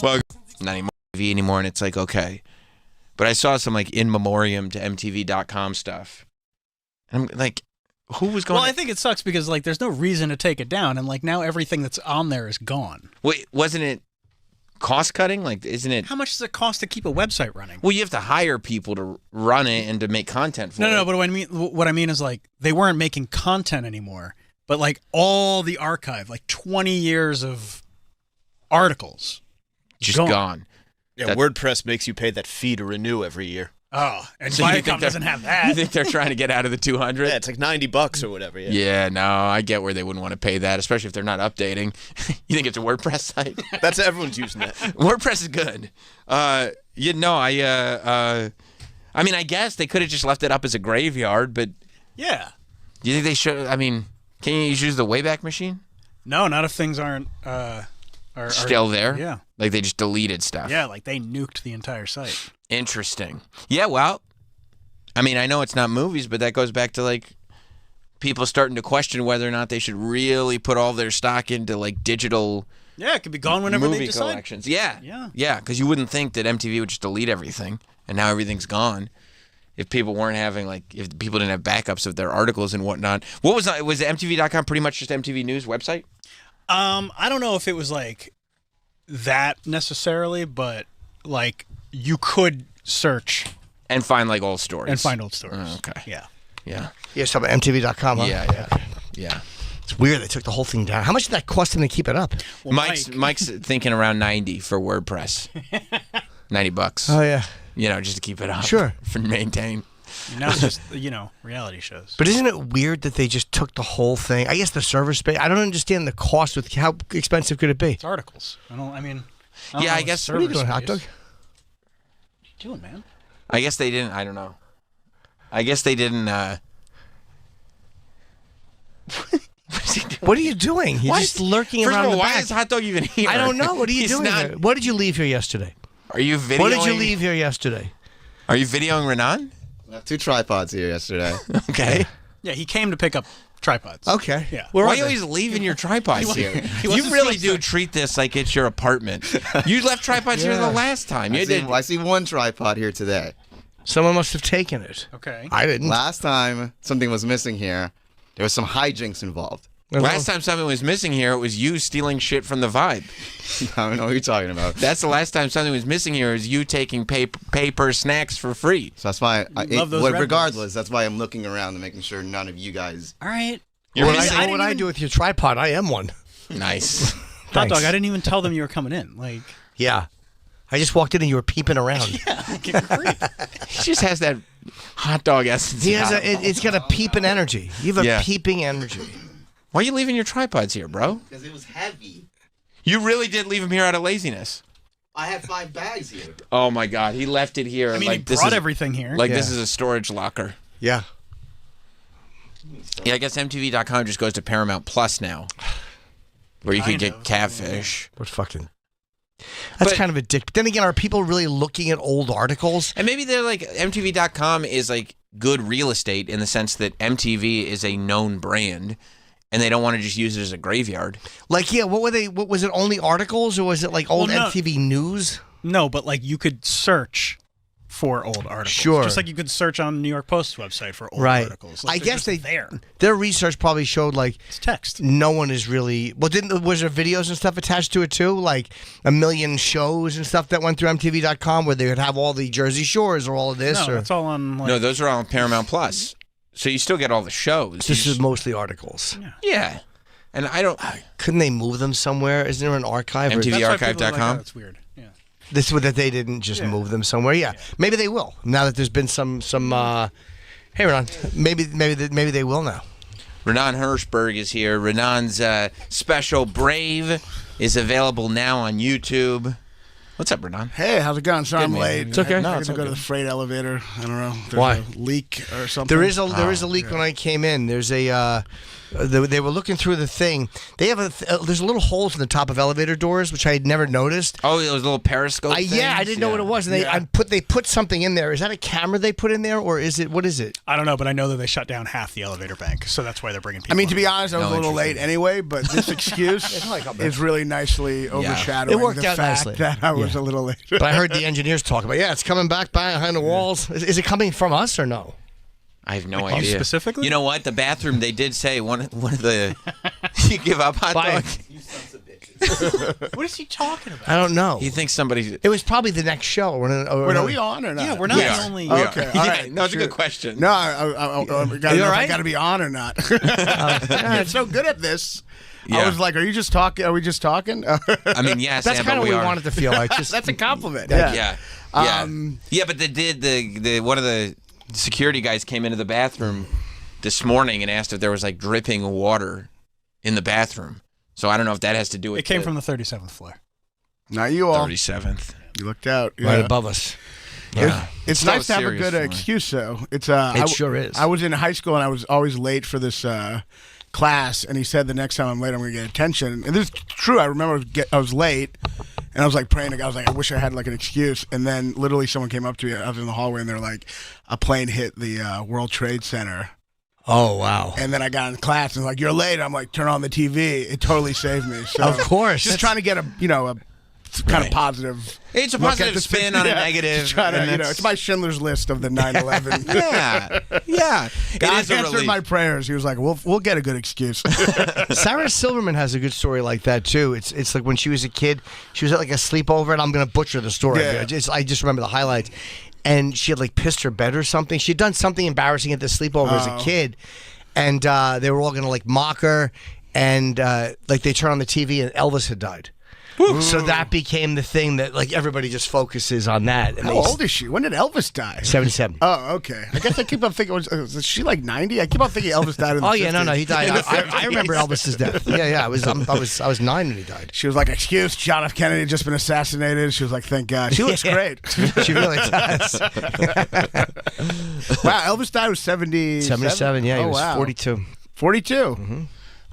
Well, not anymore TV anymore, and it's like, okay. But I saw some like in memoriam to MTV.com stuff. And I'm like, who was going? Well, I think it sucks because like there's no reason to take it down, and like now everything that's on there is gone. Wait, wasn't it cost cutting? Like, isn't it? How much does it cost to keep a website running? Well, you have to hire people to run it and to make content for it. No. But what I mean is like they weren't making content anymore, but like all the archive, like 20 years of articles, just gone. Yeah, WordPress makes you pay that fee to renew every year. Oh, and so Viacom doesn't have that. You think they're trying to get out of the 200? Yeah, it's like $90 or whatever. Yeah, no, I get where they wouldn't want to pay that, especially if they're not updating. You think it's a WordPress site? That's everyone's using that. WordPress is good. I mean, I guess they could have just left it up as a graveyard, but yeah. Do you think they should? I mean, can you use the Wayback Machine? No, not if things aren't are still there. Yeah, like they just deleted stuff. Yeah, like they nuked the entire site. Interesting. Yeah, well, I mean, I know it's not movies, but that goes back to like people starting to question whether or not they should really put all their stock into like digital. Yeah, it could be gone whenever movie they decide. collections. Yeah, because you wouldn't think that MTV would just delete everything, and now everything's gone. If people weren't having if people didn't have backups of their articles and whatnot. What was MTV.com pretty much just MTV News website? I don't know if it was like that necessarily, but like you could search and find like old stories. Oh, okay. Yeah. Yeah. Yeah, so about MTV.com, huh? Yeah. It's weird they took the whole thing down. How much did that cost them to keep it up? Well, Mike's thinking around $90 for WordPress. $90. Oh, yeah. Just to keep it up. Sure. For maintain. Now it's just, reality shows. But isn't it weird that they just took the whole thing? I guess the server space. I don't understand the cost with how expensive could it be? It's articles. I guess. What are you doing, hot dog? What are you doing, man? I guess they didn't. I don't know. I guess they didn't. What are you doing? You're just lurking First around of all, the why back. is Hot Dog even here? I don't know. What are you doing here? What did you leave here yesterday? Are you videoing? What did you leave here yesterday? Are you videoing Renan? I have 2 tripods here yesterday. Okay. Yeah, he came to pick up tripods. Okay. Yeah. Why are you always leaving your tripods here? You really do treat this like it's your apartment. You left tripods here the last time. I see 1 tripod here today. Someone must have taken it. Okay. I didn't. Last time something was missing here, there was some hijinks involved. Last time something was missing here, it was you stealing shit from the Vibe. I don't know what you're talking about. That's the last time something was missing here, is you taking paper snacks for free. So that's why, Red regardless, that's why I'm looking around and making sure none of you guys. All right. What I do with your tripod, I am one. Nice. Hot Dog, I didn't even tell them you were coming in. Yeah. I just walked in and you were peeping around. Give it great. He just has that hot dog essence. It's got a peeping energy. You have a peeping energy. Why are you leaving your tripods here, bro? Because it was heavy. You really did leave them here out of laziness. I have 5 bags here. Oh my God, he left it here. I mean, like he brought everything here. Like this is a storage locker. Yeah. Yeah, I guess MTV.com just goes to Paramount Plus now, where you can get Catfish. What fucking... That's kind of a dick. But then again, are people really looking at old articles? And maybe they're like, MTV.com is like good real estate in the sense that MTV is a known brand, and they don't want to just use it as a graveyard. Like, yeah, what was it, only articles, or was it like old MTV News? No, but like you could search for old articles. Sure. Just like you could search on New York Post's website for old articles. I guess there. Their research probably showed it's text. No one is really was there videos and stuff attached to it too, like a million shows and stuff that went through MTV.com where they would have all the Jersey Shores or all of this. No, that's all on. No, those are all on Paramount Plus, so you still get all the shows. This is mostly articles. Yeah, and I don't. Couldn't they move them somewhere? Isn't there an archive? MTVarchive.com. That's weird. Yeah. This that they didn't just move them somewhere. Yeah, maybe they will now that there's been some. Hey, Renan, maybe they will now. Renan Hirschberg is here. Renan's special Brave is available now on YouTube. What's up, Renan? Hey, how's it going? Sorry I'm late. It's okay. I had to go to the freight elevator. I don't know. There's Why? A leak or something. There is a leak when I came in. There's a. They were looking through the thing. They have there's a little holes in the top of elevator doors, which I had never noticed. Oh, those little periscope things? Yeah, I didn't know what it was. And they put something in there. Is that a camera they put in there, or is it, what is it? I don't know, but I know that they shut down half the elevator bank, so that's why they're bringing people. I mean, to be honest, I was a little late anyway, but this excuse is really nicely overshadowing It worked the out fact nicely. that I was a little late. But I heard the engineers talk about, it's coming back behind the walls. Is it coming from us or no? I have no Like idea. you specifically? You know what? The bathroom, they did say one of the. You give up, hot dog? You sons of bitches. What is he talking about? I don't know. He thinks somebody. It was probably the next show. Wait, are we on or not? Yeah, we're not the only. Okay, all right. No, it's a good question. No, I gotta know if I got to be on or not. I'm so good at this. Yeah. I was like, "Are you just talking? Are we just talking?" I mean, yes, That's kind of what we wanted to feel like. Just, that's a compliment. Yeah. But they did the one of the security guys came into the bathroom this morning and asked if there was like dripping water in the bathroom. So I don't know if that has to do with It came from the 37th floor. Not you all. 37th. You looked out. right above us. Yeah. It's Still nice to have a serious good one. excuse, though. It's It sure is. I was in high school and I was always late for this class, and he said the next time I'm late, I'm going to get attention. And this is true. I remember I was late, and I was like praying to God. I was like, I wish I had like an excuse. And then literally someone came up to me. I was in the hallway, and they're like, a plane hit the World Trade Center. Oh, wow. And then I got in class and like, you're late. I'm like, turn on the TV. It totally saved me. So, of course. Just trying to get a kind of positive. It's a positive spin on a negative. Just trying to, it's my Schindler's List of the 9/11. Yeah. God It is a answered relief. my prayers. He was like, we'll get a good excuse. Sarah Silverman has a good story like that too. It's like when she was a kid, she was at like a sleepover, and I'm going to butcher the story. Yeah. I just remember the highlights. And she had like pissed her bed or something. She had done something embarrassing at the sleepover as a kid, and they were all going to like mock her, and like they turn on the TV and Elvis had died. So that became the thing that like everybody just focuses on that. And How old is she? When did Elvis die? 77. Oh, okay. I guess I keep on thinking, was she like 90? I keep on thinking Elvis died in the 50s. No, he died. I remember Elvis's death. Yeah. I was 9 when he died. She was like, excuse, John F. Kennedy had just been assassinated. She was like, thank God. She looks great. She really does. Wow, Elvis died was 77? 77, yeah. He was 42. 42? Mm-hmm.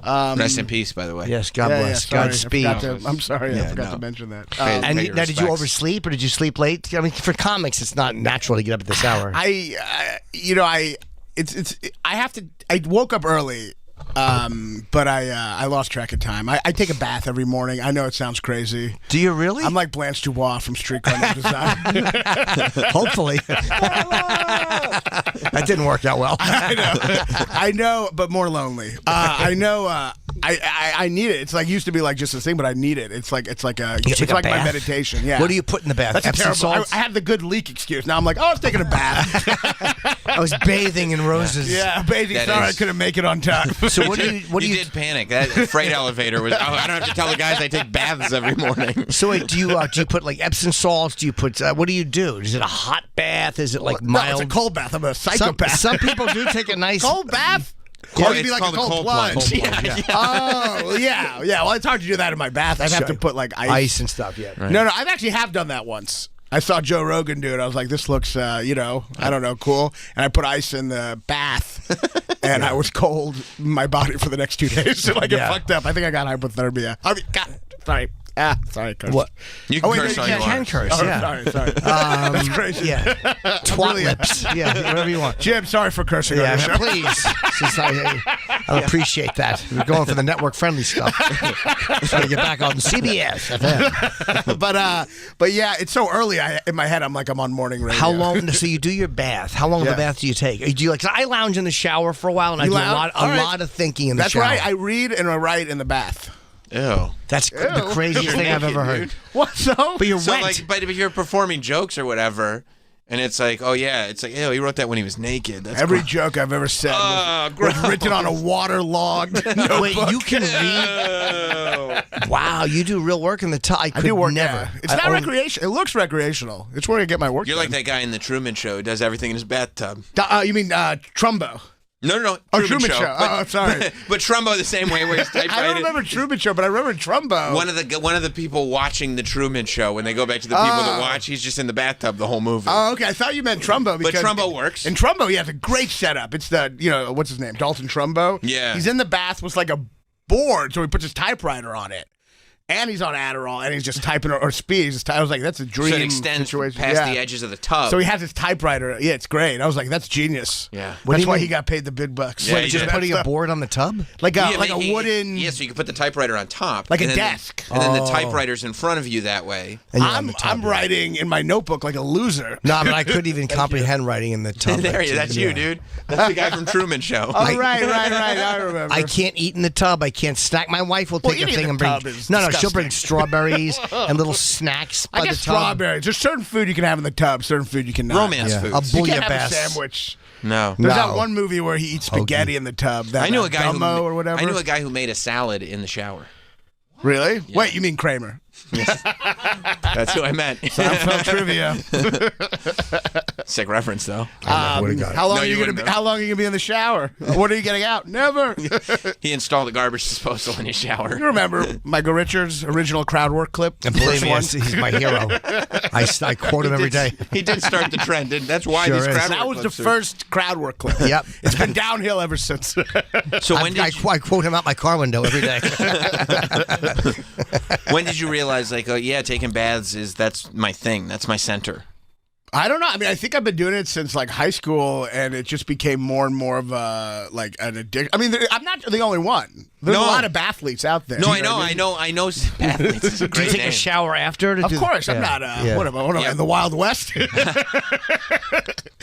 Rest in peace, by the way. Yes, God bless. Godspeed. I'm sorry, I forgot to mention that. And now, did you oversleep or did you sleep late? I mean, for comics, it's not natural to get up at this hour. I woke up early, but I lost track of time. I take a bath every morning. I know it sounds crazy. Do you really? I'm like Blanche Dubois from Streetcar Named Desire. Hopefully. That didn't work out well. I know, but more lonely. I know. I need it. It's like used to be like just a thing, but I need it. It's like my meditation. Yeah. What do you put in the bath? That's Epsom terrible. salts? I had the good leak excuse. Now I'm like, I was taking a bath. I was bathing in roses. Yeah, bathing. Sorry, I couldn't make it on time. So what do you did panic. That freight elevator was. Oh, I don't have to tell the guys I take baths every morning. So wait, do you put like Epsom salts? Do you put what do you do? Is it a hot bath? Is it like mild? No, it's a cold bath. I'm a psychopath. Some people do take a nice cold bath. Yeah, It'd be like a cold plunge. Oh, yeah. Well, it's hard to do that in my bath. I'd have to put like ice and stuff. Yeah. Right. No, I actually have done that once. I saw Joe Rogan do it. I was like, this looks, I don't know, cool. And I put ice in the bath, and I was cold in my body for the next 2 days. So I get fucked up. I think I got hypothermia. God, sorry. Sorry, curse. What? You can curse all you want. can curse, yeah. Sorry. That's crazy. Yeah. Twat lips. Yeah, whatever you want. Jim, sorry for cursing on your show. Please. Since I appreciate that. We're going for the network-friendly stuff. Trying to get back on CBS FM. But yeah, it's so early. In my head, I'm like I'm on morning radio. How long? So you do your bath. How long of a bath do you take? Do you like? I lounge in the shower for a while, and I do a lot of thinking in the shower. That's right. I read and I write in the bath. Ew. That's the craziest thing I've ever heard. What? So? But you're wet. Like, but if you're performing jokes or whatever, and it's like, oh yeah, it's like, ew, he wrote that when he was naked. That's every joke I've ever said was written on a waterlogged notebook. Wait, you can read? Wow, you do real work in the tub. I do work never. Yeah. It's not recreational. It looks recreational. It's where I get my work. You're like that guy in the Truman Show who does everything in his bathtub. You mean Trumbo? No. Truman Show. But, sorry. But Trumbo the same way where he's typewriting. I don't remember Truman Show, but I remember Trumbo. One of the people watching the Truman Show, when they go back to the people that watch, he's just in the bathtub the whole movie. Oh, okay. I thought you meant Trumbo. But Trumbo works. And Trumbo, it's a great setup. It's the, what's his name? Dalton Trumbo. Yeah. He's in the bath with like a board, so he puts his typewriter on it. And he's on Adderall, and he's just typing or speed. I was like, that's a dream so it extends situation. Past the edges of the tub. So he has his typewriter. Yeah, it's great. I was like, that's genius. Yeah. That's why he got paid the big bucks. Yeah, just putting a board on the tub? Like a wooden... Yeah, so you can put the typewriter on top. Like a desk. And then the typewriter's in front of you that way. I'm writing in my notebook like a loser. No, but I couldn't even comprehend writing in the tub. That's you, dude. That's the guy from Truman Show. Oh, right. I remember. I can't eat in the tub. I can't snack. My wife will take a thing and bring... No, she'll bring strawberries and little snacks by the tub. Strawberries. There's certain food you can have in the tub, certain food you cannot. Romance food. A You can't have bouillabaisse. a sandwich. No. There's that one movie where he eats spaghetti in the tub. I knew a guy or whatever. I knew a guy who made a salad in the shower. Really? Yeah. Wait, you mean Kramer? That's who I meant. Seinfeld trivia. Sick reference, though. How long are you gonna be in the shower? What are you getting out? Never. He installed a garbage disposal in his shower. You remember Michael Richards' original crowd work clip? And believe me, he's my hero. I quote him every day. He did start the trend. That's why these crowd work That was the clips first crowd work clip. Yep. It's been downhill ever since. So I quote him out my car window every day. When did you realize, like, oh yeah, taking baths that's my thing. That's my center. I don't know. I mean, I think I've been doing it since like high school, and it just became more and more of a like an addiction. I mean, I'm not the only one. There's a lot of bathletes out there. No, I know some athletes. It's a Do you great take name. a shower after? Of course, I'm not. What am I in the Wild West?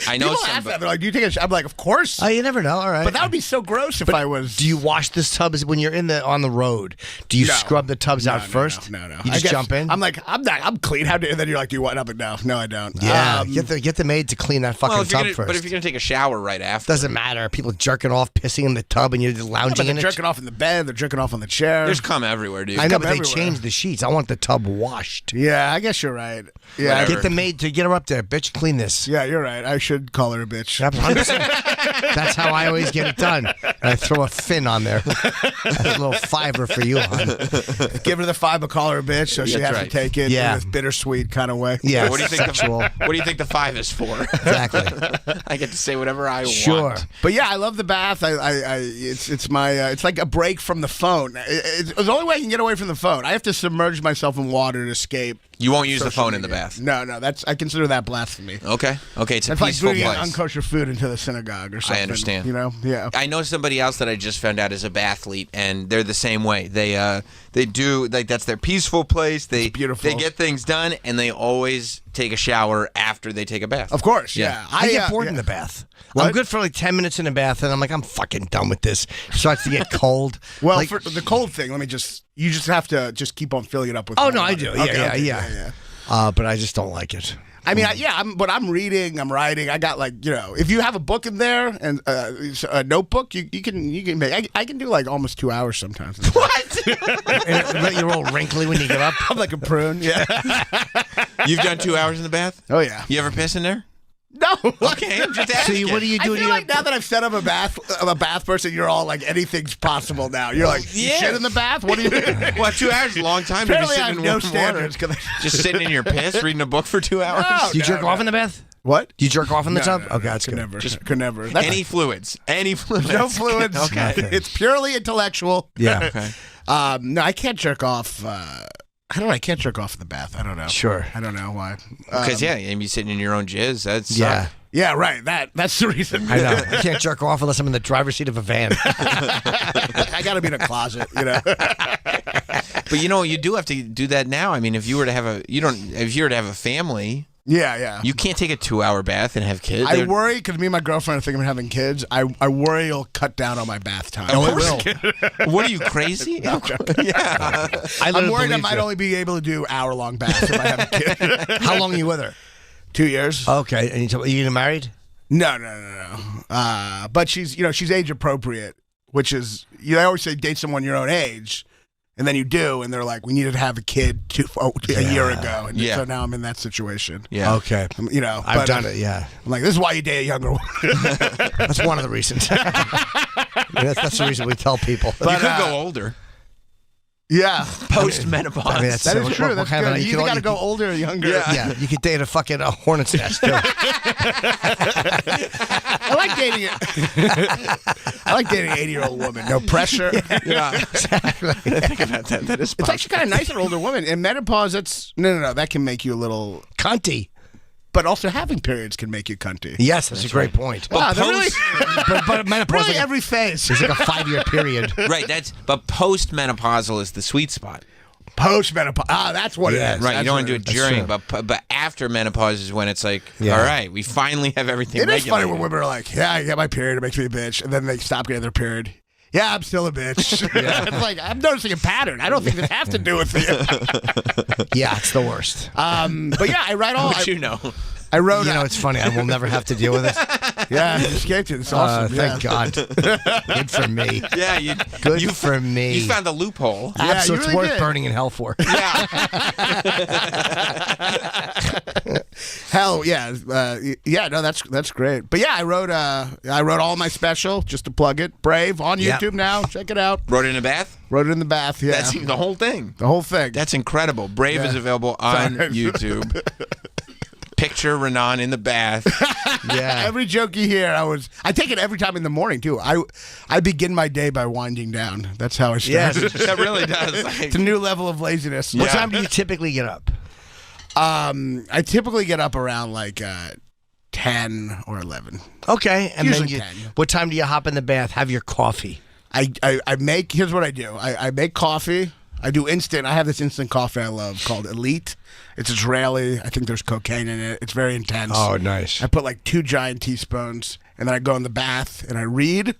I know People some. ask that. They're like, "Do you take a shower?" I'm like, "Of course." Oh, you never know. All right, But that would be so gross if I was. Do you wash this tub when you're on the road? Do you scrub the tubs out first? No. You just jump in. I'm like, I'm clean. How do? And then you're like, "Do you what?" I'm like, no, I don't. Yeah, get the maid to clean that fucking tub first. But if you're gonna take a shower right after, doesn't matter. People jerking off, pissing in the tub, and you're just lounging in they're it. jerking off in the bed. They're jerking off on the chair. there's cum everywhere, dude. I know, but they everywhere. changed the sheets. I want the tub washed. Yeah, I guess you're right. Yeah, Whatever. Get the maid to get her up there, bitch. Clean this. Yeah, you're right. I should call her a bitch. 100%. That's how I always get it done. And I throw a fin on there, a little fiver for you, hon. Give her the $5, but call her a bitch, so she That's has right. to take it in a bittersweet kind of way. Yeah, What do you think? sexual. What do you think the 5 is for? Exactly. I get to say whatever I Sure. want. But yeah, I love the bath. It's my it's like a break from the phone. It's the only way I can get away from the phone. I have to submerge myself in water to escape. You won't use the social phone in the media. bath. No, I consider that blasphemy. Okay, it's a That's like peaceful bringing place. unkosher food into the synagogue or something. I understand. You know, yeah. I know somebody else that I just found out is a bathlete, and they're the same way. They do like that's their peaceful place. They beautiful. They get things done, and they always take a shower after they take a bath. Of course, yeah. I get bored in the bath. What? I'm good for like 10 minutes in the bath, and I'm like, I'm fucking done with this. It starts to get cold. Well, like, for the cold thing, you just have to just keep on filling it up with. oh cold no, I water. do. Okay, Yeah. But I just don't like it. I mean, I'm reading, I'm writing. I got like, if you have a book in there and a notebook, you can make. I can do like almost 2 hours sometimes. What? You're all wrinkly when you get up. I'm like a prune. Yeah. You've done 2 hours in the bath? Oh yeah. You ever piss in there? No. Okay, I'm just asking. So what do you do? I feel like now that I've said I'm a bath person, you're all like anything's possible now. You're like, you Yeah. shit in the bath? What do you do? What, 2 hours is a long time to be Apparently I sitting have in no warm standards. water. Just sitting in your piss, reading a book for 2 hours? No, Do you jerk off in the bath? What? Do you jerk off in the No, tub? no, Okay, that's could good. never. Could never. That's- Any fluids. Any fluids. No fluids. Okay. It's purely intellectual. Yeah. Okay. No, I can't jerk off. I don't know. I can't jerk off in the bath. I don't know. Sure. I don't know why. Because, and you sitting in your own jizz. That's Yeah. Yeah, right. That's the reason. I know. I can't jerk off unless I'm in the driver's seat of a van. I got to be in a closet, But you do have to do that now. I mean, if you were to have a family, Yeah. you can't take a 2-hour bath and have kids. I worry because me and my girlfriend are thinking of having kids. I worry it'll cut down on my bath time. Of course it will. What are you, crazy? Yeah. I'm worried I might only be able to do hour-long baths if I have a kid. How long are you with her? 2 years. Okay. And are you getting married? No. But she's age appropriate, which is I always say date someone your own age, and then you do, and they're like, we needed to have a kid a year ago, and so now I'm in that situation. Yeah. Okay. I've done it. Yeah. I'm like, this is why you date a younger woman. That's one of the reasons. That's the reason we tell people. But you could go older. Yeah. Post menopause. I mean, that's That so- is true. what That's kind of- good. You either got to go older or younger. Yeah. You could date a fucking hornet's nest too. I like dating it. I like dating an 80-year-old woman. No pressure. Yeah. Exactly. Think about that. That is It's actually kind of nice for older women. In menopause, that's no. That can make you a little cunty. But also having periods can make you cunty. Yes, that's a great point. Wow, they're really, But menopause really every phase. is like a 5-year period. Right. But post menopausal is the sweet spot. Post menopause. That's what it is. Right. You don't want to do it That's during, true. but after menopause is when it's like, Yeah. all right, we finally have everything It is funny regulated. when women are like, yeah, I get my period, it makes me a bitch, and then they stop getting their period. Yeah, I'm still a bitch. It's like, I'm noticing a pattern. I don't think this has to do with you. Yeah, it's the worst. But yeah, I write all. But you know. I wrote. You know, it's funny. I will never have to deal with it. Yeah, you escaped it. It's awesome. Thank God. Good for me. Yeah, Good for me. You found a loophole. Yeah, so you it's really worth did. burning in hell for. Hell yeah, no, that's great. But yeah, I wrote all my special just to plug it. Brave on Yep. YouTube now. Check it out. Wrote it in a bath? Wrote it in the bath. Yeah, That's the whole thing. the whole thing. That's incredible. Brave Yeah. is available on Sorry. YouTube. Picture Renan in the bath. Yeah. Every joke you hear, I take it every time in the morning too. I begin my day by winding down. That's how I start. Yes. That really does. It's a new level of laziness. What Yeah. time do you typically get up? I typically get up around like 10 or 11. Okay, and Usually then 10. What time do you hop in the bath? Have your coffee. I make. Here's what I do. I make coffee. I do instant. I have this instant coffee I love called Elite. It's Israeli. I think there's cocaine in it. It's very intense. Oh, nice. I put like 2 giant teaspoons, and then I go in the bath and I read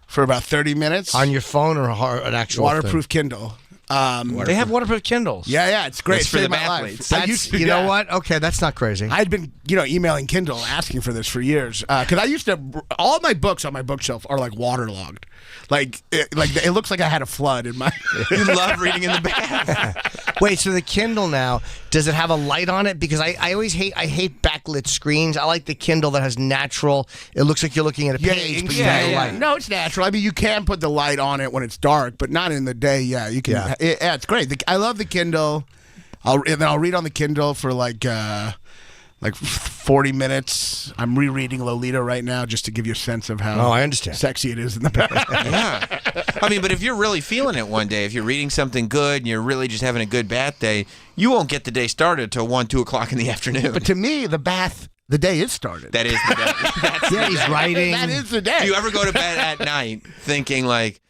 for about 30 minutes On your phone or an actual waterproof thing? Kindle. They have waterproof Kindles. Yeah, it's great. That's for Saved the my life. athletes. I used to, You know what? Okay, that's not crazy. I'd been, emailing Kindle asking for this for years because I used to. All my books on my bookshelf are like waterlogged, it looks like I had a flood in my. You love reading in the bath. Wait, so the Kindle now, does it have a light on it? Because I always hate backlit screens. I like the Kindle that has natural. It looks like you're looking at a page, but you have a light. No, it's natural. I mean, you can put the light on it when it's dark, but not in the day. Yeah, you can. Yeah. It's great. I love the Kindle. And then I'll read on the Kindle for like 40 minutes. I'm rereading Lolita right now just to give you a sense of how I understand. Sexy it is in the back. Yeah. I mean, but if you're really feeling it one day, if you're reading something good and you're really just having a good bath day, you won't get the day started till 1, 2 o'clock in the afternoon. But to me, the day is started. That is the day. That's Yeah, he's writing. That is the day. Do you ever go to bed at night thinking like,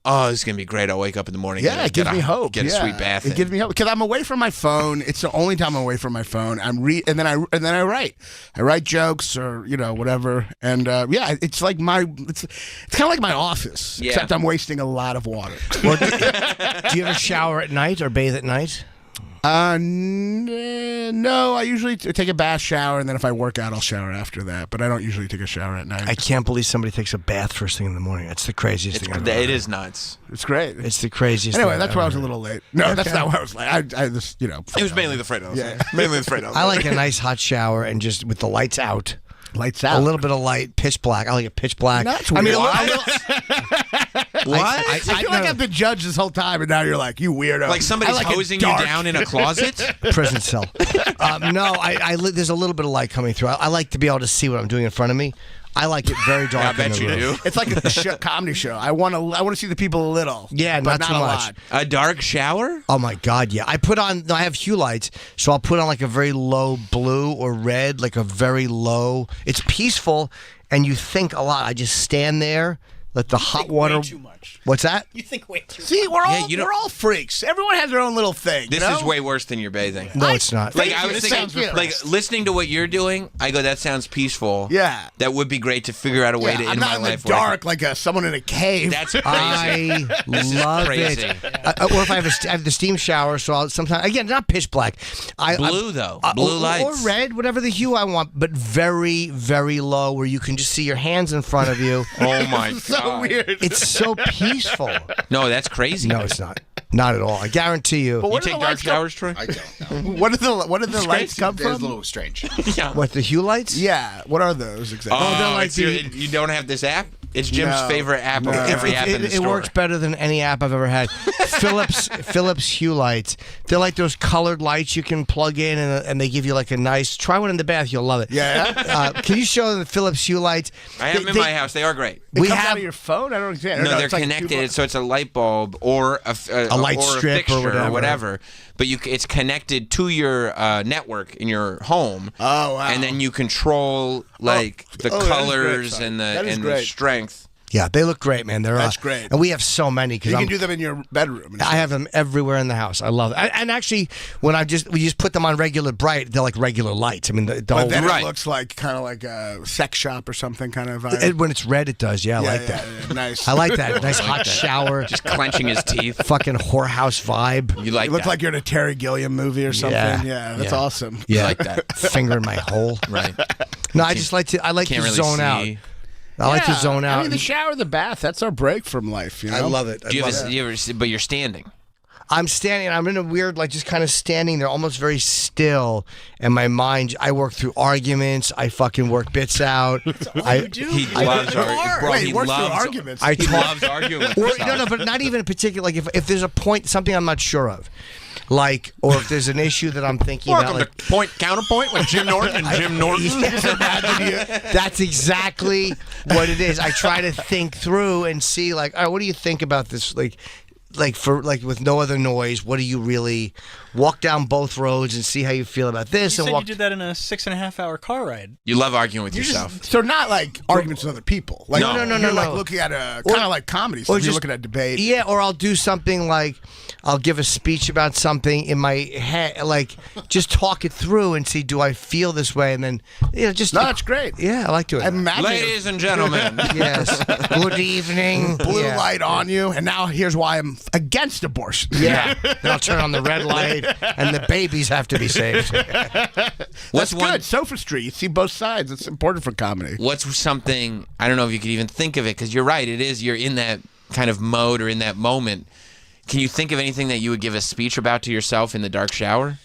oh, this is going to be great. I'll wake up in the morning. Yeah, it gives me hope. Get a sweet bath. It gives me hope because I'm away from my phone. It's the only time I'm away from my phone. And then I write. I write jokes or whatever. And it's like it's kind of like my office, except I'm wasting a lot of water. Well, do you ever shower at night or bathe at night? No, I usually take a bath, shower, and then if I work out, I'll shower after that. But I don't usually take a shower at night. I can't believe somebody takes a bath first thing in the morning. That's the craziest thing I've ever heard. It is nuts. It's great. It's the craziest Anyway, thing that's I've why I ever was a heard. little late. No, that's not why I was late. I just, It was mainly the Fredo. Yeah. Mainly the Fredo. I like a nice hot shower and just with the lights out. Lights out. A little bit of light, pitch black. I like it pitch black. That's I mean, weird. What? I feel like I've been judged this whole time, and now you're like, you weirdo. Like somebody's I like it hosing you dark. down in a closet? Prison cell. No, there's a little bit of light coming through. I like to be able to see what I'm doing in front of me. I like it very dark. I bet in the you room. do. It's like a comedy show. I want to see the people a little. Yeah, but not too a much. lot. A dark shower? Oh my God, yeah. I have hue lights, so I'll put on like a very low blue or red, like a very low. It's peaceful, and you think a lot. I just stand there, let the hot water. Way too much. What's that? You think way too See, much. we're all freaks. Everyone has their own little thing. This is way worse than your bathing. No, it's not. Like I was thinking, like listening to what you're doing, I go, that sounds peaceful. Yeah. That would be great to figure out a way to I'm end not my in life. the dark like someone in a cave. That's crazy. I love crazy. it. Or if I have the steam shower, so I'll sometimes again not pitch black. Blue though, blue lights or red, whatever the hue I want, but very very low where you can just see your hands in front of you. Oh my God. So weird. It's so peaceful. No, that's crazy. No, it's not. Not at all. I guarantee you. But You what do take the dark lights showers, Troy? I don't know. What do the lights come It's a from? little strange. Yeah. What, the hue lights? Yeah. What are those exactly? Oh, it's you don't have this app? It's Jim's No. favorite app of every app in the It store. works better than any app I've ever had. Philips Hue lights. They're like those colored lights you can plug in, and they give you like a nice. Try one in the bath, you'll love it. Yeah. Can you show the Philips Hue lights? I have them in my house. They are great. It We comes have out of your phone. I don't understand. No, they're it's like connected, so it's a light bulb or a light or strip a or fixture whatever. But it's connected to your network in your home. Oh wow. And then you control like the that is great, colors son. and That is the great. strength. Yeah, they look great, man. That's great. And we have so many because You can do them in your bedroom. I have them everywhere in the house. I love it. And actually, when we just put them on regular bright, they're like regular lights. I mean, the But whole then it looks like kind of like a sex shop or something kind of vibe. when it's red, it does. Yeah, I like that. Yeah, nice. I like that. Nice hot shower. Just clenching his teeth. Fucking whorehouse vibe. You like You look that. like you're in a Terry Gilliam movie or something. Yeah, that's Yeah. awesome. Yeah, like that. Finger in my hole. Right. No, I just like to. I like Can't to really zone see. out. I like to zone out. I mean, the shower, the bath, that's our break from life. You know? I love it. Do you ever, but you're standing. I'm standing. I'm in a weird, like, just kind of standing there, almost very still. And my mind, I work through arguments. I fucking work bits out. you do? He loves Wait, he works through loves arguments. He loves arguing with Or, himself. no, but not even in particular. Like, if there's a point, something I'm not sure of. Like, or if there's an issue that I'm thinking about. Welcome Like, to Point Counterpoint with Jim Norton and Jim Norton. That's exactly what it is. I try to think through and see, like, all right, what do you think about this? Like, with no other noise, what do you really walk down both roads and see how you feel about this? You and said walk. you did that in a 6.5-hour car ride. You love arguing with yourself. So not like arguments with other people. Like, No. You're like looking at a kind of like comedy. So you're looking at debate. Yeah, or I'll do something like I'll give a speech about something in my head, like just talk it through and see, do I feel this way? And then just that's great. Yeah, I like doing that. Ladies and gentlemen. Yes. Good evening. Blue light on you, and now here's why I'm against abortion. Yeah. Then I'll turn on the red light, and the babies have to be saved. That's good. Sophistry. You see both sides. It's important for comedy. What's something, I don't know if you could even think of it, because you're right, you're in that kind of mode or in that moment. Can you think of anything that you would give a speech about to yourself in the dark shower?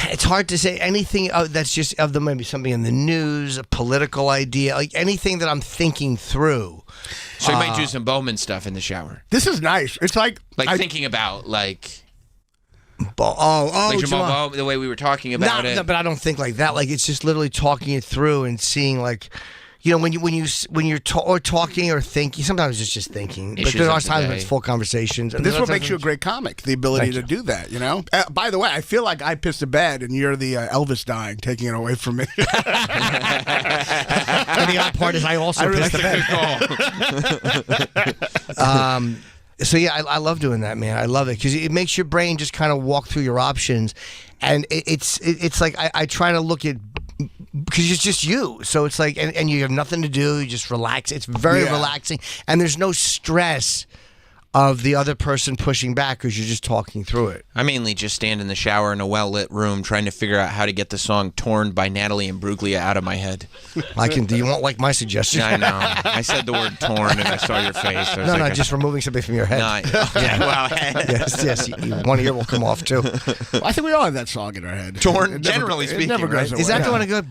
It's hard to say anything that's just maybe something in the news, a political idea, like anything that I'm thinking through. So you might do some Bowman stuff in the shower. This is nice. It's like thinking about like like Jamal Bowman, the way we were talking about it. No, but I don't think like that. Like it's just literally talking it through and seeing like. When you're talking or thinking, sometimes it's just thinking. But there are times when it's full conversations. And this is what makes you a great comic, the ability to do that, By the way, I feel like I pissed the bed and you're the Elvis dying, taking it away from me. And the odd part is I also pissed the bed. So yeah, I love doing that, man. I love it because it makes your brain just kind of walk through your options. And it's like I try to look at, because it's just you, so it's like, and you have nothing to do, you just relax. It's very relaxing, and there's no stress of the other person pushing back because you're just talking through it. I mainly just stand in the shower in a well-lit room trying to figure out how to get the song Torn by Natalie Imbruglia out of my head. Do you won't like my suggestion? I know. I said the word torn and I saw your face. No, just removing something from your head. Yes, one ear will come off too. Well, I think we all have that song in our head. Torn, generally speaking, never goes away. Is that the one that goes,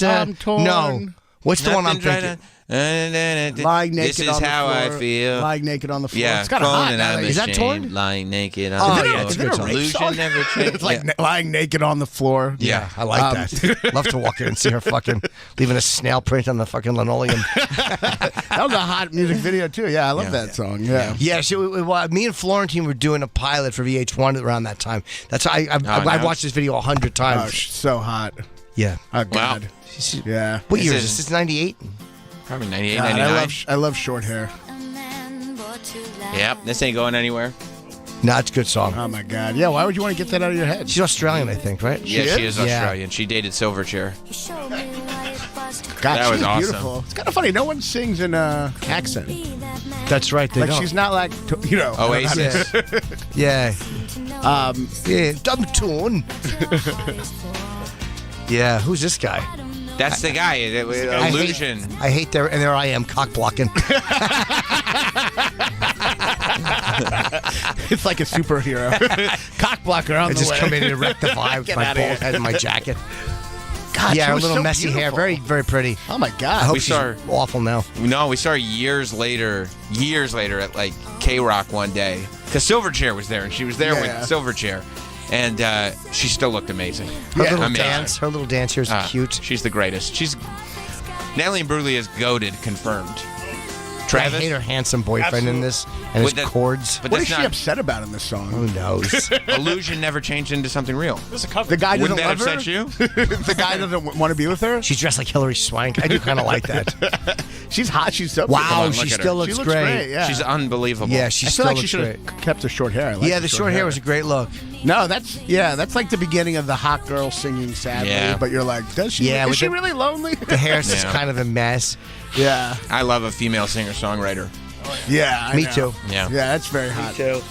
I'm torn. No. What's the one I'm thinking? Lying naked this is on the how floor. I feel. Lying naked on the floor. Yeah, It's kind of hot. Is that Torn? Lying naked on the floor. Is it a rape song? Never changed. It's like lying naked on the floor. Yeah, I like that. Love to walk in and see her fucking leaving a snail print on the fucking linoleum. That was a hot music video too. Yeah, I love that song. Yeah. Yeah, me and Florentine were doing a pilot for VH1 around that time. That's how I watched this video 100 times. Oh, she's so hot. Yeah. Oh God. Wow. Yeah. What year is this? This is 98? Probably 98, God, 99. I love short hair. Yep, this ain't going anywhere. No, it's a good song. Oh my God. Yeah, why would you want to get that out of your head? She's Australian, I think, right? She is Australian. She dated Silverchair. God, that was she's awesome. Beautiful. It's kind of funny. No one sings in accent. That's right. They don't. She's not like Oasis. Yeah. Dumb tune. Yeah. Who's this guy? That's the guy. Illusion. I hate and there I am, cock blocking. It's like a superhero. Cock blocker on I the just way. come in and wreck the vibe with my bald head and my jacket. God, yeah, she her was little so messy beautiful. hair, very, very pretty. Oh my God. I hope she's awful now. No, we saw her years later at like K-Rock one day. Because Silverchair was there, and she was there with Silverchair. And she still looked amazing. Her little dance here is cute. She's the greatest. Natalie Imbruglia is goated, confirmed. Travis? I hate her handsome boyfriend in this and his chords. But What is she upset about in this song? Who knows? Illusion never changed into something real. The guy doesn't Wouldn't that love her? upset you? The guy doesn't want to be with her? She's dressed like Hillary Swank. I do kind of like that. She's hot. She's so Wow, beautiful. she still looks She great. Yeah. She's unbelievable. Yeah, I she feel still like she looks should great. have kept the short hair. I like The short hair was a great look. No, that's like the beginning of the hot girl singing sadly. Yeah. But you're like, is she really lonely? The hair's just kind of a mess. Yeah. I love a female singer-songwriter. Yeah, I Me know. too. Yeah. Yeah, that's very hot. Me too.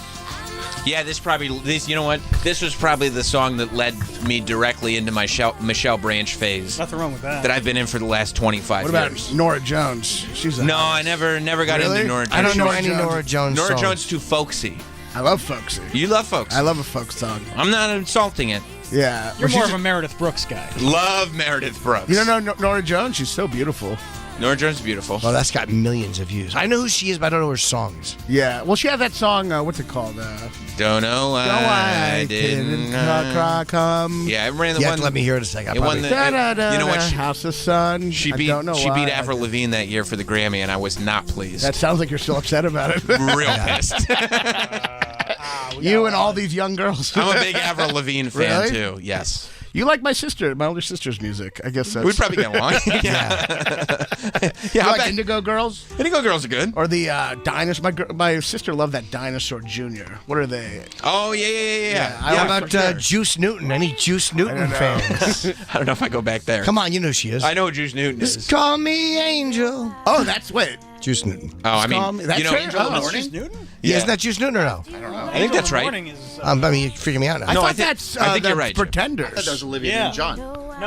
Yeah, you know what? This was probably the song that led me directly into my Michelle Branch phase. Nothing wrong with that. That I've been in for the last 25 What about years. Nora Jones? She's a No, I never got Really? into Nora Jones. I don't know Nora any Jones. Nora Jones Nora songs. Jones too folksy. I love folksy. You love folks. I love a folk song. I'm not insulting it. Yeah. You're Well, more she's of a Meredith Brooks guy. Love Meredith Brooks. You don't know Nora Jones? She's so beautiful. Nora Jones is beautiful. Well, that's got millions of views. I know who she is, but I don't know her songs. Yeah. Well, she had that song. What's it called? Don't know why I didn't come. Yeah, I ran the You one. have to let me hear it a second. It won the, you know what? House of Sun. She beat Avril Lavigne that year for the Grammy, and I was not pleased. That sounds like you're still upset about it. Real pissed. You and all these young girls. I'm a big Avril Lavigne fan Really? too. Yes. You like my older sister's music. I guess that's... We'd probably get along. You like Indigo Girls? Indigo Girls are good. Or the dinosaur. My sister loved that Dinosaur Jr. What are they? Oh, yeah. How about Juice Newton? Any Juice Newton fans? I don't know if I go back there. Come on, you know who she is. I know who Juice Newton is. Just call me Angel. Oh, that's Juice Newton. Oh, I mean, that's you know, Angel in the Morning? Juice Newton? Yeah, isn't that Juice Newton or no? I don't know. I think that's right. I mean, you're freaking me out now. I No, thought I think- that's I think you're the right, Jim. Pretenders. I thought that was Olivia Yeah. Newton-John.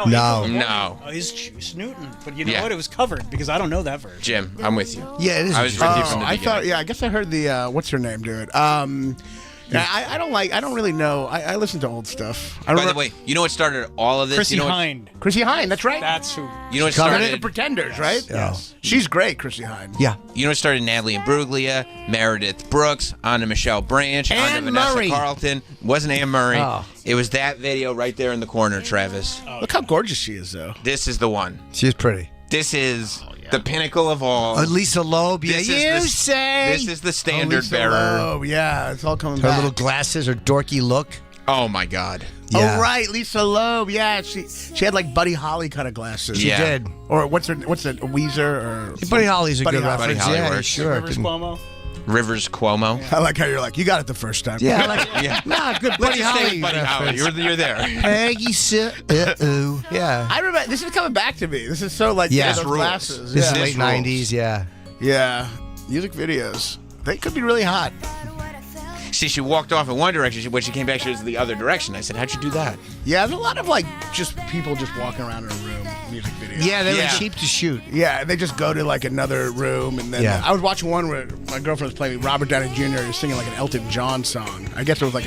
No. Oh, he's Juice Newton. But you know Yeah. what? It was covered because I don't know that version. Jim, I'm with you. Yeah, it is. I was with you from the I beginning. thought. Yeah, I guess I heard the what's her name do it. I don't really know. I listen to old stuff. I By the way, you know what started all of this? Chrissy you know what, Hind. Chrissy Hynde. That's right. That's who. You know what Covered started? the Pretenders, right? Yes. She's great, Chrissy Hynde. Yeah. You know what started? Natalie Imbruglia, Meredith Brooks, Anna Michelle Branch, Anne Anna Vanessa Murray. Carlton. Wasn't Anne Murray. Oh. It was that video right there in the corner, Travis. Look how gorgeous she is, though. This is the one. She's pretty. This is the pinnacle of all. Lisa Loeb. Yeah, This you is the- say. This is the standard Lisa bearer. Loeb, yeah, it's all coming Her back. little glasses, her dorky look. Oh my God. Yeah. Oh right, Lisa Loeb. Yeah, she had like Buddy Holly kind of glasses. She Yeah. did. Or what's it? Weezer or Buddy Holly's a Buddy good Holly. reference. Buddy Holly Yeah, works. sure. Rivers Cuomo. Rivers Cuomo. I like how you're like, you got it the first time. Yeah, I like, Yeah. nah, good Let's Buddy just stay Holly. with Buddy Holly. You're there. Peggy yeah. I remember this is coming back to me. This is so like Yeah. those This rules. glasses. This yeah. is late rules. 90s, yeah. Yeah, music videos. They could be really hot. See, she walked off in one direction. When she came back, she was the other direction. I said, "How'd you do that?" Yeah, there's a lot of like just people just walking around in a room, music videos. Yeah, they Yeah. were cheap to shoot. Yeah, they just go to like another room, and then Yeah. I was watching one where my girlfriend was playing Robert Downey Jr. He was singing like an Elton John song. I guess it was like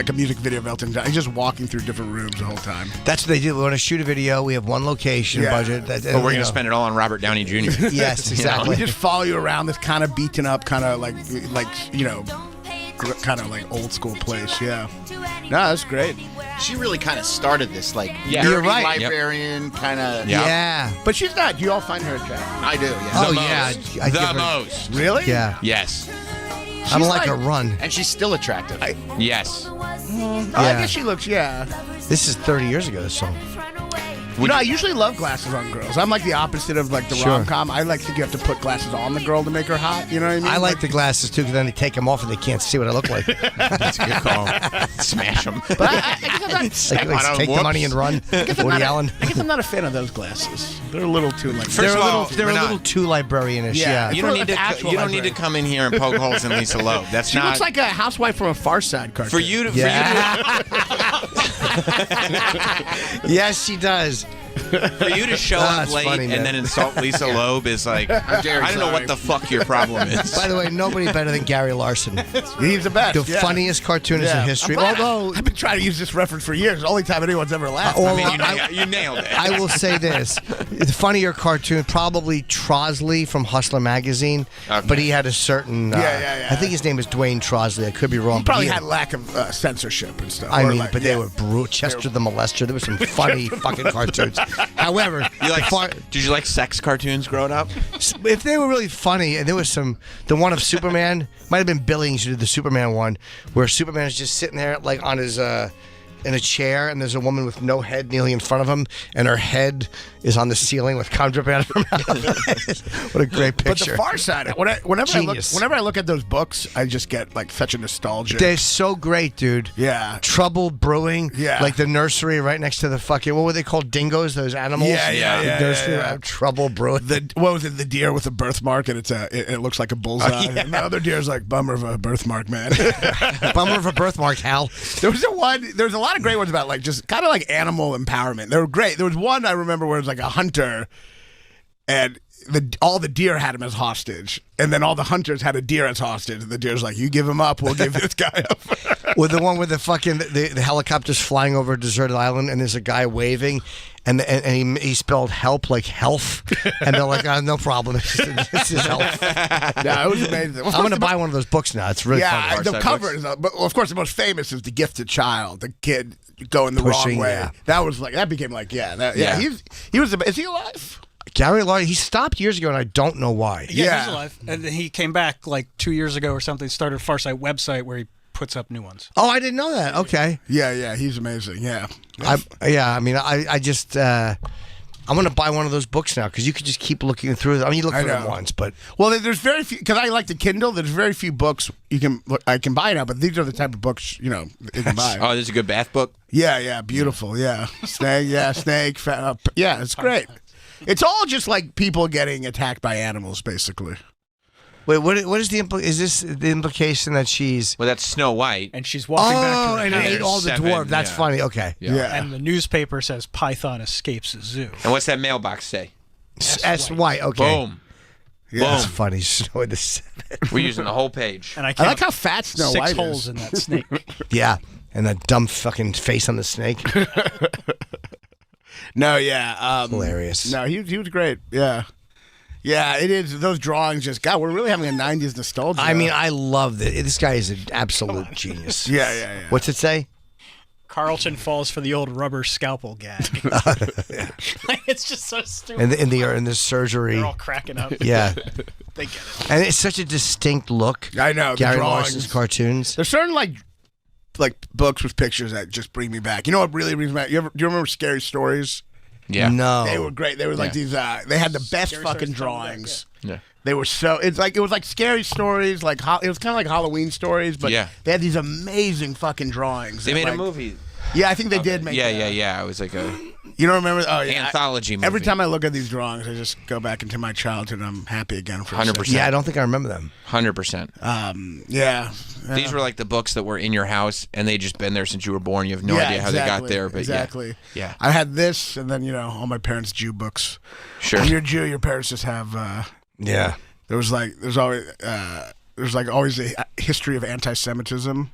a music video of Elton John. He's just walking through different rooms the whole time. That's what they do. We want to shoot a video. We have one location Yeah. budget. But we're going to spend it all on Robert Downey Jr. Yes, We exactly. just follow you around this kind of beaten up, kind of like you know, kind of like old school place. Yeah, no, that's great. She really kind of started this, like, Yeah. nerdy You're right. librarian kind of. Yeah. Yeah. But she's not. Do you all find her attractive? I do, yeah. Oh, The yeah. most. I give The her- most. Really? Yeah. Yes. I don't She's like like- her run. And she's still attractive. Yes. Oh, I Yeah. guess she looks. Yeah. This is 30 years ago, this song. You know, I usually love glasses on girls. I'm like the opposite of like the Sure. rom-com. I like think you have to put glasses on the girl to make her hot. You know what I mean? I like the glasses too, because then they take them off and they can't see what I look like. That's a good call. Smash them. But I guess I'm not. Like, take the money and run. Woody Allen. I guess I'm not a fan of those glasses. They're a little too like. First of all, They're a Renat, little too librarianish. Yeah. Yeah. You don't For need an to. actual You don't need to librarian. come in here and poke holes in Lisa Loeb. That's She not. looks like a housewife from a Far Side cartoon. for you to. Yeah. Yes, she does. For you to show up That's late funny, man. and then insult Lisa Loeb is like. I'm very I don't know sorry. what the fuck your problem is. By the way, nobody better than Gary Larson. He's the best. The funniest cartoonist in history. I'm glad. Although, I've been trying to use this reference for years. The only time anyone's ever laughed. Or- I mean, you nailed it. I will say this: the funnier cartoon, probably Trosley from Hustler magazine, Okay. but he had a certain. Yeah. I think his name is Dwayne Trosley. I could be wrong. He probably but had lack of censorship and stuff. I Or mean, like, but they were brutal. Chester the Molester. There were some funny fucking cartoons. However, You like? the far- Did you like sex cartoons growing up? if they were really funny, and there was some, the one of Superman might have been Billings who did the Superman one, where Superman is just sitting there like on his in a chair, and there's a woman with no head kneeling in front of him, and her head is on the ceiling with cum dripping out of her mouth. What a great But picture! the Far Side, whenever Genius. I look at those books, I just get like such a nostalgia. They're so great, dude. Yeah. Trouble Brewing. Yeah. Like the nursery right next to the fucking, what were they called? Dingoes, those animals? Yeah. The nursery, Trouble Brewing. What was it? The deer with a birthmark, and it looks like a bullseye. yeah. And the other deer's like bummer of a birthmark, man. Bummer of a birthmark, Hal. There was a lot of great ones about like just kind of like animal empowerment. They were great. There was one I remember where it was like a hunter, and all the deer had him as hostage, and then all the hunters had a deer as hostage. And the deer's like, "You give him up, we'll give this guy up." With the one with the fucking the helicopter's flying over a deserted island, and there's a guy waving, and he spelled help like health, and they're like, no problem, this is health. Yeah, it was amazing. I'm gonna buy one of those books now. It's really yeah. fun. The cover is, but of course, the most famous is the gifted child, the kid going the Pushing, wrong way. yeah. That became like, he was. Is he alive? Gary Larson, he stopped years ago, and I don't know why. Yeah, he's alive, and then he came back like 2 years ago or something. Started a Farsight website where he puts up new ones. Oh, I didn't know that. Okay. Yeah, he's amazing. Yeah. I just I'm gonna buy one of those books now because you could just keep looking through them. I mean, you look for them once, but there's very few because I like the Kindle. There's very few books I can buy now, but these are the type of books you can buy. Oh, there's a good bath book. Yeah, beautiful. Yeah, snake. Yeah, snake. Yeah, it's great. It's all just like people getting attacked by animals, basically. Wait, what is the is this the implication that she's? Well, that's Snow White, and she's walking back to her and house. ate all the dwarf. That's funny. Okay. Yeah. And the newspaper says Python escapes the zoo. And what's that mailbox say? S White. Okay. Boom. Yeah, that's funny. Snow in the 7. We're using the whole page. And I like how fat Snow White is. 6 holes in that snake. Yeah, and that dumb fucking face on the snake. No, yeah. Hilarious. No, he was great. Yeah. Yeah, it is. Those drawings just, God, we're really having a 90s nostalgia. I mean, I love this. This guy is an absolute genius. Yeah. What's it say? Carlton falls for the old rubber scalpel gag. It's just so stupid. In the surgery. They're all cracking up. Yeah. They get it. And it's such a distinct look. I know. Gary the drawings. Larson's cartoons. There's certain, like books with pictures that just bring me back. You know what really brings me back? Do you remember Scary Stories? Yeah. No. They were great. They were like these, they had the best Scary fucking Stories drawings. Yeah. They were so, it was like Scary Stories, like, it was kind of like Halloween stories, but they had these amazing fucking drawings. They made a movie. Yeah, I think they did make Yeah. It was like a You don't remember? Oh, yeah. anthology movie. Every time I look at these drawings, I just go back into my childhood and I'm happy again for 100%. Yeah, I don't think I remember them. 100%. Yeah. These were like the books that were in your house, and they just been there since you were born. You have no idea how they got there, but exactly. Yeah. I had this, and then all my parents' Jew books. Sure. When you're Jew, your parents just have. Yeah. There's always a history of anti-Semitism.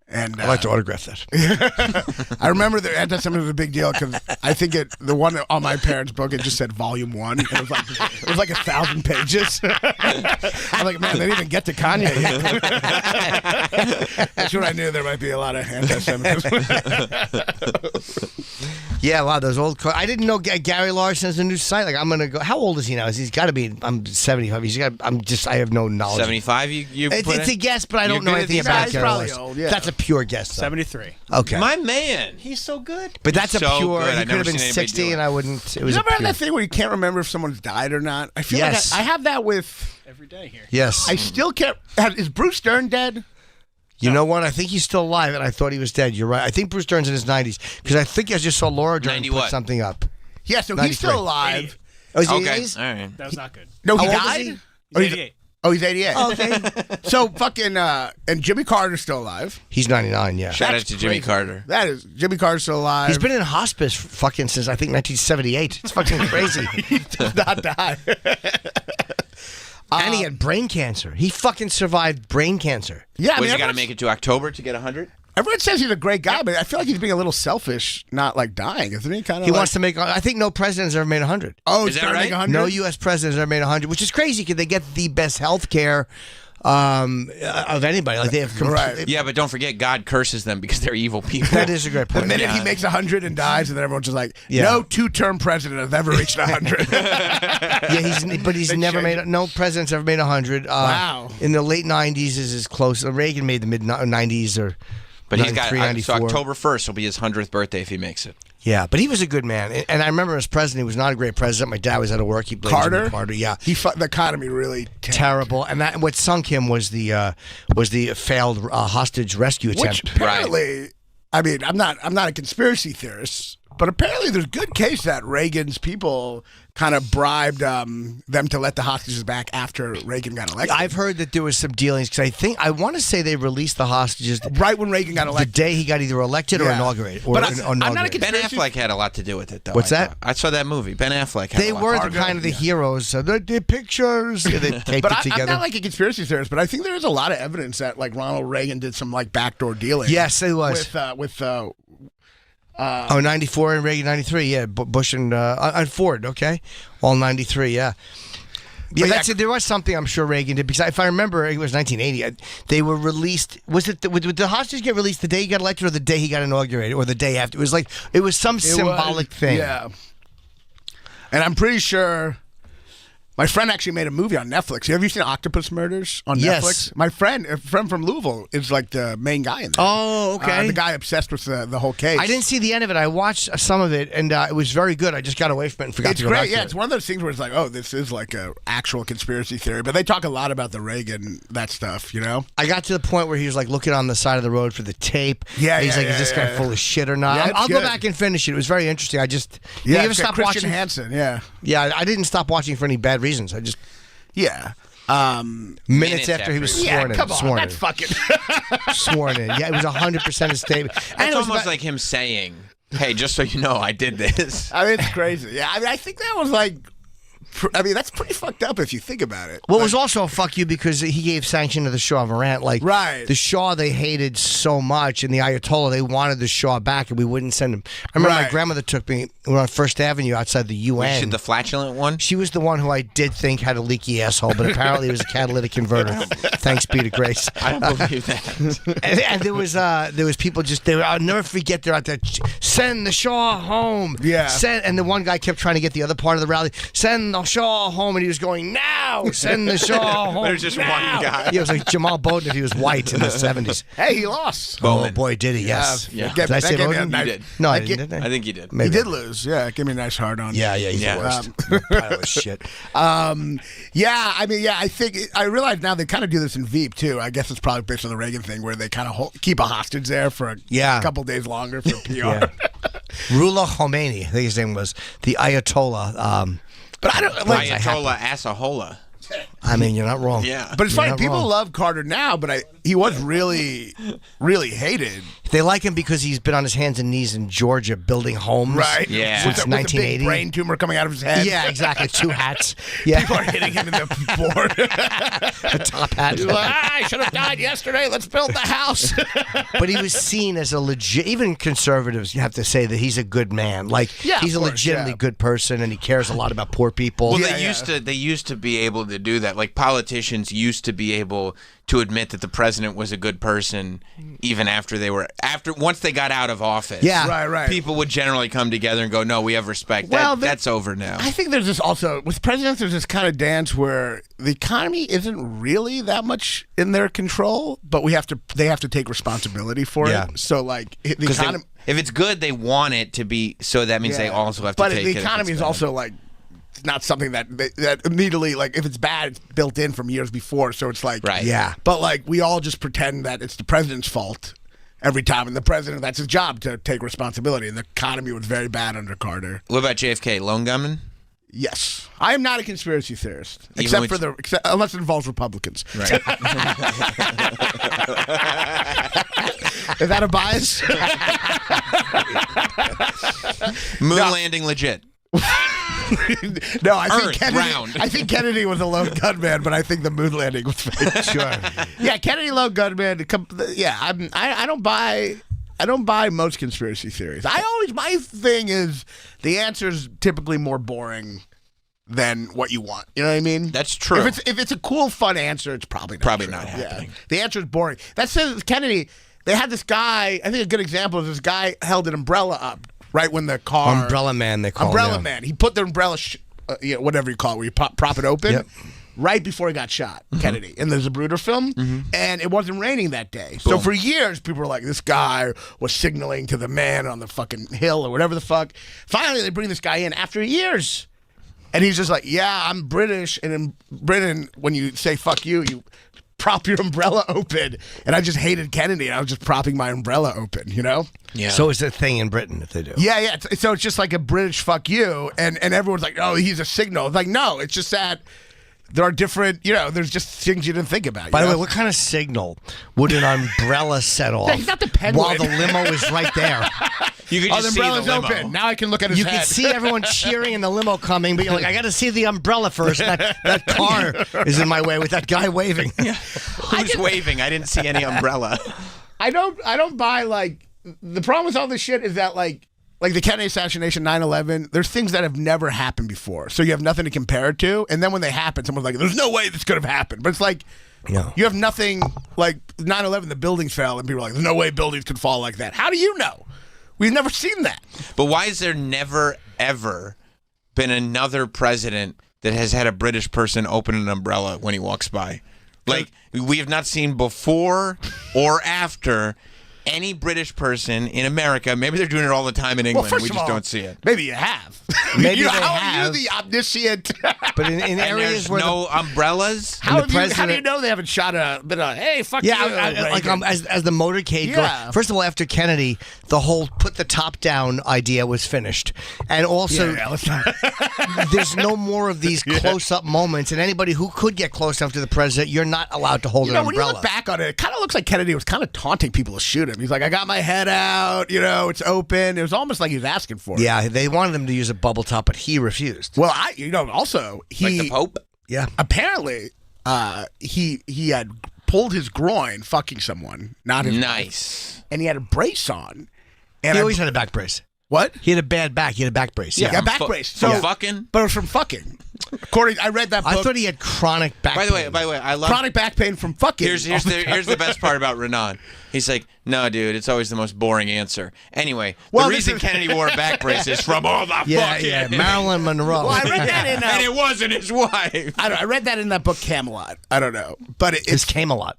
And I'd like to autograph that. I remember the anti-Semitism was a big deal because I think the one on my parents' book, it just said Volume 1. It was like 1,000 pages. I'm like, man, they didn't even get to Kanye yet. That's when I knew there might be a lot of anti-Semitism. Yeah, wow, those old. I didn't know Gary Larson has a new site. Like, I'm gonna go. How old is he now? He's got to be. I'm 75. I have no knowledge. 75. You. It's a guess, but I don't know anything about Gary Larson. Old, yeah. That's a pure guess. Though. 73. Okay. My man. He's so good. But that's He's a so pure. good. He I've could have never been seen anybody 60, do it. and I wouldn't. It was You a ever have pure. that thing where you can't remember if someone's died or not? I feel Yes. like I have that with. Every day here. Yes. I still can't. Is Bruce Dern dead? You know what? I think he's still alive, and I thought he was dead. You're right. I think Bruce Dern's in his 90s because I think I just saw Laura Dern 90 put what? something up. Yeah, so 93. he's still alive. Oh, is he Okay. 80s? All right. That was not good. No, he How old is died. he? He's 88. Oh, he's 88. Oh, okay. So fucking and Jimmy Carter's still alive. He's 99. Yeah. Shout out That's to Jimmy crazy. Carter. That is Jimmy Carter's still alive. He's been in hospice fucking since I think 1978. It's fucking crazy. He does not die. And he had brain cancer. He fucking survived brain cancer. Yeah, I What, mean, you got to make it to October to get 100? everyone says he's a great guy, but I feel like he's being a little selfish, not like dying, isn't he? Kind of. He wants to make. I think no president's ever made 100. Oh, Is he's that trying to make right? 100? No U.S. president's ever made 100, which is crazy because they get the best health care of anybody. Like they have. Right. Yeah, but don't forget, God curses them because they're evil people. That is a great The point. minute he makes 100 and dies, and then everyone's just like, Yeah. no two-term president has ever reached 100. Yeah, but he's They never change made. No president's ever made 100. Wow. In the late 90s is as close. Reagan made the mid 90s or. But he's got 93, so 94. October 1st will be his 100th birthday if he makes it. Yeah, but he was a good man, and I remember as president, he was not a great president. My dad was out of work. He blamed Carter? Carter, yeah, The economy really terrible. And that what sunk him was the failed hostage rescue attempt. Which apparently, I mean, I'm not a conspiracy theorist, But apparently there's good case that Reagan's people kind of bribed them to let the hostages back after Reagan got elected. I've heard that there was some dealings because I want to say they released the hostages right when Reagan got elected. The day he got either elected or inaugurated. But I'm not a Ben Affleck had a lot to do with it, though. What's that? I saw that movie. Ben Affleck had They a lot were to the do with kind of the heroes. So the pictures. They taped But it together. I'm not like a conspiracy theorist, but I think there is a lot of evidence that like Ronald Reagan did some like backdoor dealing. Yes, it was. With 94 and Reagan 93, yeah. Bush and Ford, okay? All 93, yeah. Yeah, that's it. There was something I'm sure Reagan did because if I remember, it was 1980. They were released. Was it would the hostages get released the day he got elected, or the day he got inaugurated, or the day after? It was some symbolic thing. Yeah, and I'm pretty sure. My friend actually made a movie on Netflix. Have you seen Octopus Murders on Yes. Netflix? My friend, a friend from Louisville, is like the main guy in there. Oh, okay. The guy obsessed with the whole case. I didn't see the end of it. I watched some of it, and it was very good. I just got away from it and forgot It's to go great. back to Yeah, it. it's one of those things where it's like, oh, this is like a actual conspiracy theory. But they talk a lot about the Reagan, that stuff, you know? I got to the point where he was like looking on the side of the road for the tape. Yeah, and he's yeah, like, is this yeah, guy yeah. full of shit or not? Yeah, it's I'll go good. back and finish it. It was very interesting. I just Yeah, you ever it's stop Christian watching? Hansen, yeah. Yeah, I didn't stop watching for any bad reasons. I just Yeah. minutes after he was sworn in. Come on, sworn that's in. fucking... Sworn in. Yeah, it was 100% a statement. And It's it was almost about- like him saying, "Hey, just so you know, I did this." I mean, it's crazy. Yeah, I mean, I think that was like... that's pretty fucked up if you think about it. Well, it was also a fuck you because he gave sanction to the Shah of Iran. Like, right. The Shah they hated so much, and the Ayatollah, they wanted the Shah back, and we wouldn't send him. I remember my Right. grandmother took me, we were on First Avenue outside the UN. Was she the flatulent one? She was the one who I did think had a leaky asshole, but apparently it was a catalytic converter. Thanks be to grace. I don't believe that. And there was people just I'll never forget they're out there. Send the Shah home. Yeah. And the one guy kept trying to get the other part of the rally. Send the Shah home, and he was going now. Send the Shah home. There's just now. one guy. Yeah, it was like Jamal Bowden if he was white in the 70s. Hey, he lost. Oh boy, did he? Yes. Yeah. Did I say That gave me a Bowden? nice- You did. No, I that didn't. Did I? I think you did. Maybe. He did lose. Yeah, give me a nice hard on. Yeah, he's Yeah. the worst. Pile of shit. Yeah, I mean, yeah, I think I realize now they kind of do this in Veep too. I guess it's probably based on the Reagan thing where they kind of keep a hostage there for a couple days longer for PR. Yeah. Ruhollah Khomeini, I think his name was the Ayatollah. But I don't like. Ayatollah Asahola. I mean, you're not wrong. Yeah. But it's You're funny. not People wrong. love Carter now, but he was really, really hated. They like him because he's been on his hands and knees in Georgia building homes. Right. Yeah. Since With a 1980. big brain tumor coming out of his head. Yeah, exactly. 2 hats. Yeah. People are hitting him in the board. A top hat. He's like, I should have died yesterday. Let's build the house. But he was seen as a legit. Even conservatives, you have to say that he's a good man. Like Yeah, he's a of course, legitimately yeah. good person, and he cares a lot about poor people. Well, Yeah, they used to be able to do that. Like politicians used to be able to admit that the president was a good person, even after once they got out of office. Yeah. Right. People would generally come together and go, "No, we have respect." Well, That's over now. I think there's this also with presidents. There's this kind of dance where the economy isn't really that much in their control, but they have to take responsibility for Yeah. it. So like the 'Cause economy. if it's good, they want it to be. So that means they Yeah. also have to but take it. the if economy it's is bad. also like not something that immediately like if it's bad, it's built in from years before. So it's like Right. Yeah. But like we all just pretend that it's the president's fault every time, and the president that's his job to take responsibility. And the economy was very bad under Carter. What about JFK, lone gunman? Yes, I am not a conspiracy theorist, Even unless it involves Republicans. Right. Is that a bias? Moon landing legit. No, I Earth, think Kennedy. round. I think Kennedy was a lone gunman, but I think the moon landing was fake. Sure. Yeah, Kennedy lone gunman. Yeah, I don't buy. I don't buy most conspiracy theories. My thing is the answer is typically more boring than what you want. You know what I mean? That's true. If it's a cool, fun answer, it's probably not true. not happening. Yeah. The answer is boring. That says Kennedy. They had this guy. I think a good example is this guy held an umbrella up right when the car. Umbrella man, they call Umbrella him. man. He put the umbrella, whatever you call it, where you prop it open. Yep. Right before he got shot, Kennedy, in the Zapruder film, and it wasn't raining that day. So for years, people were like, this guy was signaling to the man on the fucking hill or whatever the fuck. Finally, they bring this guy in after years, and he's just like, yeah, I'm British, and in Britain, when you say fuck you prop your umbrella open. And I just hated Kennedy. I was just propping my umbrella open, you know? Yeah. So it's a thing in Britain that they do. Yeah. So it's just like a British fuck you. And everyone's like, oh, he's a signal. It's like, no, it's just that there are different, there's just things you didn't think about. By the way, what kind of signal would an umbrella set off he's not the penguin. while the limo is right there? You can just the see the umbrella's limo. open. Now I can look at his You head. can see everyone cheering and the limo coming, but you're like, I got to see the umbrella first. That car is in my way with that guy waving. Who's waving? I didn't see any umbrella. I don't buy, like, the problem with all this shit is that, like the Kennedy assassination, 9/11, there's things that have never happened before. So you have nothing to compare it to. And then when they happen, someone's like, there's no way this could have happened. But it's like, you have nothing, like 9/11, the buildings fell, and people are like, there's no way buildings could fall like that. How do you know? We've never seen that. But why has there never, ever been another president that has had a British person open an umbrella when he walks by? Like, we have not seen before or after any British person in America. Maybe they're doing it all the time in England. Well, We just don't see it. Maybe you have. Maybe they how have. are you the omniscient? But in And areas there's where no umbrellas. How do you know they haven't shot hey, fuck you? as the motorcade goes. First of all, after Kennedy, the whole put the top down idea was finished, and also there's no more of these close up moments. And anybody who could get close up to the president, you're not allowed to hold an umbrella. When you look back on it, it kind of looks like Kennedy was kind of taunting people to shoot him. He's like, I got my head out, it's open. It was almost like he was asking for it. Yeah, they wanted him to use a bubble top, but he refused. Well, also Like the Pope? Yeah. Apparently, he had pulled his groin fucking someone, not his Nice. wife, and he had a brace on. And He always had a back brace. What? He had a bad back. He had a back brace. Yeah, back brace. From fucking? But it was from fucking. According, I read that book. I thought he had chronic back pain. By the way, I love chronic back pain from fucking. Here's the best part about Renan. He's like, no, dude, it's always the most boring answer. Anyway, the reason Kennedy wore a back brace is from all the fucking. Yeah, Marilyn Monroe. Well, I read that in. And it wasn't his wife. I read that in that book Camelot. I don't know, but it's Camelot.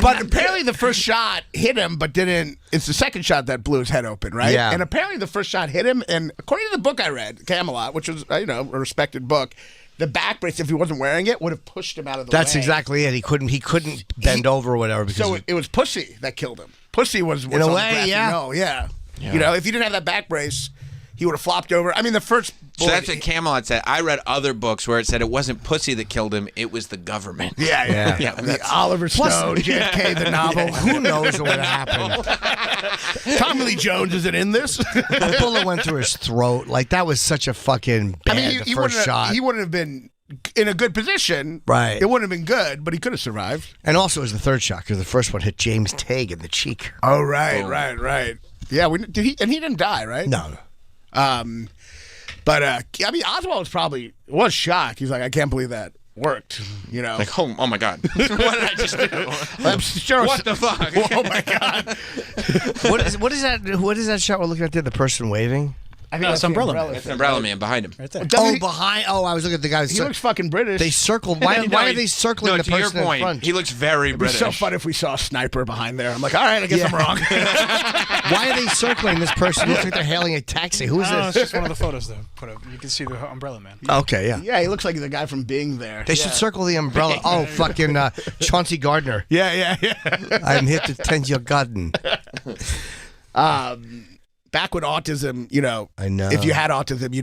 But apparently the first shot hit him, but didn't. It's the second shot that blew his head open, right? Yeah. And apparently the first shot hit him, and according to the book I read, Camelot, which was a respected book, the back brace, if he wasn't wearing it, would have pushed him out of the way. That's exactly it. He couldn't bend over or whatever. Because so it was pussy that killed him. Pussy was in a way, yeah. no, yeah. If he didn't have that back brace, he would have flopped over. I mean, the first. So that's what Camelot said. I read other books where it said it wasn't pussy that killed him; it was the government. Yeah. I mean, Oliver Stone, JFK, the novel. Who knows what happened? Tommy Lee Jones isn't in this. The bullet went through his throat. Like that was such a fucking bad. The first shot. He wouldn't have been in a good position. Right. It wouldn't have been good, but he could have survived. And also, it was the third shot because the first one hit James Tague in the cheek. Oh, right. Yeah, he didn't die, right? No. But I mean, Oswald was shocked. He's like, I can't believe that worked. Like, oh my God, what did I just do? I'm sure. What the fuck? Oh my God. What is that? What is that shot we're looking at there? The person waving. I think that's Umbrella Man. It's an umbrella man behind him. Right there. Behind. Oh, I was looking at the guy. He looks fucking British. They circled. Why are they circling no, the to person your point, in front? He looks very It'd be British. so fun if we saw a sniper behind there. I'm like, all right, I guess I'm wrong. Why are they circling this person? It looks like they're hailing a taxi. Who is No, this? it's just one of the photos though. Put up. You can see the umbrella man. Okay, yeah. Yeah, he looks like the guy from Being There. They should circle the umbrella. Oh, fucking Chauncey Gardner. Yeah. I'm here to tend your garden. Back when autism, I know. if you had autism, you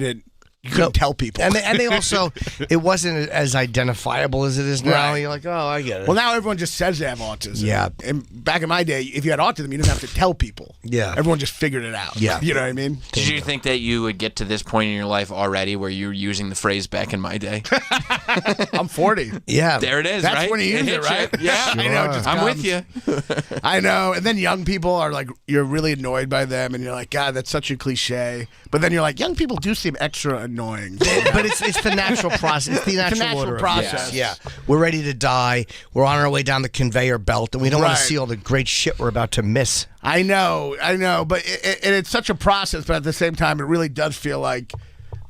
couldn't tell people. And they also, it wasn't as identifiable as it is now. Right. You're like, oh, I get it. Well, now everyone just says they have autism. Yeah. And back in my day, if you had autism, you didn't have to tell people. Yeah. Everyone just figured it out. Yeah. You know what I mean? Did you think that you would get to this point in your life already where you were using the phrase back in my day? I'm 40. Yeah. There it is, That's right? when you use it, right? Yeah. I know. It just I'm comes. with you. I know. And then young people are like, you're really annoyed by them, and you're like, God, that's such a cliche. But then you're like, young people do seem extra annoying. But it's the natural process. It's the natural order of process. things. Yeah. We're ready to die. We're on our way down the conveyor belt, and we don't want Right. to see all the great shit we're about to miss. I know. But it's such a process, but at the same time, it really does feel like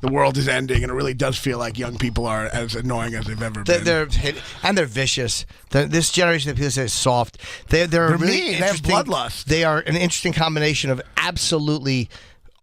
the world is ending, and it really does feel like young people are as annoying as they've ever been. They're vicious. This generation of people say is soft. They're really mean. They have interesting. bloodlust. They are an interesting combination of absolutely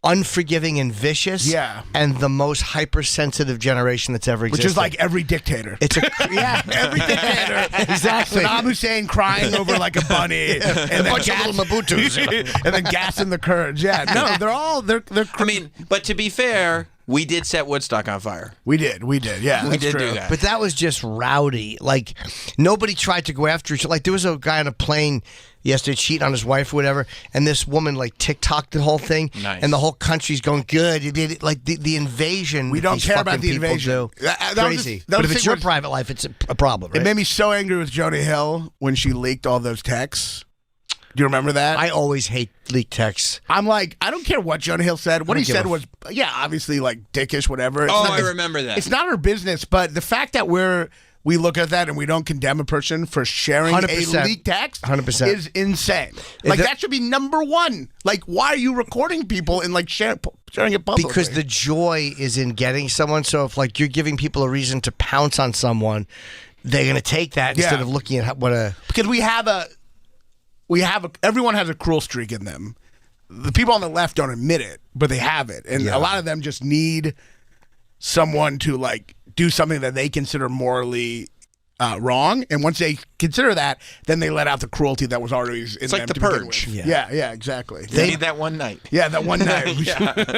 unforgiving and vicious. Yeah. And the most hypersensitive generation that's ever existed. Which is like every dictator. It's a every dictator. Exactly. Saddam Hussein crying over like a bunny, and then bunch of little Mobutus. and then gassing the Kurds. Yeah, no, they're. I mean, but to be fair, we did set Woodstock on fire. We did. Yeah, we that's did true. do that. But that was just rowdy. Like, nobody tried to go after each other. Like, there was a guy on a plane yesterday cheating on his wife or whatever, and this woman, like, TikToked the whole thing. Nice. And the whole country's going, good. You did it. Like, the invasion. We don't these care about fucking the people invasion. do. That was Crazy. the- that But was if the it's thing your was- private life, it's a problem, right? It made me so angry with Joni Hill when she leaked all those texts. Do you remember that? I always hate leaked texts. I'm like, I don't care what Joni Hill said. What I he don't give said a was, yeah, obviously like dickish, whatever. It's Oh, not- I it's- remember that. It's not her business, but the fact that we look at that and we don't condemn a person for sharing 100%. a leaked text 100%. is insane. Like, that should be number one. Like, why are you recording people and like sharing it publicly? Because the joy is in getting someone. So if like you're giving people a reason to pounce on someone, they're going to take that instead of looking at what a... Because everyone has a cruel streak in them. The people on the left don't admit it, but they have it. And a lot of them just need someone to like do something that they consider morally wrong. And once they consider that, then they let out the cruelty that was already in them. It's like The to begin Purge. with. Yeah, exactly. They need that one night. Yeah, that one night.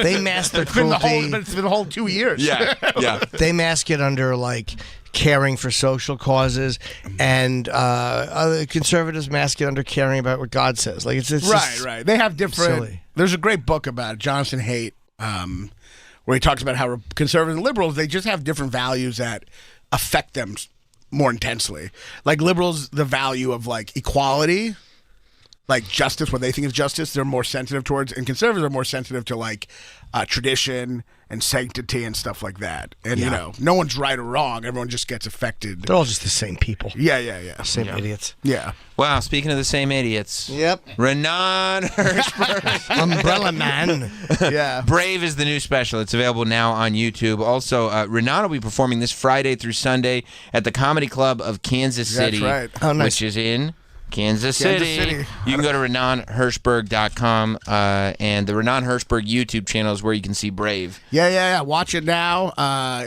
They mask their It's been cruelty. it's been the whole 2 years. Yeah. They mask it under like caring for social causes, and other conservatives mask it under caring about what God says. Like it's just right. They have different. silly. There's a great book about it, Jonathan Haidt, where he talks about how conservatives and liberals, they just have different values that affect them more intensely. Like liberals, the value of like equality, like justice, what they think is justice, they're more sensitive towards, and conservatives are more sensitive to like tradition and sanctity and stuff like that. And you know, no one's right or wrong. Everyone just gets affected. They're all just the same people. Yeah. Same idiots. Yeah. Wow, speaking of the same idiots. Yep. Renan Hirschberg. Umbrella Man. Yeah. Brave is the new special. It's available now on YouTube. Also, Renan will be performing this Friday through Sunday at the Comedy Club of Kansas City. That's right. Oh, nice. Which is in Kansas City. You can go to RenanHirschberg.com, and the Renan Hirschberg YouTube channel is where you can see Brave. Yeah. Watch it now.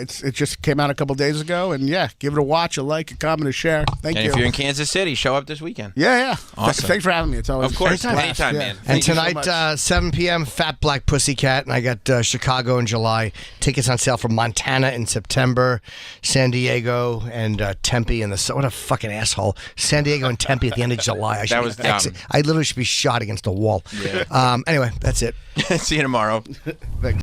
It just came out a couple days ago, and yeah, give it a watch, a like, a comment, a share. Thank And you. if you're in Kansas City, show up this weekend. Yeah. Awesome. Thanks for having me. It's always Of course. a blast. Anytime, Yeah. man. And Thank you so tonight, much. 7 p.m., Fat Black Pussycat, and I got Chicago in July. Tickets on sale for Montana in September, San Diego, and Tempe in the... What a fucking asshole. San Diego and Tempe at the end of July. I That was dumb. I literally should be shot against the wall. Yeah. Anyway, that's it. See you tomorrow. Thanks.